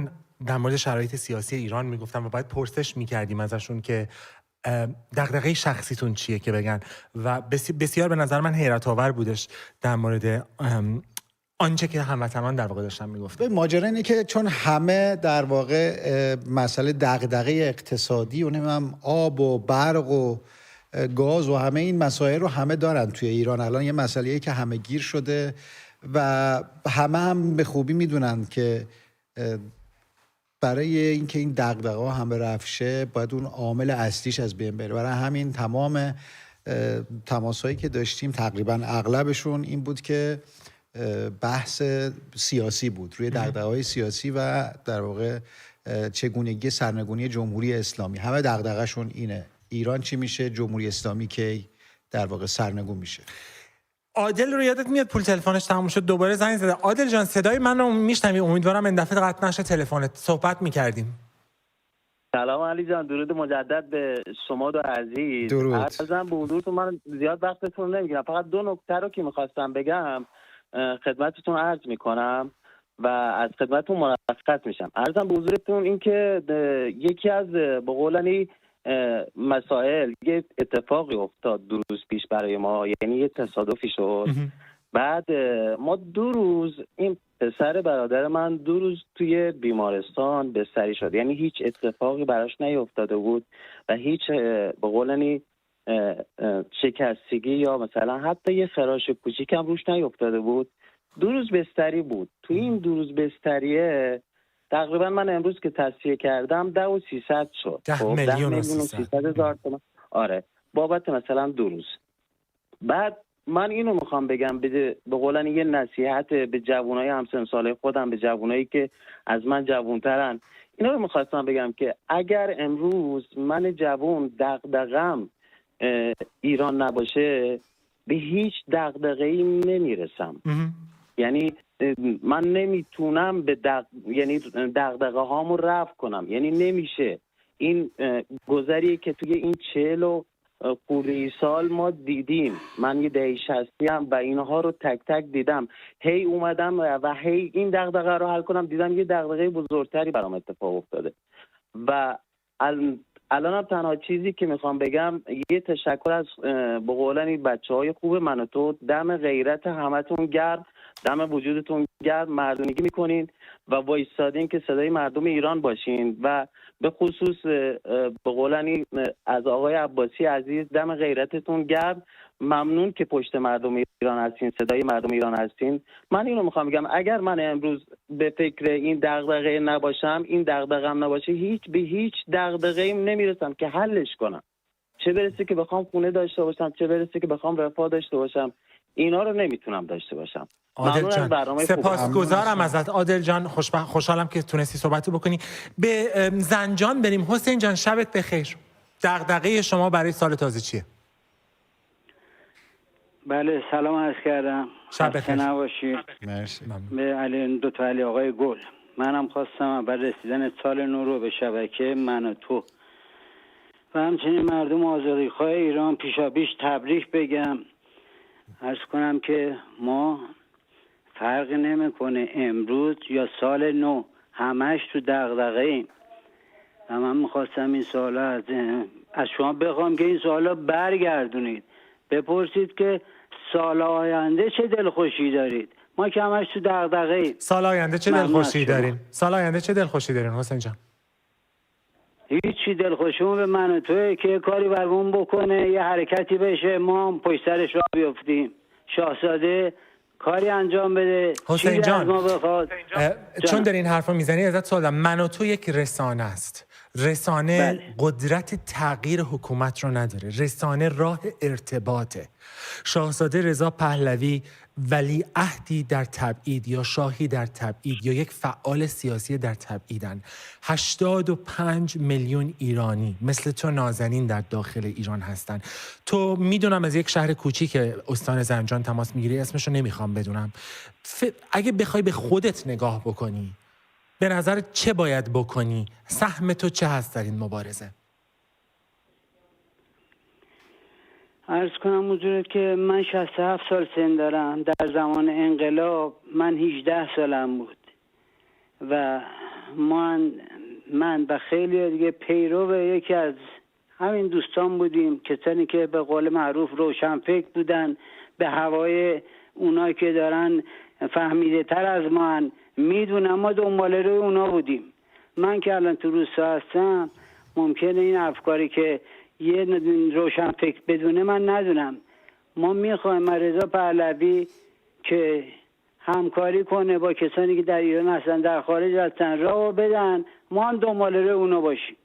در مورد شرایط سیاسی ایران میگفتن و باید پرسش میکردیم ازشون که دغدغه شخصیتون چیه که بگن، و بسیار به نظر من حیرت آور بودش در مورد آنچه که هموطنان در واقع داشتن میگفتن. ماجرا اینه که چون همه در واقع مسئله دغدغه اقتصادی و نمیدونم آب و برق و گاز و همه این مسائل رو همه دارن توی ایران. الان یه مسئله‌ای که همه گیر شده و همه هم به خوبی میدونن که برای اینکه این دغدغه‌ها همه رفع شه باید اون عامل اصلیش از بین بره. برای همین تمام تماسایی که داشتیم تقریبا اغلبشون این بود که بحث سیاسی بود، روی دغدغه‌های سیاسی و در واقع چگونگی سرنگونی جمهوری اسلامی. همه دغدغه‌شون اینه ایران چی میشه، جمهوری اسلامی که در واقع سرنگون میشه. عادل رو یادت میاد پول تلفنش تموم شد دوباره زنگ زده. عادل جان صدای من رو میشنوی؟ امیدوارم این دفعه قطع نشه تلفنت. صحبت میکردیم. سلام علی جان، درود مجدد به شما دو عزیز. درود. عرضم به حضورتون، من زیاد وقتتون نمیگیرم، فقط دو نکته رو که میخواستم بگم خدمتتون عرض میکنم و از خدمتتون مرخص میشم. عرضم به حضورتون این که یکی از به قولنی مسائل یه اتفاقی افتاد 2 روز پیش برای ما، یعنی یه تصادفی شد. بعد ما 2 روز این پسر برادر من 2 روز توی بیمارستان بستری شد، یعنی هیچ اتفاقی براش نیفتاده بود و هیچ به قولنی شکستگی یا مثلا حتی یه خراش کوچیک هم روش نیفتاده بود. 2 روز بستری بود. توی این 2 روز بستریه تقریبا من امروز که تصفیه کردم 10,300 شد. 10,300,000 تومان. آره، بابت مثلا 2 روز. بعد من اینو میخوام بگم به قولن یه نصیحت به جوانای همسن سال خودم، به جوانایی که از من جوانترن، اینا رو میخواستم بگم که اگر امروز من جوان دغدغه‌ام ایران نباشه به هیچ دغدغه‌ای نمیرسم. یعنی من نمیتونم به یعنی دغدغه هامو رفع کنم، یعنی نمیشه. این گذریه که توی این 40 و خورده سال ما دیدیم. من یه دهه 60ام و اینها رو تک تک دیدم. هی اومدم و هی این دغدغه رو حل کنم، دیدم یه دغدغه بزرگتری برام اتفاق افتاده. و الانم تنها چیزی که میخوام بگم یه تشکر از به قولن بچه‌های خوب من و تو، دم غیرت همتون گرم، دم وجودتون گرم، مردونگی میکنین و وایستادین که صدای مردم ایران باشین و به خصوص به قولنی از آقای عباسی عزیز دم غیرتتون گرم. ممنون که پشت مردم ایران هستین، صدای مردم ایران هستین. من اینو میخوام بگم اگر من امروز به فکر این دغدغه نباشم، این دغدغه‌ام نباشه، به هیچ دغدغه‌ای نمیرسم که حلش کنم. چه برسه که بخوام خونه داشته باشم، چه برسه که بخوام رفاه داشته باشم، اینا رو نمیتونم داشته باشم. عادل جان سپاسگزارم ازت. عادل جان خوشحالم که تونستی صحبتی بکنی. به زنجان بریم. حسین جان شبت بخیر. دغدغه شما برای سال تازه چیه؟ بله سلام عرض کردم. شب بخیر. نباشید. مرسی. به علی دو تا علی آقای گل. منم خواستم بعد رسیدن سال نو رو به شبکه من و تو و همچنین مردم آزادیخواه ایران پیشاپیش تبریک بگم. عرض کنم که ما فرق نمیکنه امروز یا سال نو، همش تو دغدغه ایم. و من میخواستم این سوالا از شما بخوام که این سوالا برگردونید، بپرسید که سال آینده چه دلخوشی دارید. ما که همش تو دغدغه ایم. سال آینده چه دلخوشی دارین؟ سال آینده چه دلخوشی دارین حسین جان؟ هیچی، دلخوشیمون به من و توه که کاری برمون بکنه، یه حرکتی بشه، ما پشت سرش را بیفتیم. شاهزاده کاری انجام بده، حسین جان ما بخواد. چون دارین حرفا میزنی ازت سوال دارم. من و تو یک رسانه است. رسانه قدرت تغییر حکومت رو نداره. رسانه راه ارتباطه. شاهزاده رضا پهلوی ولی عهدی در تبعید یا شاهی در تبعید یا یک فعال سیاسی در تبعیدن. 85 میلیون ایرانی مثل تو نازنین در داخل ایران هستن. تو میدونم از یک شهر کوچیک استان زنجان تماس میگیری، اسمشو نمیخوام بدونم. اگه بخوای به خودت نگاه بکنی، به نظر چه باید بکنی؟ سهم تو چه هست در این مبارزه؟ عرض کنم حضورت که من 67 سال سن دارم. در زمان انقلاب من 18 سالم بود و من و خیلی دیگه پیرو یکی از همین دوستان بودیم، کسانی که به قول معروف روشنفکر بودن، به هوای اونایی که دارن فهمیده تر از من میدونم، ما دنبال روی اونا بودیم. من که الان تو روستا هستم ممکنه این افکاری که یه روشن فکر بدونه من ندونم. ما میخوایم رضا پهلوی که همکاری کنه با کسانی که در ایران هستن، در خارج هستن، راه بدن، ما هم دنبال روی اونا باشیم.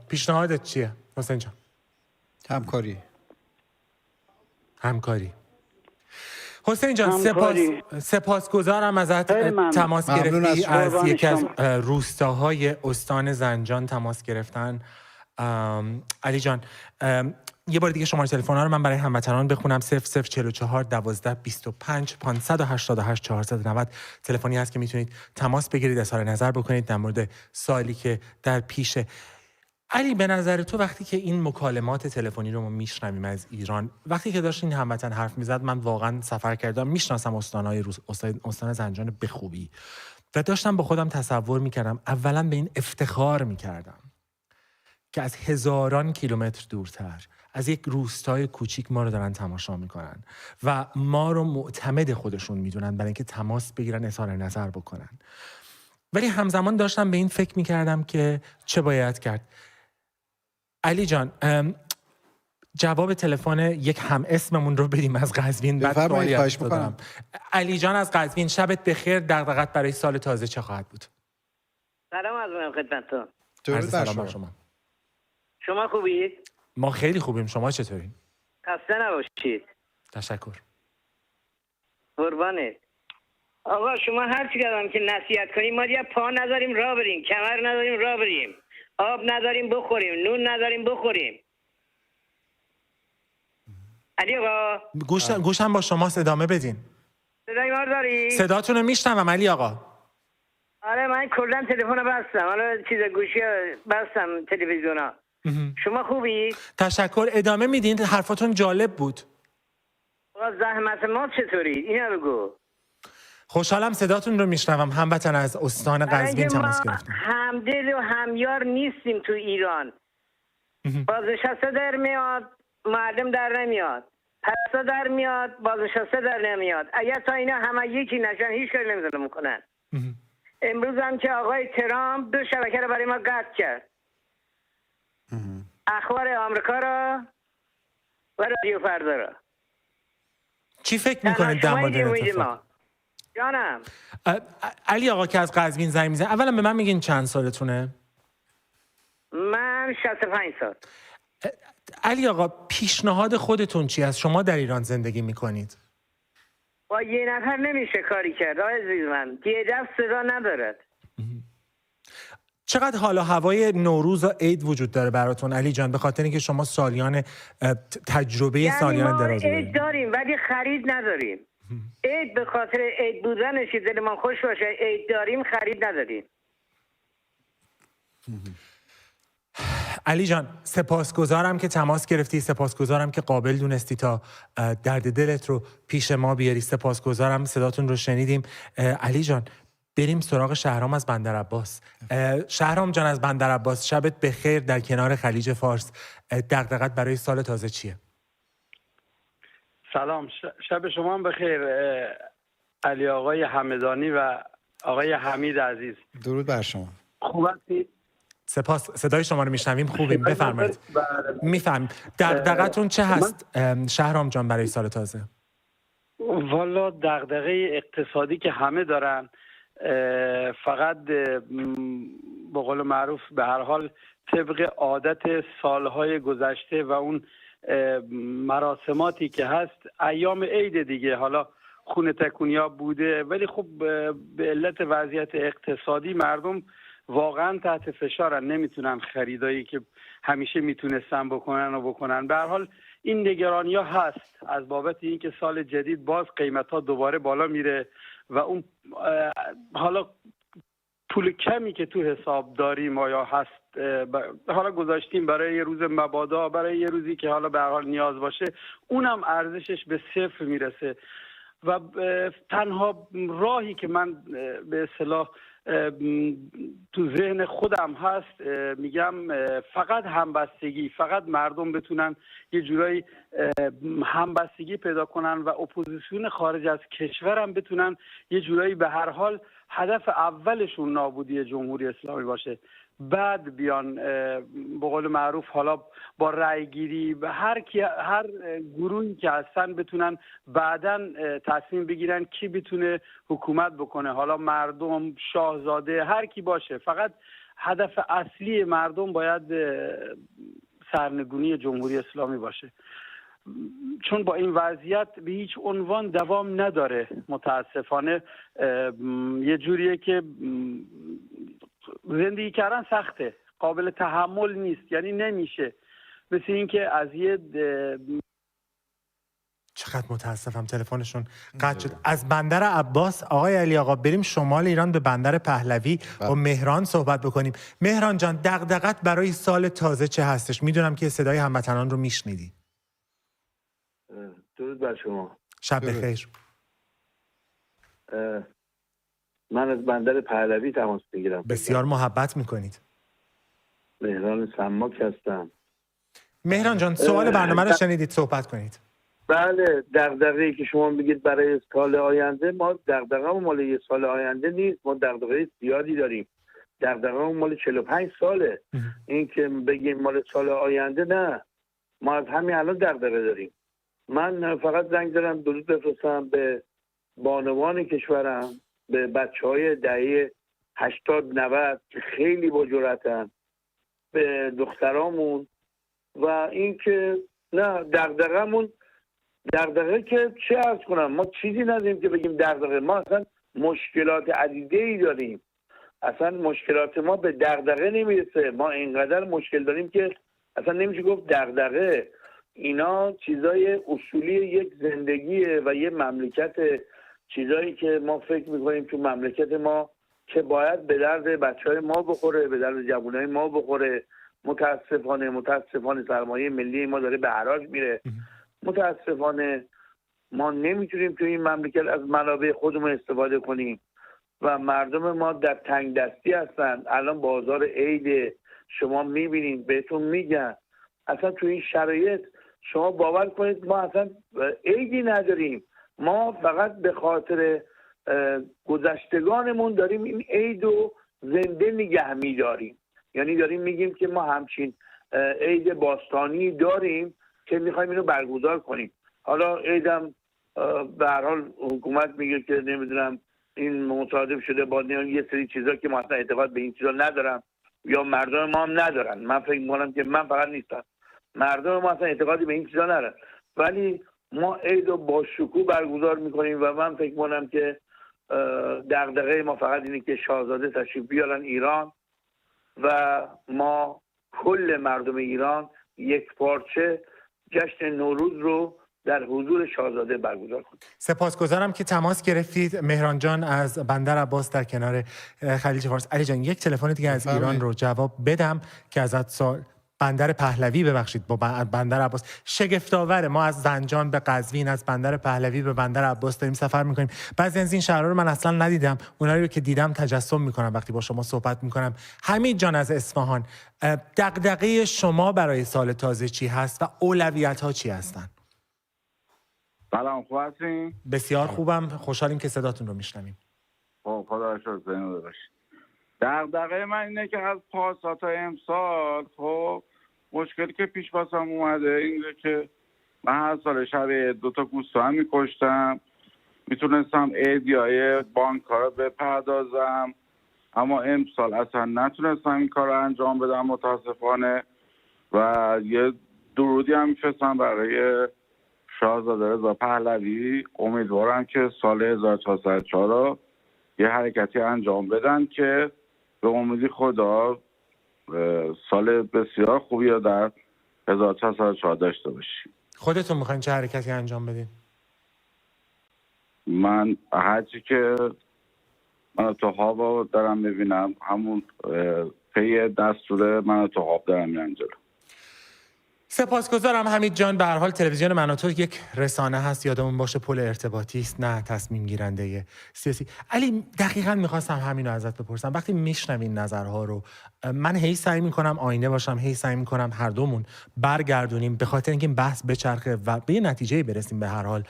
پیشنهادت چیه حسین جان؟ همکاری. حسین جان سپاسگزارم ازت. تماس گرفتی از یکی از روستاهای استان زنجان تماس گرفتن. علی جان یه بار دیگه شماره تلفن ها رو من برای هموطنان بخونم. 0044 12 25 588 490 تلفنی هست که میتونید تماس بگیرید، اظهار نظر بکنید در مورد سوالی که در پیشه. علی به نظر تو وقتی که این مکالمات تلفنی رو ما میشنویم از ایران، وقتی که داشت این هموطن حرف میزد، من واقعا سفر کردم، میشناسم استان زنجان به خوبی و داشتم با خودم تصور میکردم، اولا به این افتخار میکردم که از هزاران کیلومتر دورتر از یک روستای کوچیک ما رو دارن تماشا میکنن و ما رو معتمد خودشون میدونن برای اینکه تماس بگیرن، اظهار نظر بکنن. ولی همزمان داشتم به این فکر میکردم که چه باید کرد. علی جان جواب تلفن یک هم اسممون رو بدیم از قزوین. بعد خواهش می‌کنم. علی جان از قزوین، شبت بخیر. دغدغت برای سال تازه چه خواهد بود؟ سلام از من خدمتتون. درود بر شما. شما خوبید؟ ما خیلی خوبیم، شما چطورین؟ خسته نباشید. تشکر. قربانت. آقا شما هر چی کردم که نصیحت کنیم، ما دیگه پا نداریم راه بریم، کمر نداریم راه بریم، آب نداریم بخوریم، نون نداریم بخوریم. علی آقا گوشم با شما، ادامه بدین. صدای ما داری؟ صداتون رو میشنوم علی آقا. آره من کلا تلفن بستم، حالا چیز گوشی بستم، تلویزیونا. شما خوبی؟ تشکر. ادامه میدین، حرفاتون جالب بود. زحمت ما چطوری؟ اینو بگو. خوشحالم صداتون رو میشنوم. هموطن از استان قزوین تماس گرفتیم. همدل و همیار نیستیم تو ایران. بازنشسته در میاد، معلم در نمیاد، پستا در میاد، بازنشسته در نمیاد. اگر تا اینا همه یکی نشن هیچ کاری نمیتونن میکنن. امروز هم که آقای ترامپ 2 شبکه رو برای ما قطع کرد، اخبار آمریکا را و رادیو فردا را. چی فکر میکنید در مورد اتفاق؟ جانم علی آقا که از قزوین زنگ میزنه، اولا به من میگین چند سالتونه؟ من 65 سال. علی آقا پیشنهاد خودتون چی است؟ شما در ایران زندگی میکنید. با یه نفر نمیشه کاری کرد عزیز من، یه دست صدا ندارد. چقدر حال و هوای نوروز و عید وجود داره براتون علی جان، به خاطر اینکه شما سالیان تجربه سالیان دراز دارید؟ عید داریم ولی خرید نداریم. عید به خاطر عید بودنش دلمان خوش باشه، عید داریم خرید نداریم. علی جان سپاسگزارم که تماس گرفتی، سپاسگزارم که قابل دونستی تا درد دلت رو پیش ما بیاری، سپاسگزارم صداتون رو شنیدیم. علی جان بریم سراغ شهرام از بندر عباس. شهرام جان از بندر عباس، شبت بخیر در کنار خلیج فارس. دغدغت برای سال تازه چیه؟ سلام، شب شما هم بخیر علی آقای همدانی و آقای حمید عزیز. درود بر شما. خوب هستید؟ سپاس. صدای شما رو میشنویم، خوبیم، بفرمایید. میفهم. دغدغتون چه هست شهرام جان برای سال تازه؟ والا دغدغه اقتصادی که همه دارن، فقط به قول معروف به هر حال طبق عادت سالهای گذشته و اون مراسماتی که هست، ایام عید دیگه، حالا خونه تکونیا بوده، ولی خب به علت وضعیت اقتصادی مردم واقعا تحت فشارن، نمیتونن خریدایی که همیشه میتونستن بکنن. به هر حال این نگرانی ها هست از بابت اینکه سال جدید باز قیمت ها دوباره بالا میره و اون حالا پول کمی که تو حساب داریم آیا هست، حالا گذاشتیم برای یه روز مبادا، برای یه روزی که حالا به هر حال نیاز باشه، اونم ارزشش به صفر میرسه. و تنها راهی که من به اصطلاح تو ذهن خودم هست، میگم فقط همبستگی، فقط مردم بتونن یه جورایی همبستگی پیدا کنن و اپوزیسیون خارج از کشورم بتونن یه جورایی به هر حال هدف اولشون نابودی جمهوری اسلامی باشه، بعد بیان به قول معروف حالا با رأی گیری و هر گروهی که هستن بتونن بعداً تصمیم بگیرن کی بتونه حکومت بکنه، حالا مردم، شاهزاده، هر کی باشه. فقط هدف اصلی مردم باید سرنگونی جمهوری اسلامی باشه چون با این وضعیت به هیچ عنوان دوام نداره متاسفانه. یه جوریه که زندگی کردن سخته، قابل تحمل نیست، یعنی نمیشه. مثل اینکه از یه چقدر متاسفم تلفنشون قطع شد. از بندر عباس آقای علی آقا بریم شمال ایران به بندر پهلوی با مهران صحبت بکنیم. مهران جان، دغدغت برای سال تازه چه هستش؟ میدونم که صدای هموطنان رو میشنیدی. درود بر شما. شب بخیر. من از بندر پهلوی تماس میگیرم. بسیار محبت میکنید. مهران سماک هستم. مهران جان، سوال برنامه رو شنیدید، صحبت کنید. بله، دغدغه‌ای که شما میگید برای سال آینده، ما دغدغه‌مون مال یه سال آینده نیست، ما دغدغه زیادی داریم. دغدغه‌مون مال 45 ساله. این که بگیم مال سال آینده، نه، ما از همین الان دغدغه داریم. من فقط زنگ دارم درود بفرستم به بانوان کشورم، به بچه‌های دهه 80-90 که خیلی با جرأتن، به دخترامون، و اینکه نه، دغدغه که چه عرض کنم، ما چیزی نداریم که بگیم دغدغه. ما اصلا مشکلات عدیده‌ای داریم، اصلا مشکلات ما به دغدغه نمیرسه. ما اینقدر مشکل داریم که اصلا نمیشه گفت دغدغه. اینا چیزای اصولی یک زندگیه و یه مملکت، چیزایی که ما فکر میکنیم تو مملکت ما که باید به درد بچهای ما بخوره، به درد جوانای ما بخوره. متاسفانه سرمایه ملی ما داره به حراج میره. متاسفانه ما نمیتونیم تو این مملکت از منابع خودمون استفاده کنیم و مردم ما در تنگ دستی هستن. الان بازار عید شما میبینید، بهتون میگن اصلا تو این شرایط شما باور کنید ما اصلا عیدی نداریم. ما فقط به خاطر گذشتگانمون داریم این عید رو زنده نگه میداریم. یعنی داریم میگیم که ما همچین عید باستانی داریم که میخوایم اینو برگزار کنیم. حالا عیدم به هر حال حکومت میگه که نمیدونم این مصادف شده با یه سری چیزا که ما اصلا اعتقاد به این چیزا ندارم یا مردم ما هم ندارن. من فکر میکنم که من فقط نیستم، مردم ما اصلا اعتقادی به این چیزا ندارن، ولی ما عید رو با شکوه برگزار میکنیم و من فکر میکنم که دغدغه ما فقط اینه که شاهزاده تشریف بیارن ایران و ما کل مردم ایران یک پارچه جشن نوروز رو در حضور شاهزاده برگزار کنیم. سپاسگزارم که تماس گرفتید مهران جان از بندر عباس در کنار خلیج فارس. علی جان، یک تلفن دیگه از ایران رو جواب بدم که ازت بندر پهلوی، ببخشید، با بندر عباس. شگفت‌آوره، ما از زنجان به قزوین، از بندر پهلوی به بندر عباس داریم سفر میکنیم. بعضی از این شهرها رو من اصلا ندیدم، اونایی رو که دیدم تجسم میکنم وقتی با شما صحبت میکنم. حمید جان از اصفهان، دغدغه شما برای سال تازه چی هست و اولویت‌ها چی هستن؟ سلام، خوب هستین؟ بسیار خوبم، خوشحالیم که صداتون رو میشنویم. خب خدا شکر، زنده باشید. دغدغه من اینه که از پاسات امسال خب مشکلی که پیش واسم اومده اینه که من هر سال شب 2 گوسفند هم میکشتم، میتونستم ایدیای بانک ها رو بپردازم، اما امسال اصلا نتونستم این کار رو انجام بدم متاسفانه. و یه درودی هم میفرستم برای شاهزاده رضا پهلوی، امیدوارم که سال 1404 رو یه حرکتی انجام بدن که به امید خدا سال بسیار خوبی رو در 1404 داشته باشیم. خودتون میخواین چه حرکتی انجام بدین؟ من هرچی که من تو خواب رو دارم میبینم همون پی دستور من تو خواب دارم میرم جلو. سپاسگزارم حمید جان. به هر حال تلویزیون من و تو یک رسانه هست، یادمون باشه پل ارتباطی است، نه تصمیم گیرنده سیاسی. علی، دقیقاً میخواستم همین رو ازت بپرسم. وقتی میشنوین نظرها رو، من هی سعی میکنم آینه باشم، هی سعی میکنم هر دومون برگردونیم به خاطر اینکه این بحث بچرخه و به یه نتیجه برسیم. به هر حال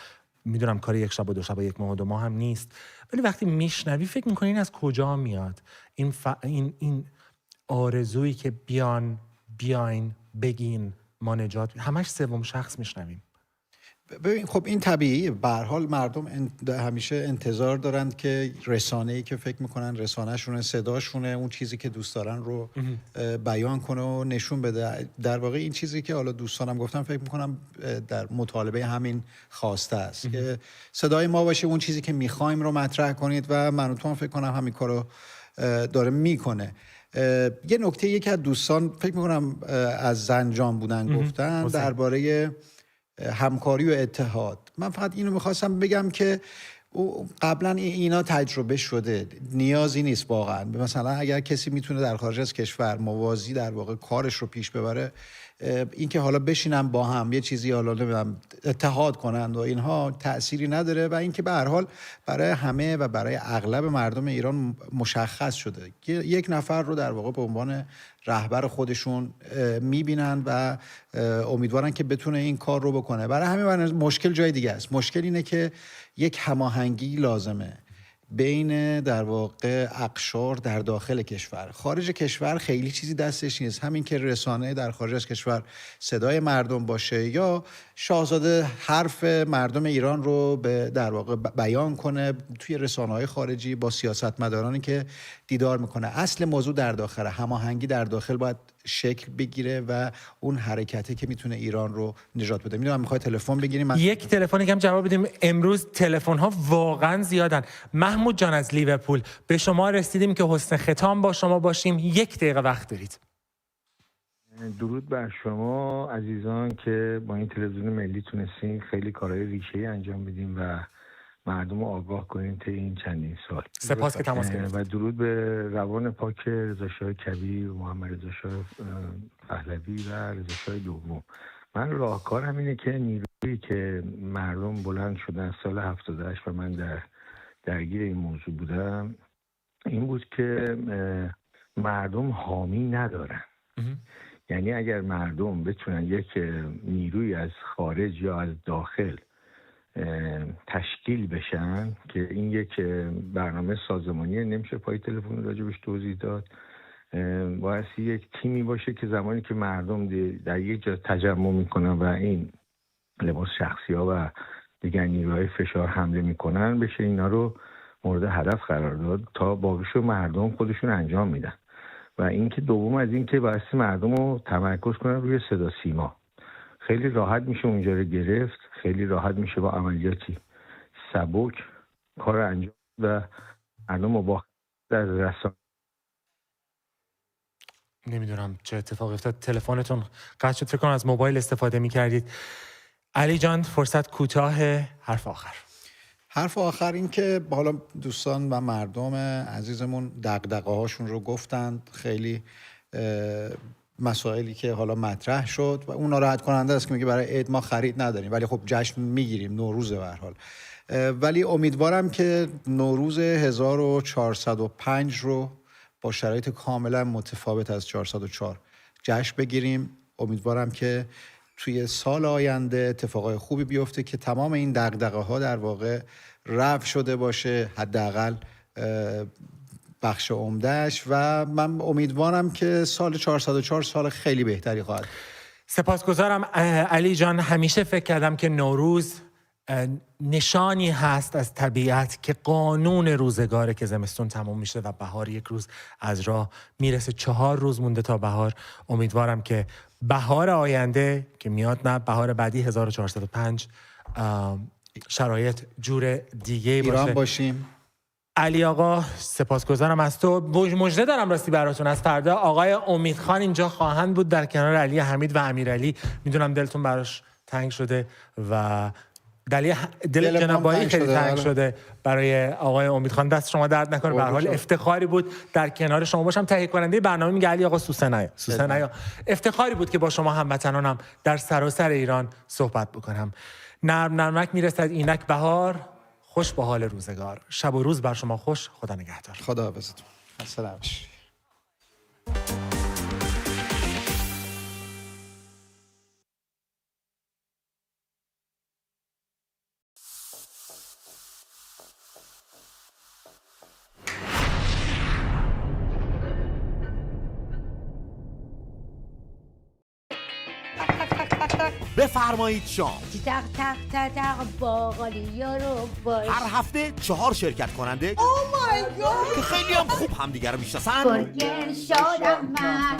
میدونم کار یک شب و 2 شب و 1 ماه و 2 ماه هم نیست، ولی وقتی میشنوی فکر میکنی این از کجا میاد؟ این آرزویی که بیاین بگین ما نجات، همش سوم شخص میشنویم. ببین خب این طبیعیه. به هر حال مردم همیشه انتظار دارند که رسانه‌ای که فکر میکنن رسانه‌شونه، صداشونه، اون چیزی که دوست دارن رو بیان کنه و نشون بده. در واقع این چیزی که حالا دوستانم گفتم فکر میکنم در مطالبه همین خواسته است که صدای ما باشه، اون چیزی که میخوایم رو مطرح کنید و من و تو هم فکر کنم همین کارو داره میکنه. یه نکته یکی از دوستان فکر میکنم از زنجان بودن گفتن درباره همکاری و اتحاد. من فقط اینو میخواستم بگم که قبلا اینا تجربه شده، نیازی نیست واقعا. مثلا اگر کسی میتونه در خارج از کشور موازی در واقع کارش رو پیش ببره، این که حالا بشینن با هم یه چیزی حالا نمیدونم اتحاد کنند و اینها تأثیری نداره و اینکه به هر حال برای همه و برای اغلب مردم ایران مشخص شده یک نفر رو در واقع به عنوان رهبر خودشون میبینن و امیدوارن که بتونه این کار رو بکنه. برای همین مشکل جای دیگه است. مشکل اینه که یک هماهنگی لازمه بین در واقع اقشار در داخل کشور. خارج کشور خیلی چیزی دستش نیست، همین که رسانه در خارج از کشور صدای مردم باشه یا شاهزاده حرف مردم ایران رو در واقع بیان کنه توی رسانه‌های خارجی با سیاستمدارانی که دیدار میکنه. اصل موضوع در داخل، هماهنگی در داخل باید شکل بگیره و اون حرکتی که میتونه ایران رو نجات بده. میدونم میخوای تلفن بگیریم، یک تلفنی هم جواب بدیم. امروز تلفن ها واقعا زیادن. محمود جان از لیورپول، به شما رسیدیم که حسن ختام با شما باشیم. 1 دقیقه وقت دارید. درود بر شما عزیزان که با این تلویزیون ملی تونستین خیلی کارهای ریشه‌ای انجام بدیم و مردم رو آگاه کنیم تا این چندین سال. سپاس که تماس گرفتید. و درود به روان پاک رضا شاه کبیر، محمد رضا شاه پهلوی و رضا شاه دوم. من راهکارم اینه که نیرویی که مردم بلند شدن سال 78 و من درگیر این موضوع بودم این بود که مردم حامی ندارن. یعنی اگر مردم بتونن یک نیروی از خارج یا از داخل تشکیل بشن که این یک برنامه سازمانیه، نمیشه پای تلفن راجبش توضیح داد، باید یک تیمی باشه که زمانی که مردم در یک جا تجمع میکنن و این لباس شخصی ها و دیگر نیروهای فشار حمله میکنن بشه اینا رو مورد هدف قرار داد تا باقیشو مردم خودشون انجام میدن. و اینکه دوم از این که بایستی مردم رو تمرکز کنن روی صدا سیما. خیلی راحت میشه اونجا رو گرفت، خیلی راحت میشه با عملیاتی سبک کار انجام و مردم رو با در رسانه. نمیدونم چه اتفاقی افتاد، تلفنتون قطع شد، فکر کنم از موبایل استفاده میکردید. علی جان فرصت کوتاه، حرف آخر. حرف آخر این که حالا دوستان و مردم عزیزمون دغدغه هاشون رو گفتند، خیلی مسائلی که حالا مطرح شد و اون ناراحت کننده است که میگه برای عید ما خرید نداریم ولی خب جشن میگیریم، نوروز به هر حال. ولی امیدوارم که نوروز 1405 رو با شرایط کاملا متفاوت از 404 جشن بگیریم. امیدوارم که توی سال آینده اتفاقای خوبی بیفته که تمام این دغدغه ها در واقع رفع شده باشه، حداقل بخش عمدهش، و من امیدوارم که سال 404 سال خیلی بهتری خواهد. سپاسگزارم علی جان. همیشه فکر کردم که نوروز نشانی هست از طبیعت که قانون روزگاره که زمستون تموم میشه و بهار یک روز از راه میرسه. 4 روز مونده تا بهار. امیدوارم که بهار آینده که میاد، نه بهار بعدی 1405، شرایط جور دیگه باشه. ایران باشیم. علی آقا سپاسگزارم از تو. مژده دارم راستی براتون. از فردا آقای امیدخان اینجا خواهند بود در کنار علی حمید و امیرعلی. میدونم دلتون براش تنگ شده و دل جنابایی خیلی تنگ شده برای آقای امیدخان. دست شما درد نکنه. به هر حال افتخاری بود در کنار شما باشم. تهیه کننده برنامه میگه علی آقا سوسنایا. افتخاری بود که با شما هموطنانم در سراسر ایران صحبت بکنم. نرم نرمک میرسد اینک بهار، خوش به حال روزگار. شب و روز بر شما خوش. خدا نگهدار. خدا حافظتون. السلام. بفرمایید شام. تق تق تق تق باقالیا رو باش. هر هفته 4 شرکت کننده که خیلی هم خوب همدیگه رو میشناسن برگر شادم من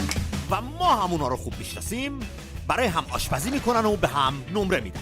و ما همونا رو خوب میشناسیم برای هم آشپزی میکنن و به هم نمره میدن.